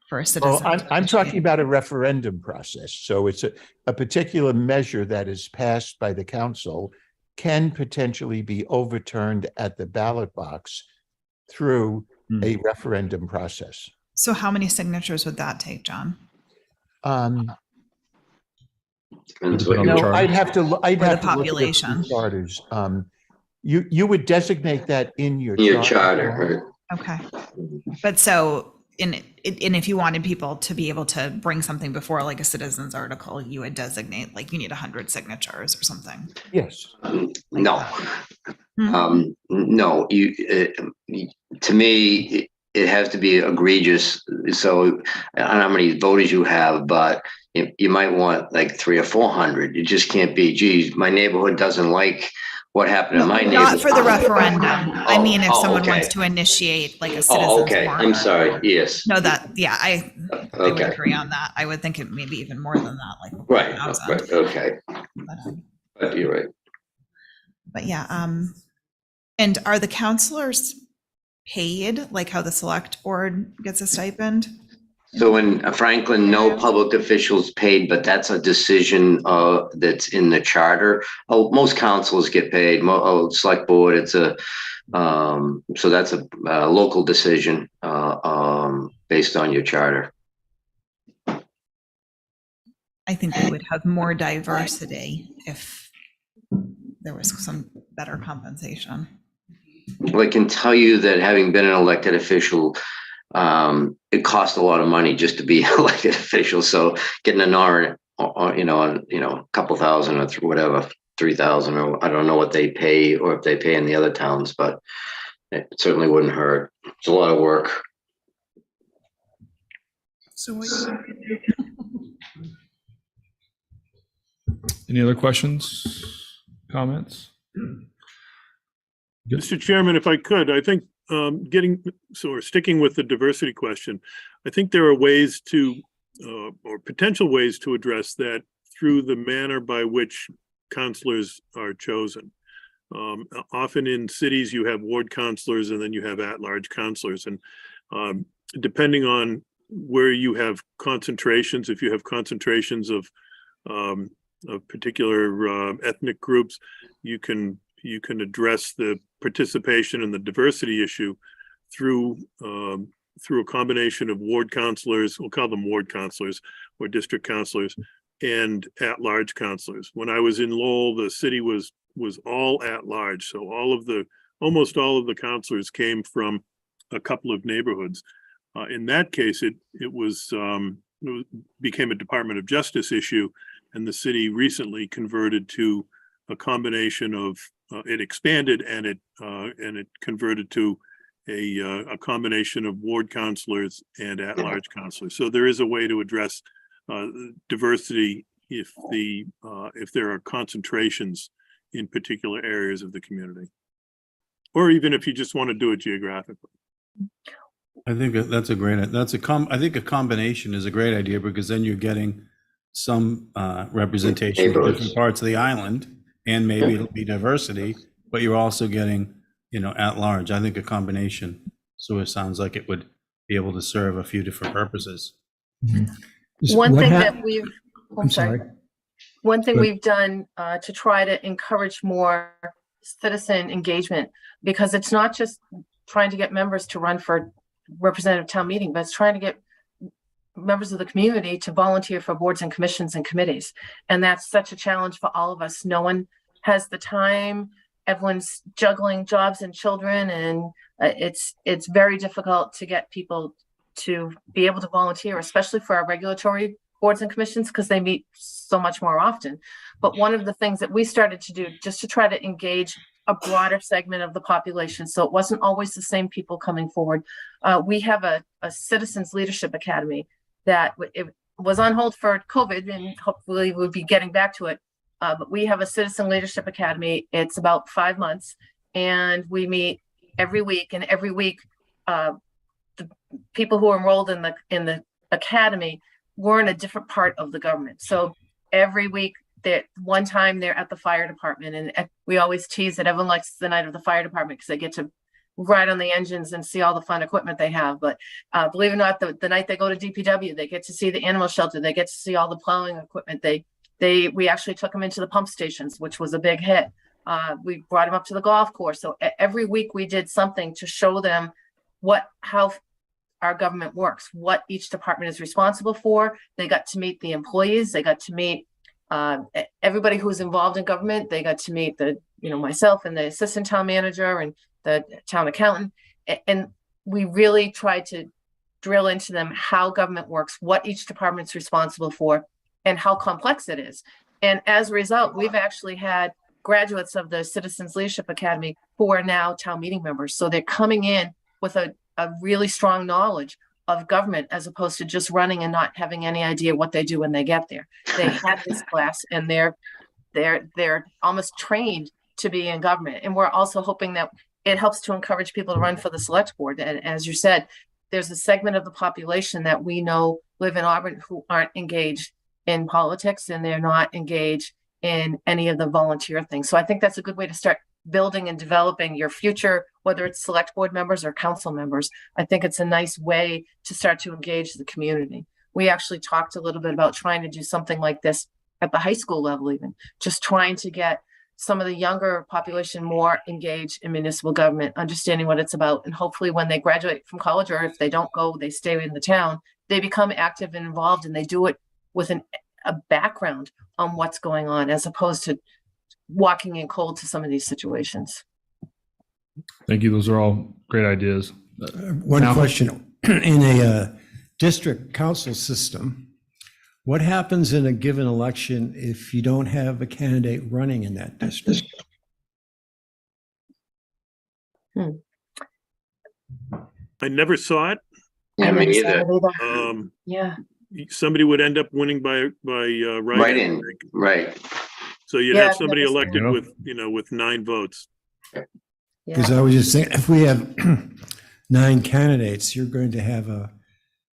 for a citizen. Well, I'm talking about a referendum process. So it's a particular measure that is passed by the council can potentially be overturned at the ballot box through a referendum process. So how many signatures would that take, John? I'd have to look at the population charters. You would designate that in your charter. Okay. But so if you wanted people to be able to bring something before, like a citizen's article, you would designate like you need 100 signatures or something. Yes. No. No. To me, it has to be egregious. So I don't know how many voters you have, but you might want like 300 or 400. It just can't be, geez, my neighborhood doesn't like what happened in my neighborhood. Not for the referendum. I mean, if someone wants to initiate like a citizen's warrant. I'm sorry. Yes. No, I would agree on that. I would think it maybe even more than that, like right. 1,000. Okay. But you're right. But yeah, and are the counselors paid like how the select board gets a stipend? So in Franklin, no public officials paid, but that's a decision that's in the charter. Most councils get paid. Select board, it's so that's a local decision based on your charter. I think we would have more diversity if there was some better compensation. Well, I can tell you that having been an elected official, it costs a lot of money just to be an elected official. So getting an hour, a couple thousand or whatever, 3,000, or I don't know what they pay or if they pay in the other towns, but it certainly wouldn't hurt. It's a lot of work. So Any other questions, comments? Mr. Chairman, if I could, I think sticking with the diversity question, I think there are ways to, or potential ways to address that through the manner by which counselors are chosen. Often in cities, you have ward counselors and then you have at-large counselors. And depending on where you have concentrations, if you have concentrations of particular ethnic groups, you can address the participation and the diversity issue through a combination of ward counselors, we'll call them ward counselors or district counselors, and at-large counselors. When I was in Lowell, the city was all at-large, so almost all of the counselors came from a couple of neighborhoods. In that case, it became a Department of Justice issue, and the city recently converted to a combination of it expanded and it converted to a combination of ward counselors and at-large counselors. So there is a way to address diversity if there are concentrations in particular areas of the community, or even if you just want to do it geographically. I think that's a great, I think a combination is a great idea, because then you're getting some representation from different parts of the island, and maybe it'll be diversity, but you're also getting, at large. I think a combination sort of sounds like it would be able to serve a few different purposes. One thing that we've, One thing we've done to try to encourage more citizen engagement, because it's not just trying to get members to run for representative town meeting, but it's trying to get members of the community to volunteer for boards and commissions and committees. And that's such a challenge for all of us. No one has the time. Everyone's juggling jobs and children, and it's very difficult to get people to be able to volunteer, especially for our regulatory boards and commissions, because they meet so much more often. But one of the things that we started to do, just to try to engage a broader segment of the population, so it wasn't always the same people coming forward. We have a Citizens Leadership Academy that it was on hold for COVID, and hopefully we'll be getting back to it. But we have a Citizen Leadership Academy. It's about 5 months, and we meet every week. And every week, the people who are enrolled in the academy were in a different part of the government. So every week, one time they're at the fire department, and we always tease that everyone likes the night of the fire department because they get to ride on the engines and see all the fun equipment they have. But believe it or not, the night they go to DPW, they get to see the animal shelter. They get to see all the plowing equipment. We actually took them into the pump stations, which was a big hit. We brought them up to the golf course. So every week we did something to show them how our government works, what each department is responsible for. They got to meet the employees. They got to meet everybody who's involved in government. They got to meet myself and the assistant town manager and the town accountant. And we really tried to drill into them how government works, what each department's responsible for, and how complex it is. And as a result, we've actually had graduates of the Citizens Leadership Academy who are now town meeting members. So they're coming in with a really strong knowledge of government, as opposed to just running and not having any idea what they do when they get there. They had this class, and they're almost trained to be in government. And we're also hoping that it helps to encourage people to run for the select board. And as you said, there's a segment of the population that we know live in Auburn who aren't engaged in politics, and they're not engaged in any of the volunteer things. So I think that's a good way to start building and developing your future, whether it's select board members or council members. I think it's a nice way to start to engage the community. We actually talked a little bit about trying to do something like this at the high school level, even just trying to get some of the younger population more engaged in municipal government, understanding what it's about. And hopefully when they graduate from college, or if they don't go, they stay in the town, they become active and involved, and they do it with a background on what's going on, as opposed to walking in cold to some of these situations. Thank you. Those are all great ideas. One question. In a district council system, what happens in a given election if you don't have a candidate running in that district? I never saw it. Yeah, me either. Yeah. Somebody would end up winning by write-in. Right. So you'd Yeah, have I've somebody never seen elected that. with 9 votes. Because I was just saying, if we have 9 candidates, you're going to have a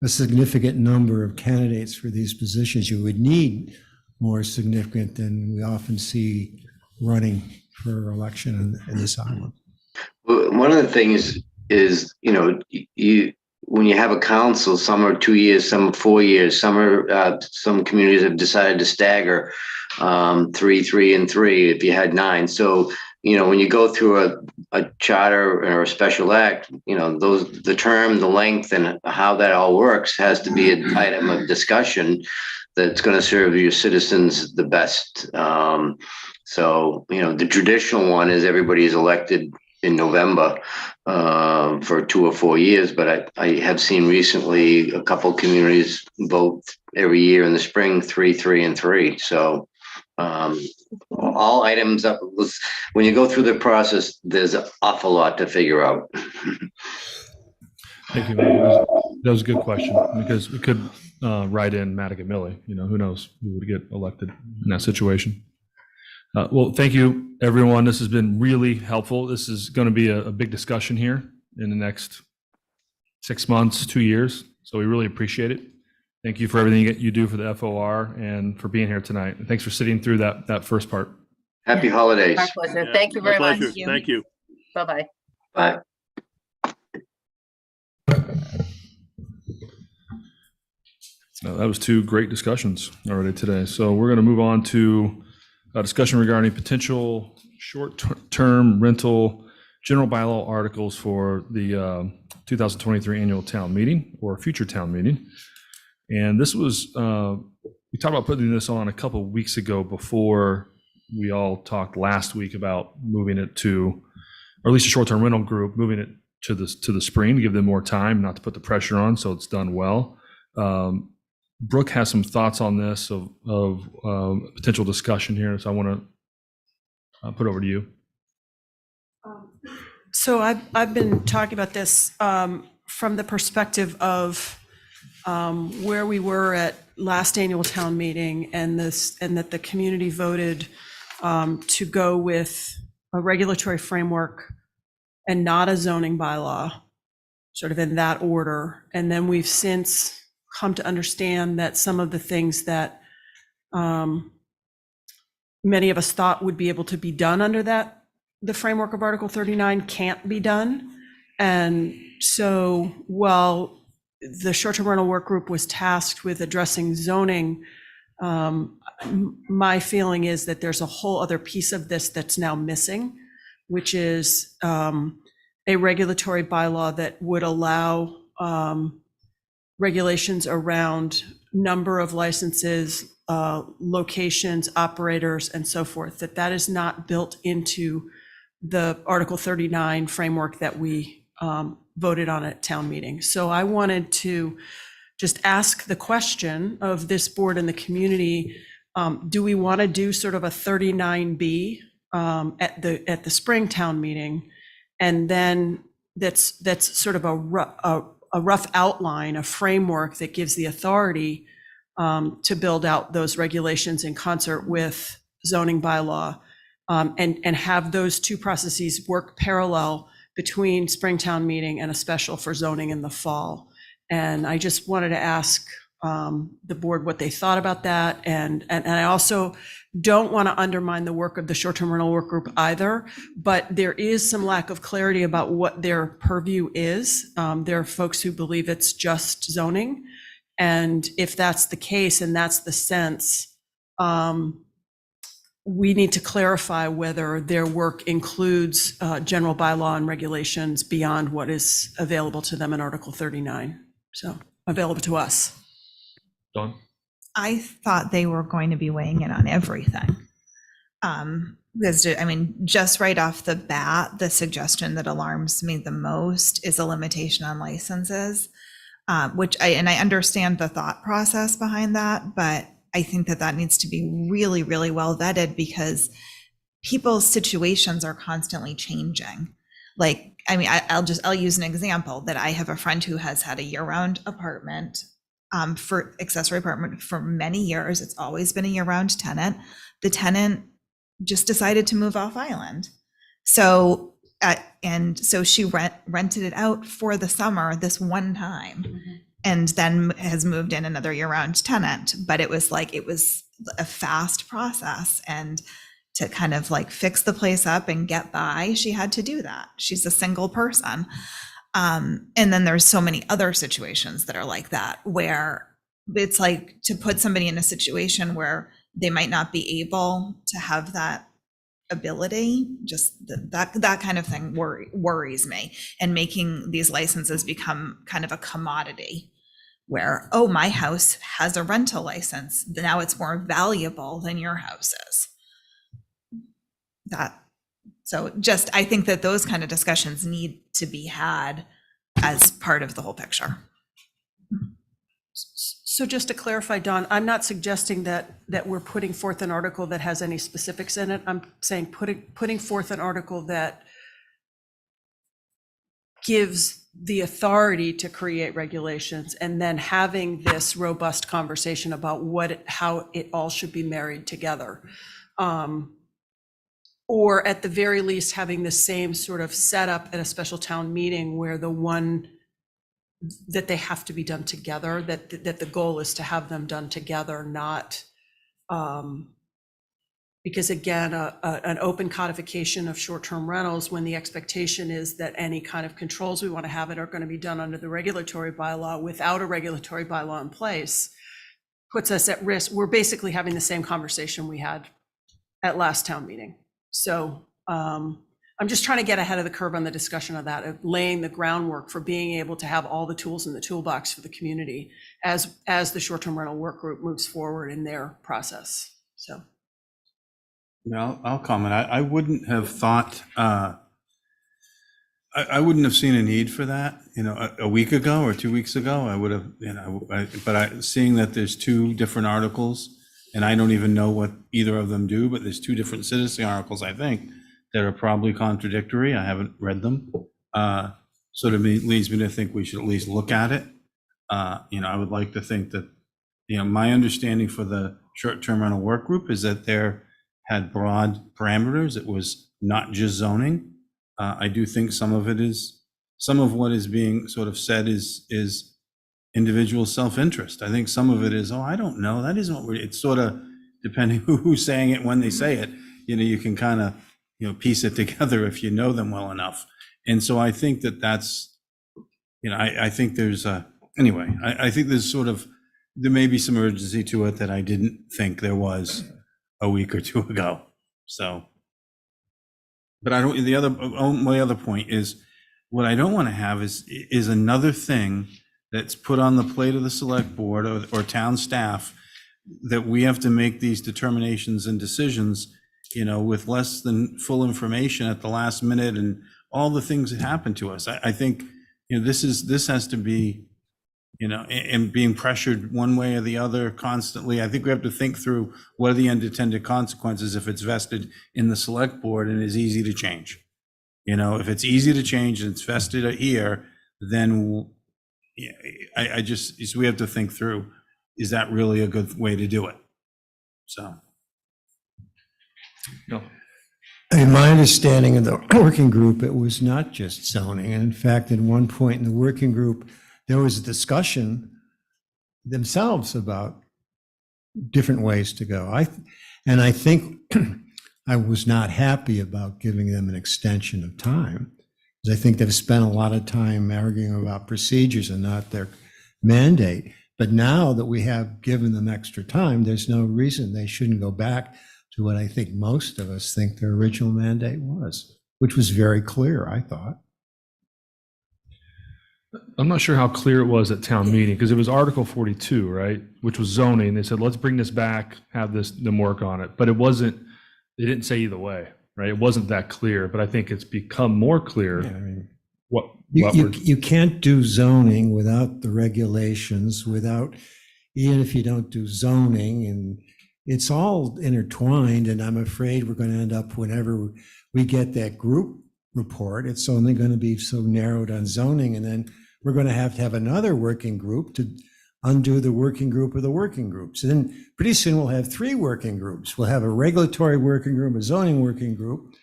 significant number of candidates for these positions. You would need more significant than we often see running for election in this island. Well, one of the things is, you when you have a council, some are 2 years, some are 4 years, some communities have decided to stagger 3, 3, and 3 if you had 9. So, when you go through a charter or a special act, the term, the length, and how that all works has to be an item of discussion that's going to serve your citizens the best. So, the traditional one is everybody is elected in November for 2 or 4 years, but I have seen recently a couple of communities vote every year in the spring 3, 3, and 3. So all items up was when you go through the process, there's an awful lot to figure out. Thank you. That was a good question, because we could write in Mattick and Millie. Who knows who would get elected in that situation. Well, thank you, everyone. This has been really helpful. This is going to be a big discussion here in the next 6 months, 2 years. So we really appreciate it. Thank you for everything that you do for the FOR and for being here tonight. And thanks for sitting through that first part. Happy holidays. My pleasure. Yeah, Thank you my very much. pleasure. Thank you. Bye-bye. Bye. That was 2 great discussions already today. So we're going to move on to a discussion regarding potential short-term rental general bylaw articles for the 2023 annual town meeting or future town meeting. And this was, we talked about putting this on a couple of weeks ago before we all talked last week about moving it to, or at least a short-term rental group, moving it to the spring to give them more time, not to put the pressure on, so it's done well. Brooke has some thoughts on this of potential discussion here, so I want to put over to you. So I've been talking about this from the perspective of where we were at last annual town meeting, and that the community voted to go with a regulatory framework and not a zoning bylaw, sort of in that order. And then we've since come to understand that some of the things that many of us thought would be able to be done under the framework of Article 39 can't be done. And so while the short-term rental work group was tasked with addressing zoning, my feeling is that there's a whole other piece of this that's now missing, which is a regulatory bylaw that would allow regulations around number of licenses, locations, operators, and so forth, that is not built into the Article 39 framework that we voted on at town meeting. So I wanted to just ask the question of this board and the community, do we want to do sort of a 39B at the spring town meeting? And then that's sort of a rough outline, a framework that gives the authority to build out those regulations in concert with zoning bylaw, and have those 2 processes work parallel between Springtown meeting and a special for zoning in the fall. And I just wanted to ask the board what they thought about that. And I also don't want to undermine the work of the short-term rental work group either, but there is some lack of clarity about what their purview is. There are folks who believe it's just zoning. And if that's the case, and that's the sense, we need to clarify whether their work includes general bylaw and regulations beyond what is available to them in Article 39. So available to us. Dawn? I thought they were going to be weighing in on everything. Because, I mean, just right off the bat, the suggestion that alarms me the most is a limitation on licenses, which I understand the thought process behind that, but I think that needs to be really, really well vetted, because people's situations are constantly changing. Like, I mean, I'll use an example that I have a friend who has had a year-round apartment, for accessory apartment for many years. It's always been a year-round tenant. The tenant just decided to move off island. So, and so she rented it out for the summer this one time, and then has moved in another year-round tenant. But it was a fast process, and to kind of like fix the place up and get by, she had to do that. She's a single person. And then there's so many other situations that are like that, where it's like to put somebody in a situation where they might not be able to have that ability, just that kind of thing worries me, and making these licenses become kind of a commodity where, oh, my house has a rental license, now it's more valuable than your house is. I think that those kind of discussions need to be had as part of the whole picture. So just to clarify, Don, I'm not suggesting that we're putting forth an article that has any specifics in it. I'm saying putting forth an article that gives the authority to create regulations, and then having this robust conversation about how it all should be married together. Or at the very least, having the same sort of setup at a special town meeting, where that they have to be done together, that the goal is to have them done together, not because again, an open codification of short-term rentals, when the expectation is that any kind of controls we want to have it are going to be done under the regulatory bylaw without a regulatory bylaw in place, puts us at risk. We're basically having the same conversation we had at last town meeting. So I'm just trying to get ahead of the curve on the discussion of that, of laying the groundwork for being able to have all the tools in the toolbox for the community as the short-term rental work group moves forward in their process. So. Yeah, I'll comment. I wouldn't have thought, I wouldn't have seen a need for that, a week ago or 2 weeks ago. I would have, seeing that there's two different articles, and I don't even know what either of them do, but there's two different citizen articles, I think, that are probably contradictory. I haven't read them. Sort of leads me to think we should at least look at it. I would like to think that, my understanding for the short-term rental work group is that had broad parameters. It was not just zoning. I do think some of what is being sort of said is individual self-interest. I think some of it is, I don't know, that isn't what it's sort of, depending who's saying it, when they say it, you can kind of, piece it together if you know them well enough. And so I think that's, I think there's anyway, I think there may be some urgency to it that I didn't think there was a week or two ago. So, but my other point is, what I don't want to have is another thing that's put on the plate of the select board or town staff, that we have to make these determinations and decisions, with less than full information at the last minute, and all the things that happen to us. I think, this has to be, and being pressured one way or the other constantly. I think we have to think through what are the unintended consequences if it's vested in the select board and is easy to change. If it's easy to change and it's vested here, then we have to think through, is that really a good way to do it? So. No. In my understanding of the working group, it was not just zoning. And in fact, at one point in the working group, there was a discussion themselves about different ways to go. I think I was not happy about giving them an extension of time, because I think they've spent a lot of time arguing about procedures and not their mandate. But now that we have given them extra time, there's no reason they shouldn't go back to what I think most of us think their original mandate was, which was very clear, I thought. I'm not sure how clear it was at town meeting, because it was Article 42, right? Which was zoning. They said, let's bring this back, have them work on it. But they didn't say either way, right? It wasn't that clear, but I think it's become more clear. Yeah, you can't do zoning without the regulations, even if you don't do zoning, and it's all intertwined. And I'm afraid we're going to end up, whenever we get that group report, it's only going to be so narrowed on zoning, and then we're going to have another working group undo the working group of the working groups. And then pretty soon we'll have 3 working groups. We'll have a regulatory working group, a zoning working group.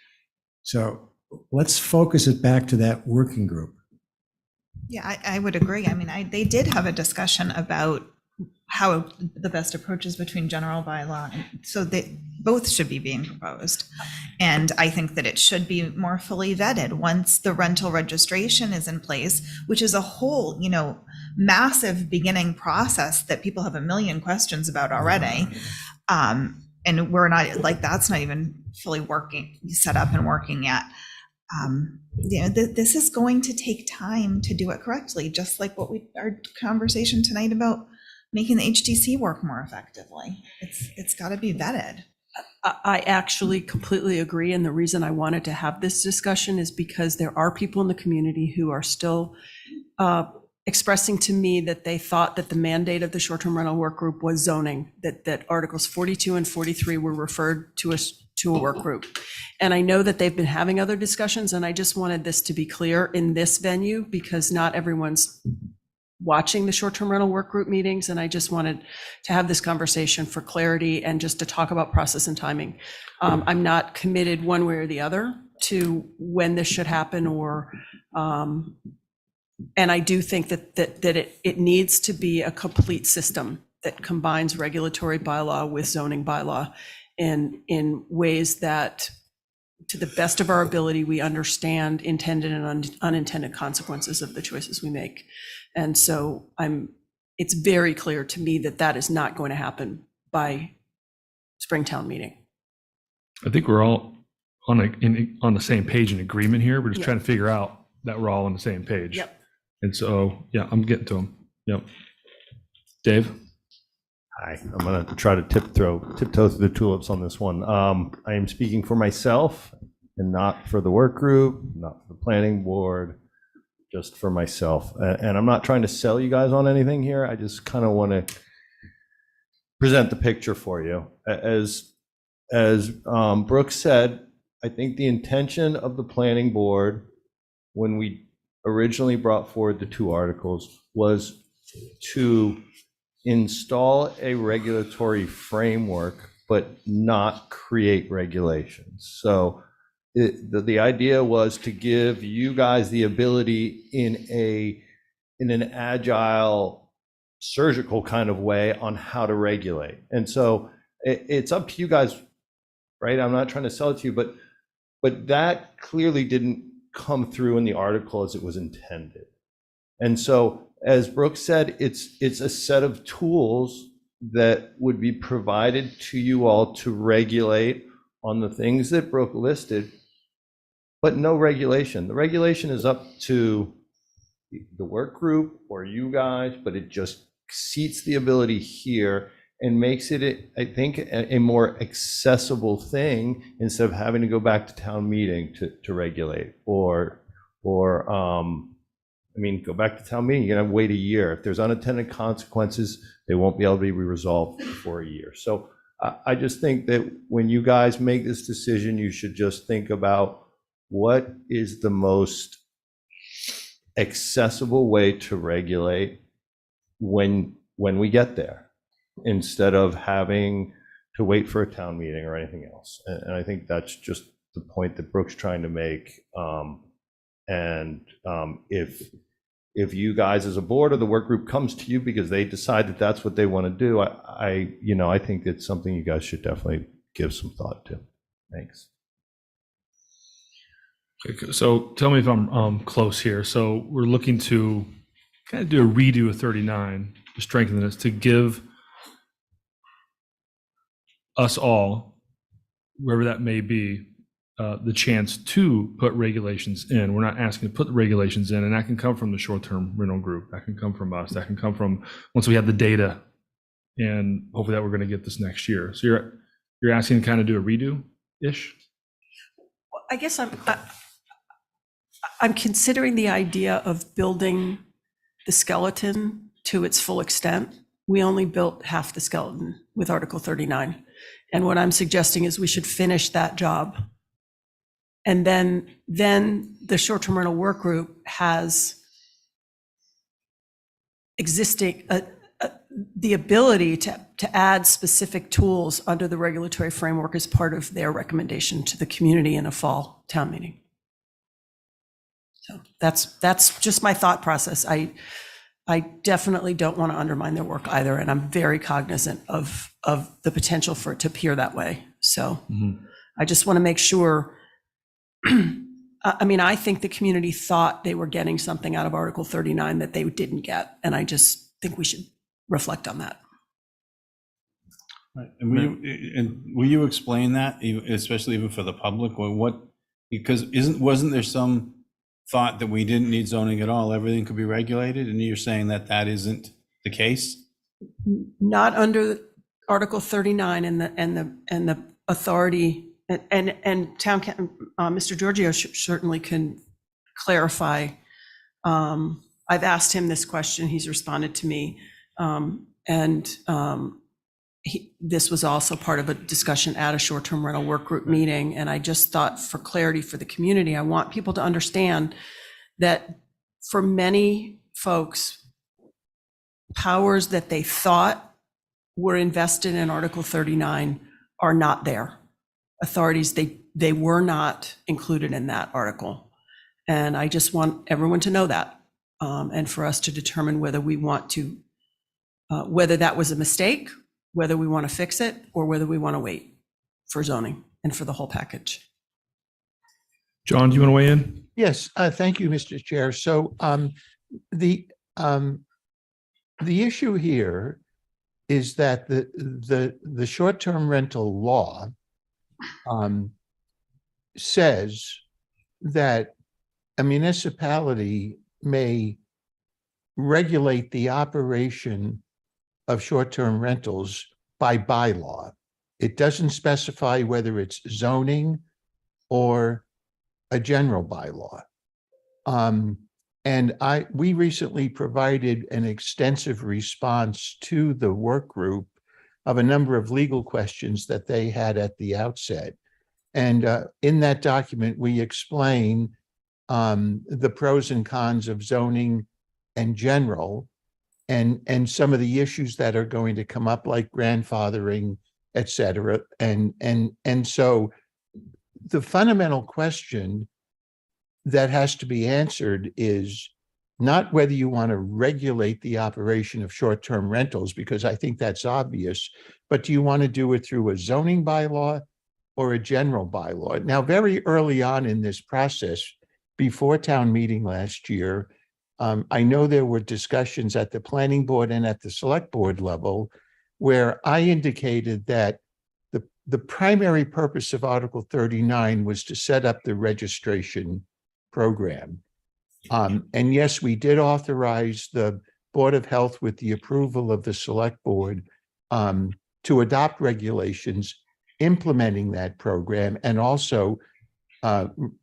So let's focus it back to that working group. Yeah, I would agree. I mean, they did have a discussion about how the best approaches between general bylaw, so they both should be being proposed. And I think that it should be more fully vetted once the rental registration is in place, which is a whole, massive beginning process that people have a million questions about already. And we're not, like, that's not even fully set up and working yet. This is going to take time to do it correctly, just like our conversation tonight about making the HTC work more effectively. It's got to be vetted. I actually completely agree. And the reason I wanted to have this discussion is because there are people in the community who are still expressing to me that they thought that the mandate of the short-term rental work group was zoning, that Articles 42 and 43 were referred to a work group. And I know that they've been having other discussions, and I just wanted this to be clear in this venue because not everyone's watching the short-term rental work group meetings. And I just wanted to have this conversation for clarity and just to talk about process and timing. I'm not committed one way or the other to when this should happen and I do think that it needs to be a complete system that combines regulatory bylaw with zoning bylaw in ways that, to the best of our ability, we understand intended and unintended consequences of the choices we make. And so it's very clear to me that is not going to happen by Springtown meeting. I think we're all on the same page in agreement here. We're just trying to figure out that we're all on the same page. Yep. And so, yeah, I'm getting to them. Yep. Dave? Hi, I'm going to try to tiptoe through the tulips on this one. I am speaking for myself and not for the work group, not for the planning board, just for myself. And I'm not trying to sell you guys on anything here. I just kind of want to present the picture for you. As Brooke said, I think the intention of the planning board when we originally brought forward the 2 articles was to install a regulatory framework, but not create regulations. So the idea was to give you guys the ability in an agile, surgical kind of way on how to regulate. And so it's up to you guys, right? I'm not trying to sell it to you, but that clearly didn't come through in the article as it was intended. And so, as Brooke said, it's a set of tools that would be provided to you all to regulate on the things that Brooke listed, but no regulation. The regulation is up to the work group or you guys, but it just seats the ability here and makes it, I think, a more accessible thing instead of having to go back to town meeting to regulate or go back to town meeting, you're gonna wait a year. If there's unintended consequences, they won't be able to be resolved for a year. So I just think that when you guys make this decision, you should just think about what is the most accessible way to regulate when we get there, instead of having to wait for a town meeting or anything else. And I think that's just the point that Brooke's trying to make. If you guys as a board or the work group comes to you because they decide that that's what they want to do, I think it's something you guys should definitely give some thought to. Thanks. Okay, so tell me if I'm close here. So we're looking to kind of do a redo of 39 to strengthen this, to give us all, wherever that may be, the chance to put regulations in. We're not asking to put the regulations in, and that can come from the short-term rental group. That can come from us. That can come from once we have the data, and hopefully that we're going to get this next year. So you're asking to kind of do a redo-ish? I guess I'm considering the idea of building the skeleton to its full extent. We only built half the skeleton with Article 39. And what I'm suggesting is we should finish that job. And then the short-term rental work group has existing the ability to add specific tools under the regulatory framework as part of their recommendation to the community in a fall town meeting. So that's just my thought process. I definitely don't want to undermine their work either, and I'm very cognizant of the potential for it to appear that way. So I just want to make sure. I mean, I think the community thought they were getting something out of Article 39 that they didn't get, and I just think we should reflect on that. Right. And will you explain that, especially even for the public, or what? Because wasn't there some thought that we didn't need zoning at all? Everything could be regulated, and you're saying that that isn't the case? Not under Article 39 and the authority. And town, Mr. Giorgio certainly can clarify. I've asked him this question. He's responded to me. This was also part of a discussion at a short-term rental work group meeting. And I just thought, for clarity for the community, I want people to understand that for many folks, powers that they thought were invested in Article 39 are not there. Authorities, they were not included in that article. And I just want everyone to know that, and for us to determine whether we want to, whether that was a mistake, whether we want to fix it, or whether we want to wait for zoning and for the whole package. John, do you want to weigh in? Yes, thank you, Mr. Chair. So the issue here is that the short-term rental law says that a municipality may regulate the operation of short-term rentals by bylaw. It doesn't specify whether it's zoning or a general bylaw. And we recently provided an extensive response to the work group of a number of legal questions that they had at the outset. And in that document, we explain the pros and cons of zoning and general, and some of the issues that are going to come up, like grandfathering, et cetera. And so the fundamental question that has to be answered is not whether you want to regulate the operation of short-term rentals, because I think that's obvious, but do you want to do it through a zoning bylaw or a general bylaw? Now, very early on in this process, before town meeting last year, I know there were discussions at the planning board and at the select board level where I indicated that the primary purpose of Article 39 was to set up the registration program. And yes, we did authorize the Board of Health, with the approval of the Select Board, to adopt regulations implementing that program, and also,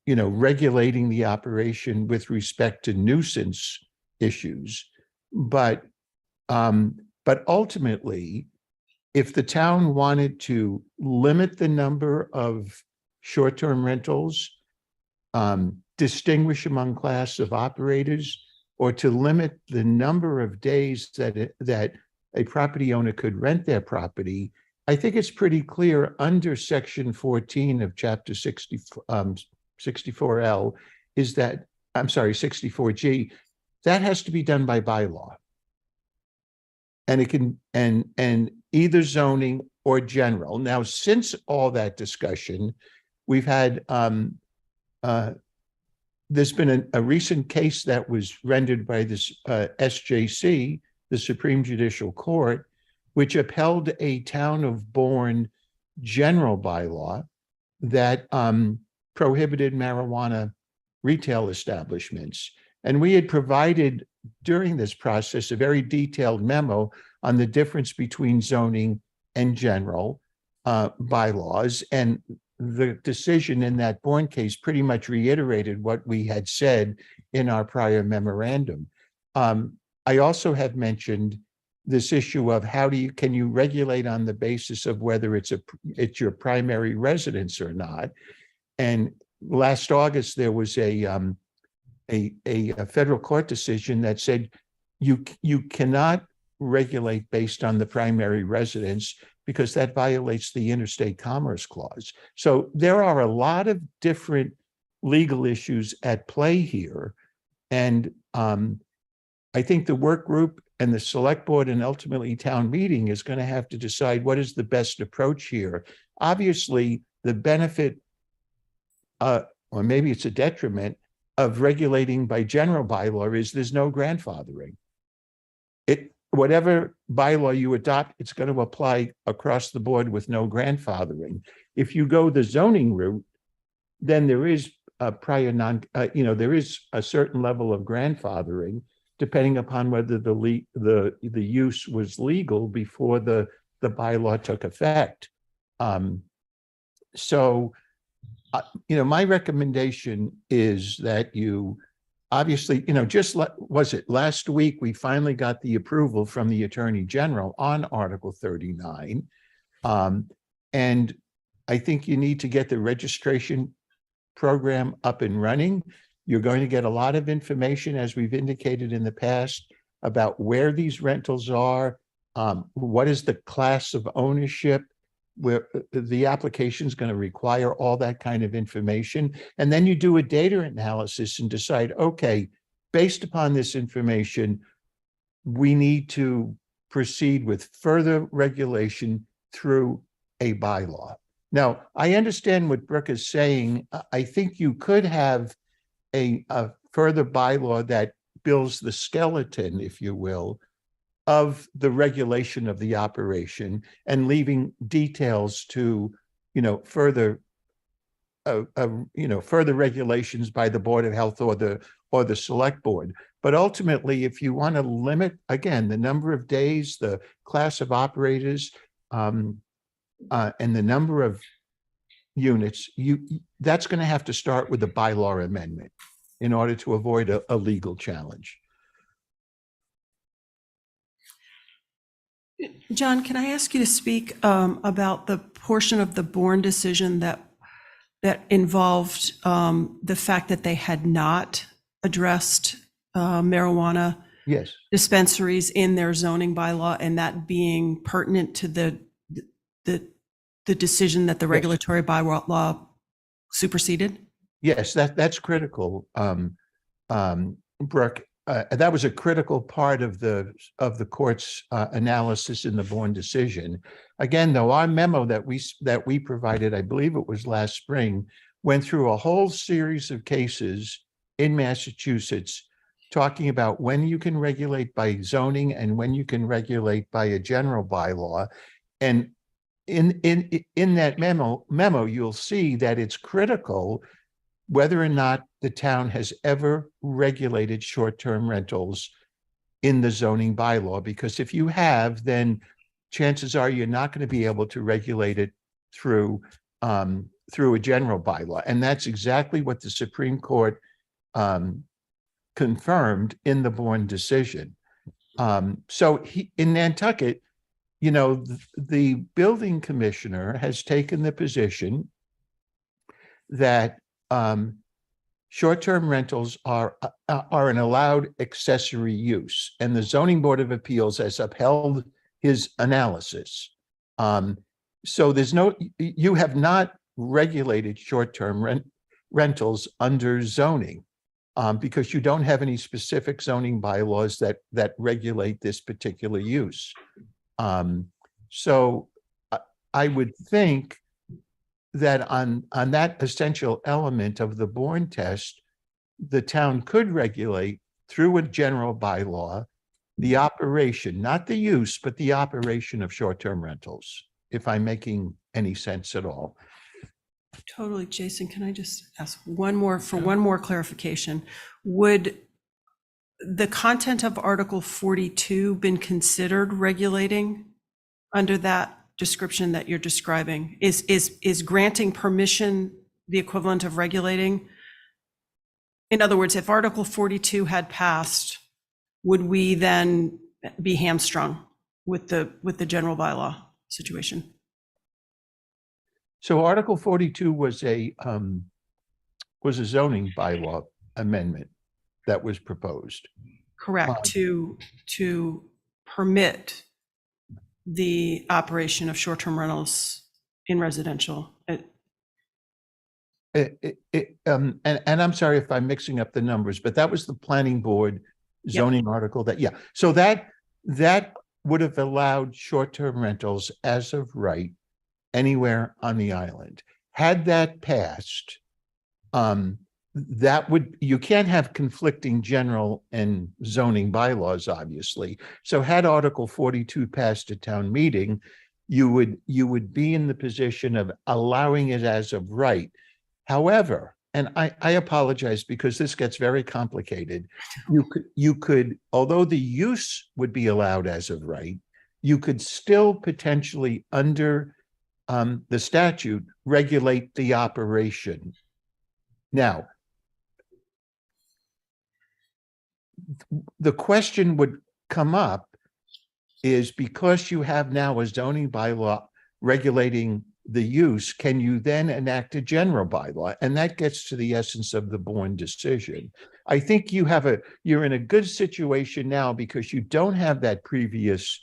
regulating the operation with respect to nuisance issues. But ultimately, if the town wanted to limit the number of short-term rentals, distinguish among class of operators, or to limit the number of days that a property owner could rent their property, I think it's pretty clear under Section 14 of Chapter 64L is that, 64G, that has to be done by bylaw. And it can, and either zoning or general. Now, since all that discussion, we've had, there's been a recent case that was rendered by this SJC, the Supreme Judicial Court, which upheld a town of Bourne general bylaw that prohibited marijuana retail establishments. And we had provided during this process a very detailed memo on the difference between zoning and general bylaws. And the decision in that Bourne case pretty much reiterated what we had said in our prior memorandum. I also have mentioned this issue of can you regulate on the basis of whether it's your primary residence or not. And last August, there was a federal court decision that said you cannot regulate based on the primary residence because that violates the interstate commerce clause. So there are a lot of different legal issues at play here. And I think the work group and the select board and ultimately town meeting is going to have to decide what is the best approach here. Obviously, the benefit, or maybe it's a detriment, of regulating by general bylaw is there's no grandfathering. Whatever bylaw you adopt, it's going to apply across the board with no grandfathering. If you go the zoning route, then there is a prior there is a certain level of grandfathering, depending upon whether the use was legal before the bylaw took effect. My recommendation is that you obviously, was it last week, we finally got the approval from the Attorney General on Article 39. And I think you need to get the registration program up and running. You're going to get a lot of information, as we've indicated in the past, about where these rentals are, what is the class of ownership, where the application is going to require all that kind of information. And then you do a data analysis and decide, okay, based upon this information, we need to proceed with further regulation through a bylaw. Now, I understand what Brooke is saying. I think you could have a further bylaw that builds the skeleton, if you will, of the regulation of the operation and leaving details to, further regulations by the Board of Health or the Select Board. But ultimately, if you want to limit, again, the number of days, the class of operators, and the number of units, that's going to have to start with a bylaw amendment in order to avoid a legal challenge. John, can I ask you to speak about the portion of the Bourne decision that involved the fact that they had not addressed marijuana dispensaries in their zoning bylaw, and that being pertinent to the decision that the regulatory bylaw superseded? Yes, that's critical, Brooke. That was a critical part of the court's analysis in the Bourne decision. Again, though, our memo that we provided, I believe it was last spring, went through a whole series of cases in Massachusetts talking about when you can regulate by zoning and when you can regulate by a general bylaw. And in that memo, you'll see that it's critical whether or not the town has ever regulated short-term rentals in the zoning bylaw, because if you have, then chances are you're not going to be able to regulate it through a general bylaw. And that's exactly what the Supreme Court confirmed in the Bourne decision. So in Nantucket, the building commissioner has taken the position that short-term rentals are an allowed accessory use, and the Zoning Board of Appeals has upheld his analysis. So you have not regulated short-term rentals under zoning because you don't have any specific zoning bylaws that regulate this particular use. So I would think that on that essential element of the Bourne test, the town could regulate through a general bylaw the operation, not the use, but the operation of short-term rentals, if I'm making any sense at all. Totally. Jason, can I just ask one more clarification? Would the content of Article 42 been considered regulating under that description that you're describing? Is granting permission the equivalent of regulating? In other words, if Article 42 had passed, would we then be hamstrung with the general bylaw situation? So Article 42 was a zoning bylaw amendment that was proposed. Correct, to permit the operation of short-term rentals in residential. And I'm sorry if I'm mixing up the numbers, but that was the planning board Yep. zoning article that. So that would have allowed short-term rentals as of right anywhere on the island. Had that passed, you can't have conflicting general and zoning bylaws, obviously. So had Article 42 passed at town meeting, you would be in the position of allowing it as of right. However, and I apologize because this gets very complicated. You could, although the use would be allowed as of right, you could still potentially under the statute regulate the operation. Now, the question would come up is because you have now a zoning bylaw regulating the use, can you then enact a general bylaw? And that gets to the essence of the Bourne decision. I think you're in a good situation now because you don't have that previous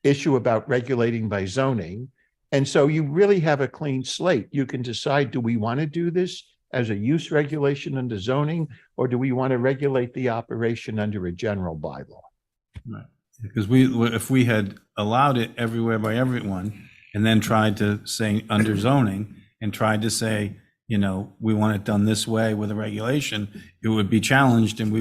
issue about regulating by zoning. And so you really have a clean slate. You can decide, do we want to do this as a use regulation under zoning, or do we want to regulate the operation under a general bylaw? Right. Because if we had allowed it everywhere by everyone and then tried to say under zoning and tried to say, we want it done this way with a regulation, it would be challenged and we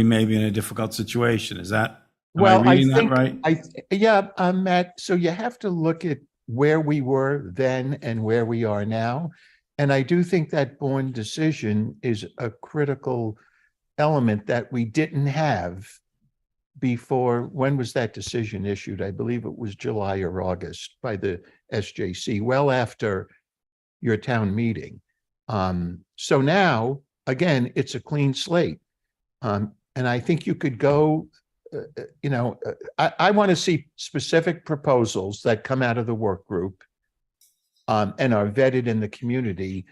may be in a difficult situation. Is that, am I reading that right? Matt, so you have to look at where we were then and where we are now. And I do think that Bourne decision is a critical element that we didn't have before. When was that decision issued? I believe it was July or August by the SJC, well after your town meeting. So now, again, it's a clean slate. And I think you could go, I want to see specific proposals that come out of the work group and are vetted in the community,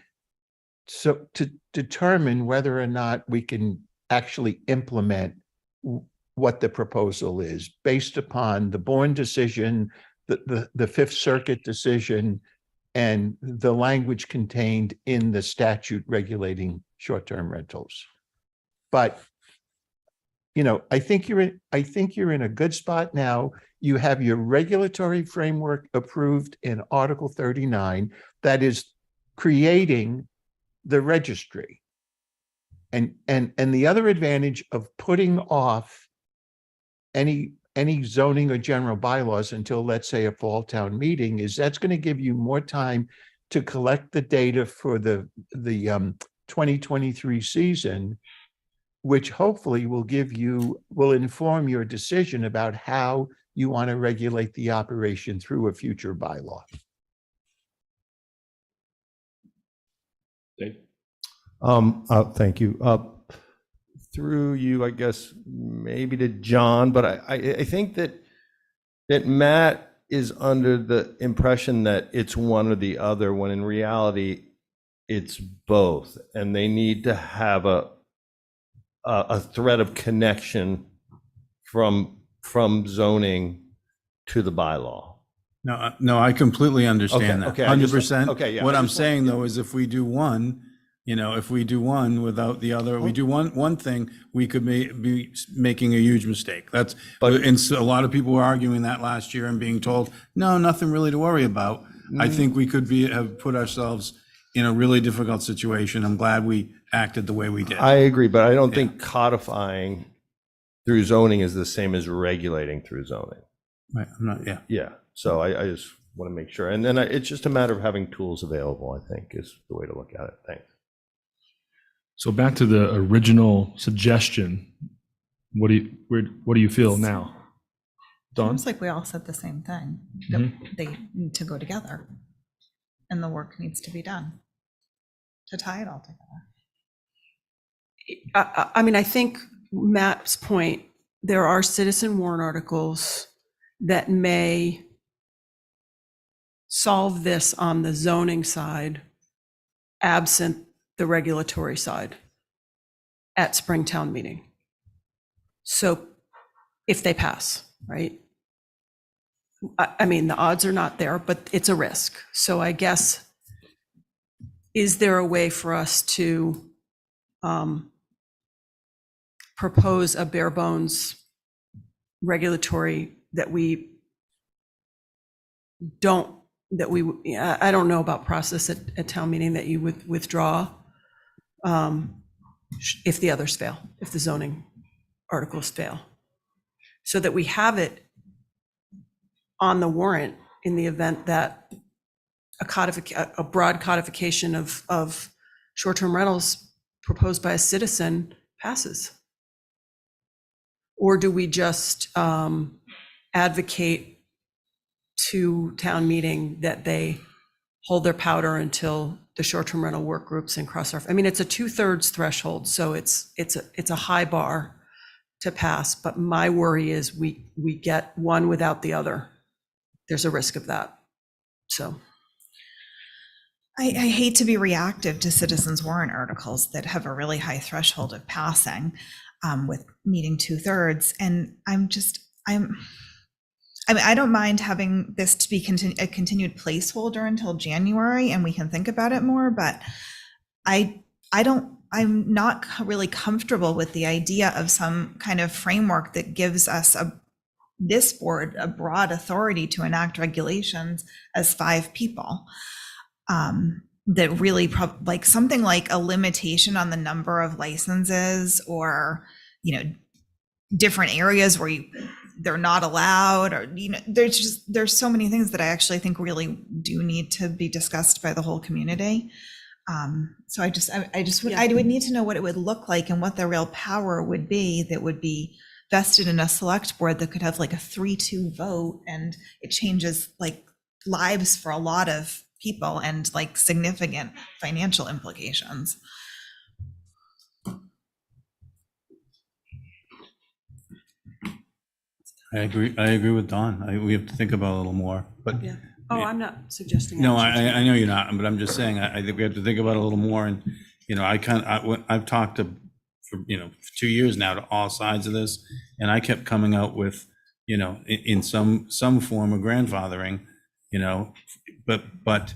so to determine whether or not we can actually implement what the proposal is based upon the Bourne decision, the Fifth Circuit decision, and the language contained in the statute regulating short-term rentals. But I think you're in a good spot now. You have your regulatory framework approved in Article 39 that is creating the registry. And the other advantage of putting off any zoning or general bylaws until, let's say, a fall town meeting is that's going to give you more time to collect the data for the 2023 season, which hopefully will inform your decision about how you want to regulate the operation through a future bylaw. Dave? Thank you. Through you, I guess, maybe to John, but I think that Matt is under the impression that it's one or the other, when in reality, it's both. And they need to have a thread of connection from zoning to the bylaw. No, I completely understand that. Okay, 100%. okay, yeah. What I'm saying though is if we do one, if we do one without the other, we do one thing, we could be making a huge mistake. And so a lot of people were arguing that last year and being told, no, nothing really to worry about. I think we could have put ourselves in a really difficult situation. I'm glad we acted the way we did. I agree, but I don't think codifying through zoning is the same as regulating through zoning. Right. I'm not. Yeah. Yeah. So I just want to make sure, and then it's just a matter of having tools available, I think, is the way to look at it. Thanks. So back to the original suggestion, what do you feel now? Dawn? Seems like we all said the same thing, that they need to go together and the work needs to be done to tie it all together. I think Matt's point, there are citizen warrant articles that may solve this on the zoning side, absent the regulatory side at Springtown meeting. So if they pass, right? I mean, the odds are not there, but it's a risk. So I guess, is there a way for us to propose a bare bones regulatory that we don't, I don't know about process at town meeting, that you would withdraw if the others fail, if the zoning articles fail, so that we have it on the warrant in the event that a broad codification of short-term rentals proposed by a citizen passes? Or do we just advocate to town meeting that they hold their powder until the short-term rental work groups and cross our, I mean, it's a 2/3 threshold, so it's a high bar to pass, but my worry is we get one without the other. There's a risk of that, so. I hate to be reactive to citizens warrant articles that have a really high threshold of passing with meeting 2/3. And I mean, I don't mind having this to be a continued placeholder until January and we can think about it more, but I'm not really comfortable with the idea of some kind of framework that gives us this board a broad authority to enact regulations as 5 people. That really like something like a limitation on the number of licenses, or, different areas where they're not allowed, or, there's so many things that I actually think really do need to be discussed by the whole community. So I would need to know what it would look like and what the real power would be that would be vested in a select board that could have like a 3-2 vote, and it changes like lives for a lot of people and like significant financial implications. I agree with Dawn. We have to think about it a little more, but. Yeah. Oh, I'm not suggesting. No, I know you're not, but I'm just saying, I think we have to think about it a little more. And, I've talked to, for 2 years now, to all sides of this, and I kept coming out with, in some form of grandfathering, but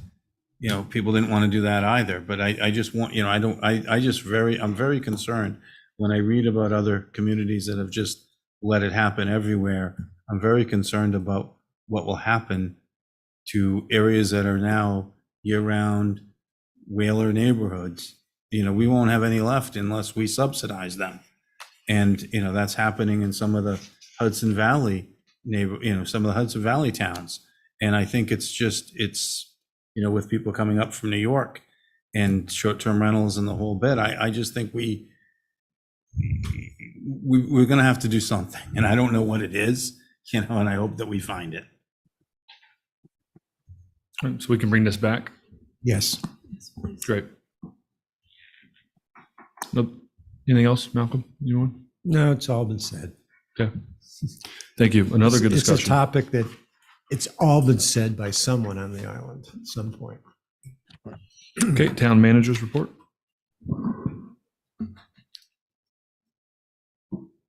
people didn't want to do that either. But I just want, I'm very concerned when I read about other communities that have just let it happen everywhere. I'm very concerned about what will happen to areas that are now year-round whaler neighborhoods. We won't have any left unless we subsidize them. And, that's happening in some of the Hudson Valley some of the Hudson Valley towns. And I think it's with people coming up from New York and short-term rentals and the whole bit, I just think we're going to have to do something. And I don't know what it is, and I hope that we find it. So we can bring this back? Yes. Great. Nope. Anything else, Malcolm? You want? No, it's all been said. Okay. Thank you. Another good discussion. It's a topic that it's all been said by someone on the island at some point. Okay, town manager's report.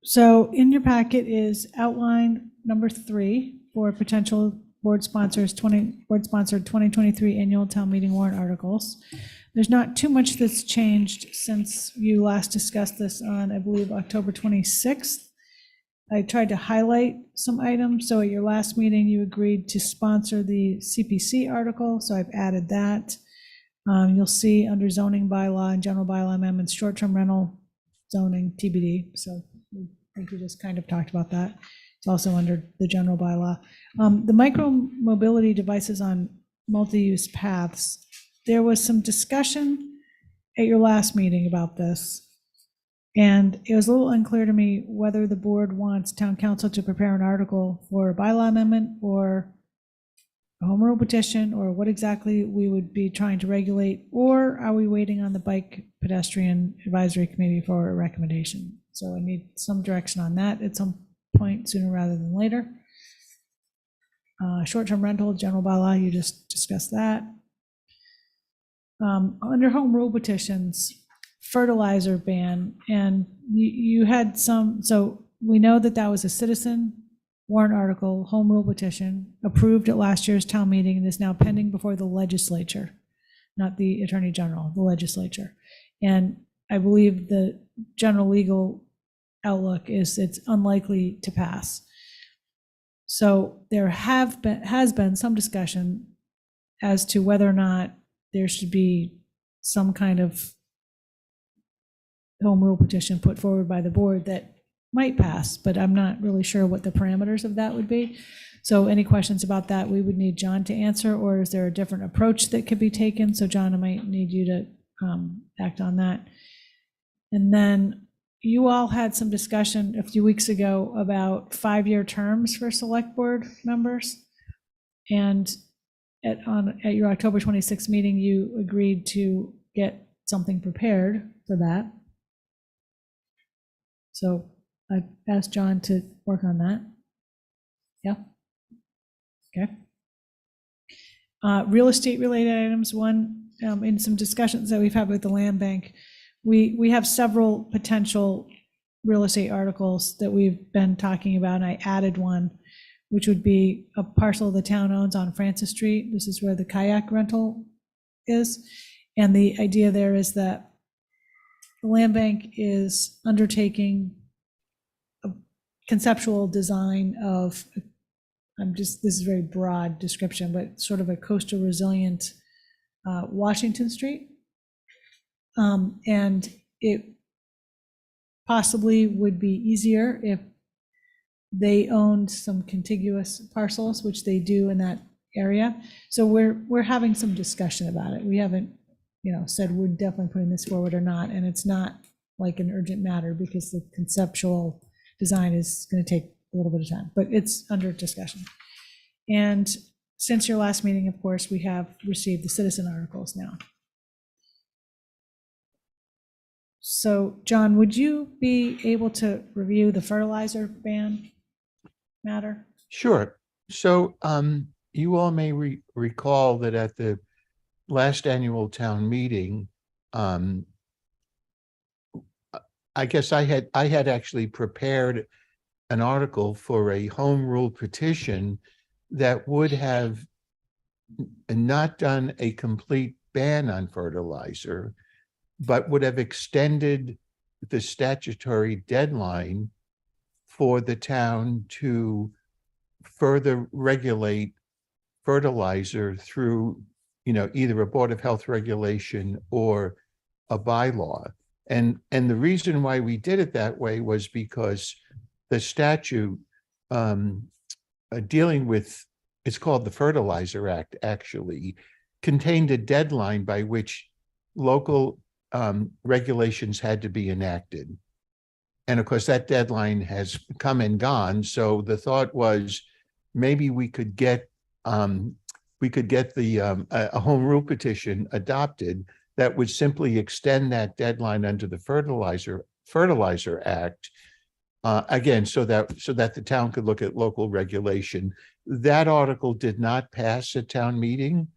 So in your packet is outline number 3 for potential board-sponsored 2023 annual town meeting warrant articles. There's not too much that's changed since you last discussed this on, I believe, October 26th. I tried to highlight some items. So at your last meeting, you agreed to sponsor the CPC article, so I've added that. You'll see under zoning bylaw and general bylaw amendments, short-term rental zoning TBD. So I think we just kind of talked about that. It's also under the general bylaw. The micro mobility devices on multi-use paths. There was some discussion at your last meeting about this, and it was a little unclear to me whether the board wants town council to prepare an article for a bylaw amendment or a home rule petition, or what exactly we would be trying to regulate, or are we waiting on the bike pedestrian advisory committee for a recommendation? So I need some direction on that at some point sooner rather than later. Short-term rental, general bylaw, you just discussed that. Under home rule petitions, fertilizer ban, and you had some, so we know that that was a citizen warrant article, home rule petition, approved at last year's town meeting and is now pending before the legislature, not the Attorney General, the legislature. And I believe the general legal outlook is it's unlikely to pass. So there has been some discussion as to whether or not there should be some kind of home rule petition put forward by the board that might pass, but I'm not really sure what the parameters of that would be. So any questions about that, we would need John to answer, or is there a different approach that could be taken? So John, I might need you to act on that. And then you all had some discussion a few weeks ago about 5-year terms for select board members. And at your October 26th meeting, you agreed to get something prepared for that. So I asked John to work on that. Yeah. Okay. Real estate related items. One, in some discussions that we've had with the land bank, we have several potential real estate articles that we've been talking about, and I added one, which would be a parcel the town owns on Francis Street. This is where the kayak rental is. And the idea there is that the land bank is undertaking a conceptual design of, this is a very broad description, but sort of a coastal resilient Washington Street. And it possibly would be easier if they owned some contiguous parcels, which they do in that area. So we're having some discussion about it. We haven't, said we're definitely putting this forward or not, and it's not like an urgent matter because the conceptual design is going to take a little bit of time, but it's under discussion. And since your last meeting, of course, we have received the citizen articles now. So, John, would you be able to review the fertilizer ban matter? Sure. So you all may recall that at the last annual town meeting, I guess I had actually prepared an article for a home rule petition that would have not done a complete ban on fertilizer, but would have extended the statutory deadline for the town to further regulate fertilizer through, either a Board of Health regulation or a bylaw. And the reason why we did it that way was because the statute dealing with, it's called the Fertilizer Act, actually, contained a deadline by which local regulations had to be enacted. And of course, that deadline has come and gone. So the thought was maybe we could get a home rule petition adopted that would simply extend that deadline under the Fertilizer Act, again, so that the town could look at local regulation. That article did not pass at town meeting,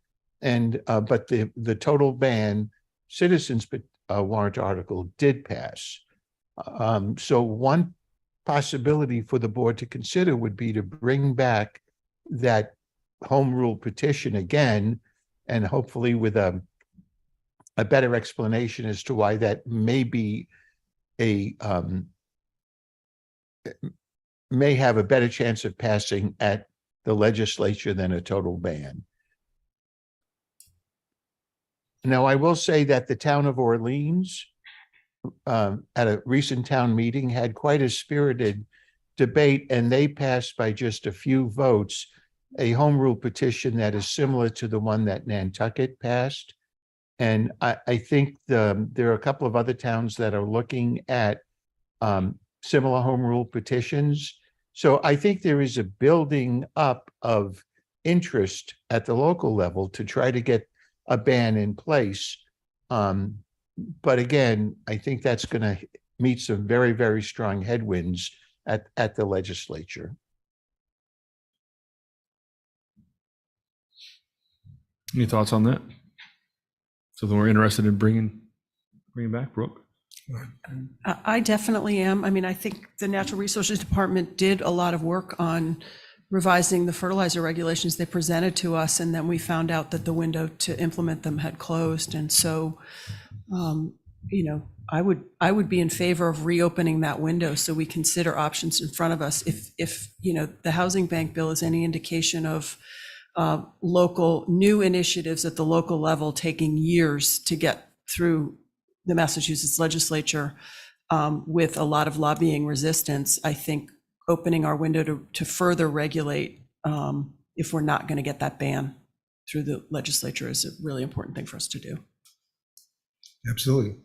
and but the total ban citizens warrant article did pass. So one possibility for the board to consider would be to bring back that home rule petition again, and hopefully with a better explanation as to why that may be may have a better chance of passing at the legislature than a total ban. Now, I will say that the town of Orleans, at a recent town meeting, had quite a spirited debate, and they passed by just a few votes a home rule petition that is similar to the one that Nantucket passed. And I think there are a couple of other towns that are looking at similar home rule petitions. So I think there is a building up of interest at the local level to try to get a ban in place. But again, I think that's going to meet some very, very strong headwinds at the legislature. Any thoughts on that? Something we're interested in bringing back, Brooke? I definitely am. I mean, I think the Natural Resources Department did a lot of work on revising the fertilizer regulations they presented to us, and then we found out that the window to implement them had closed. And so, you know, I would be in favor of reopening that window so we consider options in front of us. If you know, the housing bank bill is any indication of local new initiatives at the local level taking years to get through the Massachusetts legislature with a lot of lobbying resistance, I think opening our window to further regulate if we're not going to get that ban through the legislature is a really important thing for us to do. Absolutely.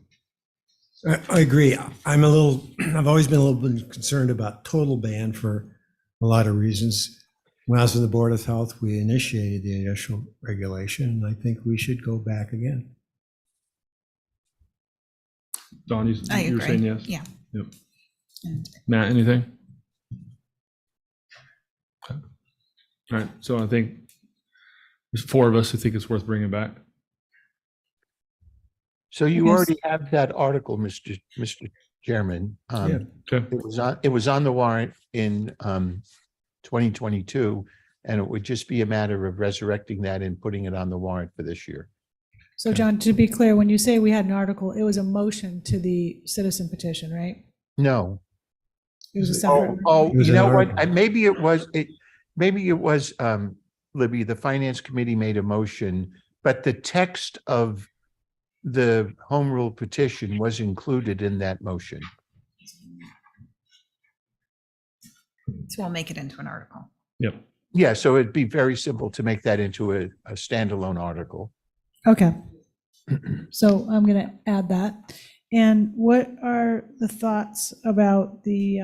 I agree. I've always been a little bit concerned about total ban for a lot of reasons. When I was on the Board of Health, we initiated the initial regulation, and I think we should go back again. Dawn, you were saying yes? Yeah. Yep. Matt, anything? Okay. All right, so I think there's 4 of us who think it's worth bringing back. So you already have that article, Mr. Chairman. Yeah, okay. It was on the warrant in 2022, and it would just be a matter of resurrecting that and putting it on the warrant for this year. So John, to be clear, when you say we had an article, it was a motion to the citizen petition, right? No. It was a separate. You know what? Maybe it was, Libby, the finance committee made a motion, but the text of the home rule petition was included in that motion. So we'll make it into an article. Yep. Yeah, so it'd be very simple to make that into a standalone article. Okay. So I'm going to add that. And what are the thoughts about the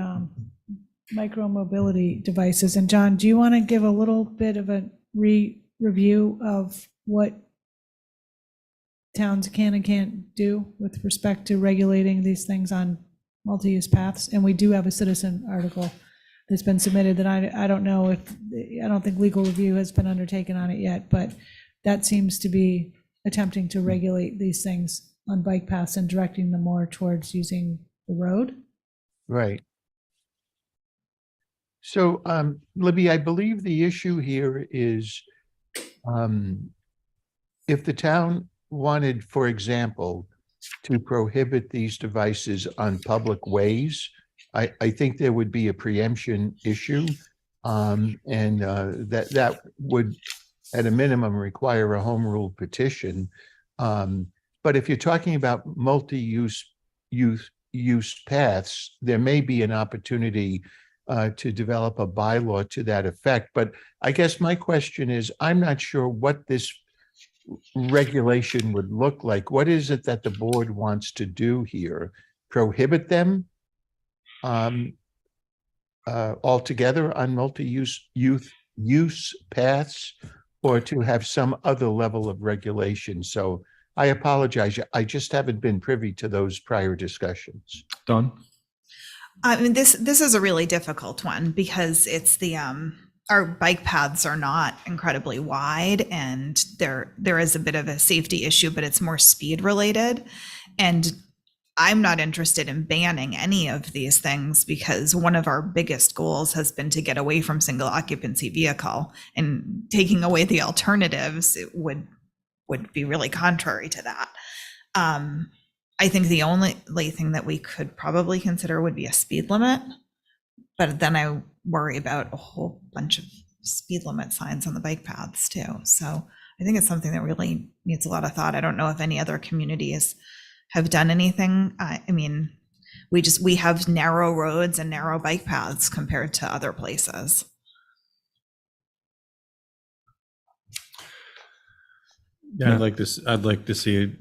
micro mobility devices? And John, do you want to give a little bit of a review of what towns can and can't do with respect to regulating these things on multi-use paths? And we do have a citizen article that's been submitted that I don't know if, I don't think legal review has been undertaken on it yet, but that seems to be attempting to regulate these things on bike paths and directing them more towards using the road. Right. So, Libby, I believe the issue here is if the town wanted, for example, to prohibit these devices on public ways, I think there would be a preemption issue, and that would, at a minimum, require a home rule petition. But if you're talking about multi-use paths, there may be an opportunity to develop a bylaw to that effect. But I guess my question is, I'm not sure what this regulation would look like. What is it that the board wants to do here? Prohibit them altogether on multi-use paths, or to have some other level of regulation? So I apologize. I just haven't been privy to those prior discussions. Dawn? I mean, this is a really difficult one because it's the our bike paths are not incredibly wide, and there is a bit of a safety issue, but it's more speed related. And I'm not interested in banning any of these things because one of our biggest goals has been to get away from single occupancy vehicle, and taking away the alternatives, it would be really contrary to that. I think the only thing that we could probably consider would be a speed limit, but then I worry about a whole bunch of speed limit signs on the bike paths too. So I think it's something that really needs a lot of thought. I don't know if any other communities have done anything. I mean, we have narrow roads and narrow bike paths compared to other places. Yeah, I'd like to see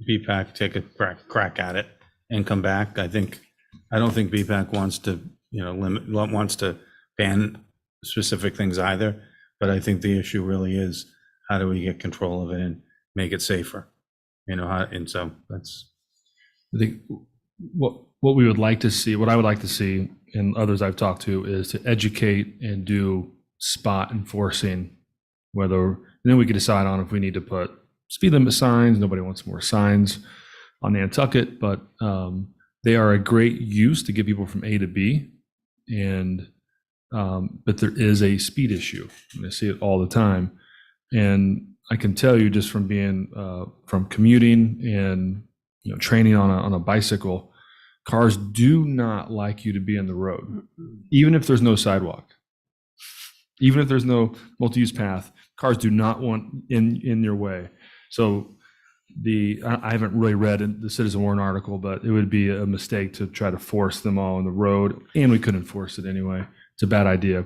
BPAC take a crack at it and come back. I don't think BPAC wants to, wants to ban specific things either. But I think the issue really is, how do we get control of it and make it safer? And so that's. I think what we would like to see, what I would like to see, and others I've talked to, is to educate and do spot enforcing, and then we could decide on if we need to put speed limit signs. Nobody wants more signs on Nantucket, but They are a great use to get people from A to B, and but there is a speed issue. And I see it all the time, and I can tell you just from being from commuting and training on a bicycle, cars do not like you to be on the road, even if there's no sidewalk, even if there's no multi-use path. Cars do not want in your way. So I haven't really read the Citizen Warrant article, but it would be a mistake to try to force them all on the road, and we couldn't enforce it anyway. It's a bad idea.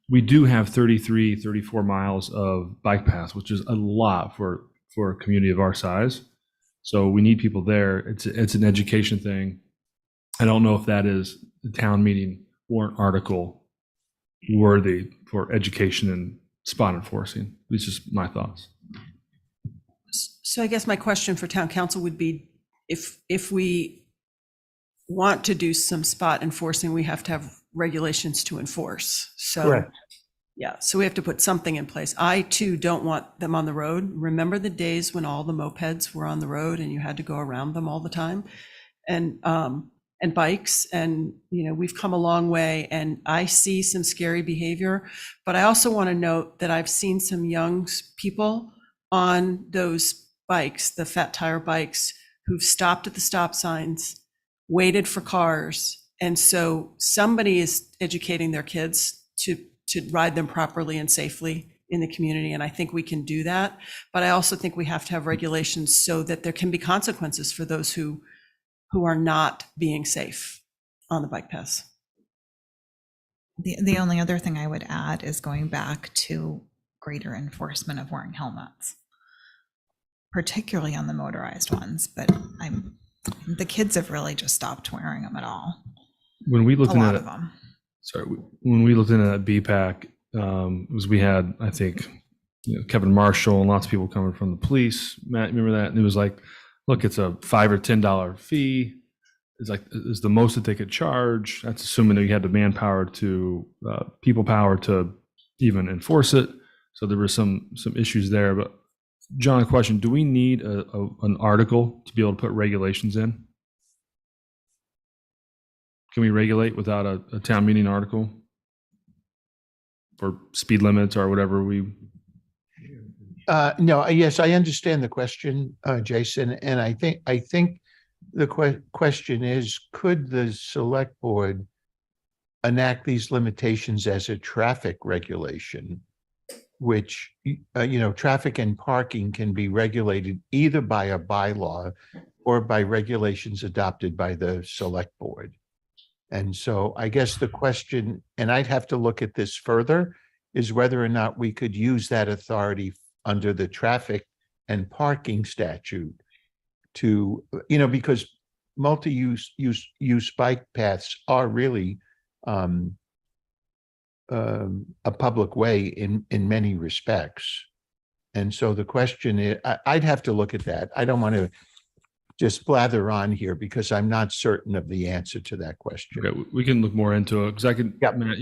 We do have 33, 34 miles of bike paths, which is a lot for a community of our size. So we need people there. It's an education thing. I don't know if that is the town meeting warrant article worthy for education and spot enforcing. It's just my thoughts. So I guess my question for town council would be, if we want to do some spot enforcing, we have to have regulations to enforce. So, Correct. yeah, so we have to put something in place. I too don't want them on the road. Remember the days when all the mopeds were on the road and you had to go around them all the time, and bikes, and we've come a long way, and I see some scary behavior. But I also want to note that I've seen some young people on those bikes, the fat tire bikes, who've stopped at the stop signs, waited for cars. And so somebody is educating their kids to ride them properly and safely in the community. And I think we can do that. But I also think we have to have regulations so that there can be consequences for those who are not being safe on the bike paths. The only other thing I would add is going back to greater enforcement of wearing helmets, particularly on the motorized ones. But the kids have really just stopped wearing them at all. When we looked A lot into of them. when we looked into that BPAC, we had, I think, Kevin Marshall and lots of people coming from the police. Matt, remember that? And it was like, look, it's a $5 or $10 fee. It's the most that they could charge. That's assuming that you had the manpower to people power to even enforce it. So there were some issues there. But John, a question: do we need an article to be able to put regulations in? Can we regulate without a town meeting article for speed limits or whatever we? No, yes, I understand the question, Jason, and I think the question is, could the select board enact these limitations as a traffic regulation, which, traffic and parking can be regulated either by a bylaw or by regulations adopted by the select board. And so I guess the question, and I'd have to look at this further, is whether or not we could use that authority under the traffic and parking statute to, because multi-use bike paths are really a public way in many respects. And so the question is, I'd have to look at that. I don't want to just blather on here because I'm not certain of the answer to that question. Okay, we can look more into it because I can. Yep. Matt,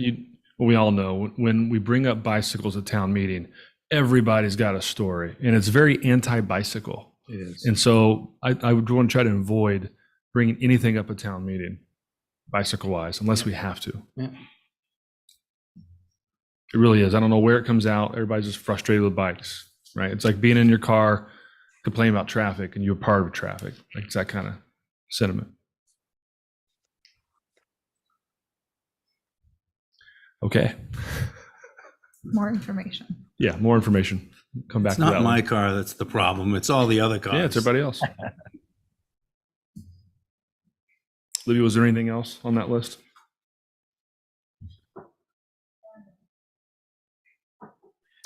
we all know when we bring up bicycles at town meeting, everybody's got a story, and it's very anti-bicycle. It is. And so I would want to try to avoid bringing anything up at town meeting, bicycle-wise, unless we have to. Yeah. It really is. I don't know where it comes out. Everybody's just frustrated with bikes, right? It's like being in your car, complaining about traffic, and you're part of traffic. Like it's that kind of sentiment. Okay. More information. Yeah, more information. Come back It's to that not my one. car that's the problem. It's all the other cars. Yeah, it's everybody else. Libby, was there anything else on that list?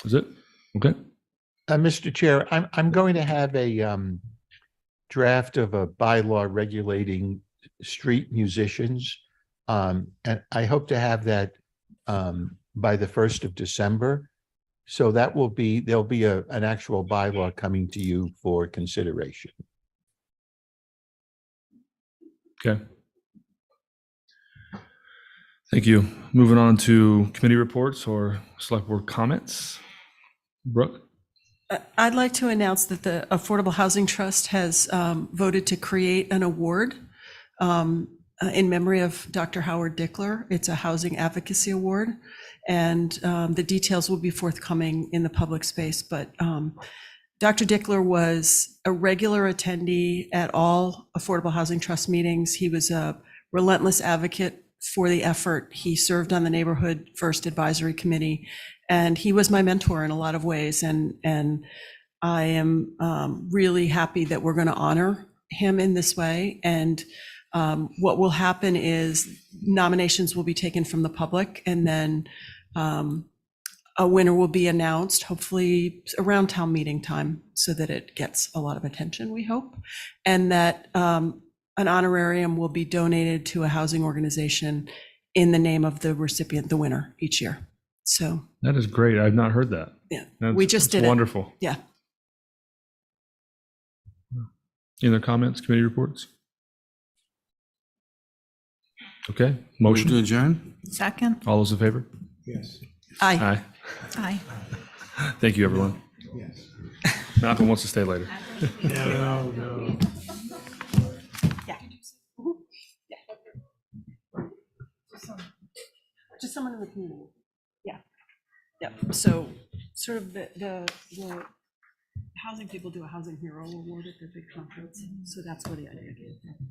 Is it? Okay. Mr. Chair, I'm going to have a draft of a bylaw regulating street musicians. And I hope to have that by the 1st of December. So there'll be an actual bylaw coming to you for consideration. Okay. Thank you. Moving on to committee reports or select board comments. Brooke? I'd like to announce that the Affordable Housing Trust has voted to create an award in memory of Dr. Howard Dickler. It's a housing advocacy award, and the details will be forthcoming in the public space. But Dr. Dickler was a regular attendee at all Affordable Housing Trust meetings. He was a relentless advocate for the effort. He served on the Neighborhood First Advisory Committee, and he was my mentor in a lot of ways. And I am really happy that we're going to honor him in this way. And what will happen is nominations will be taken from the public, and then a winner will be announced, hopefully around town meeting time, so that it gets a lot of attention, we hope. And that an honorarium will be donated to a housing organization in the name of the recipient, the winner, each year. So That is great. I've not heard that. yeah, We just did wonderful. Wonderful. Yeah. Any other comments, committee reports? Okay, motion to adjourn? Second. All those in favor? Yes. Aye. Aye. Thank you, everyone. Yes. Malcolm wants to stay later. No. Just someone in the community. Yeah. Yeah. So sort of the housing people do a housing hero award at their big conference. So that's where the idea came from.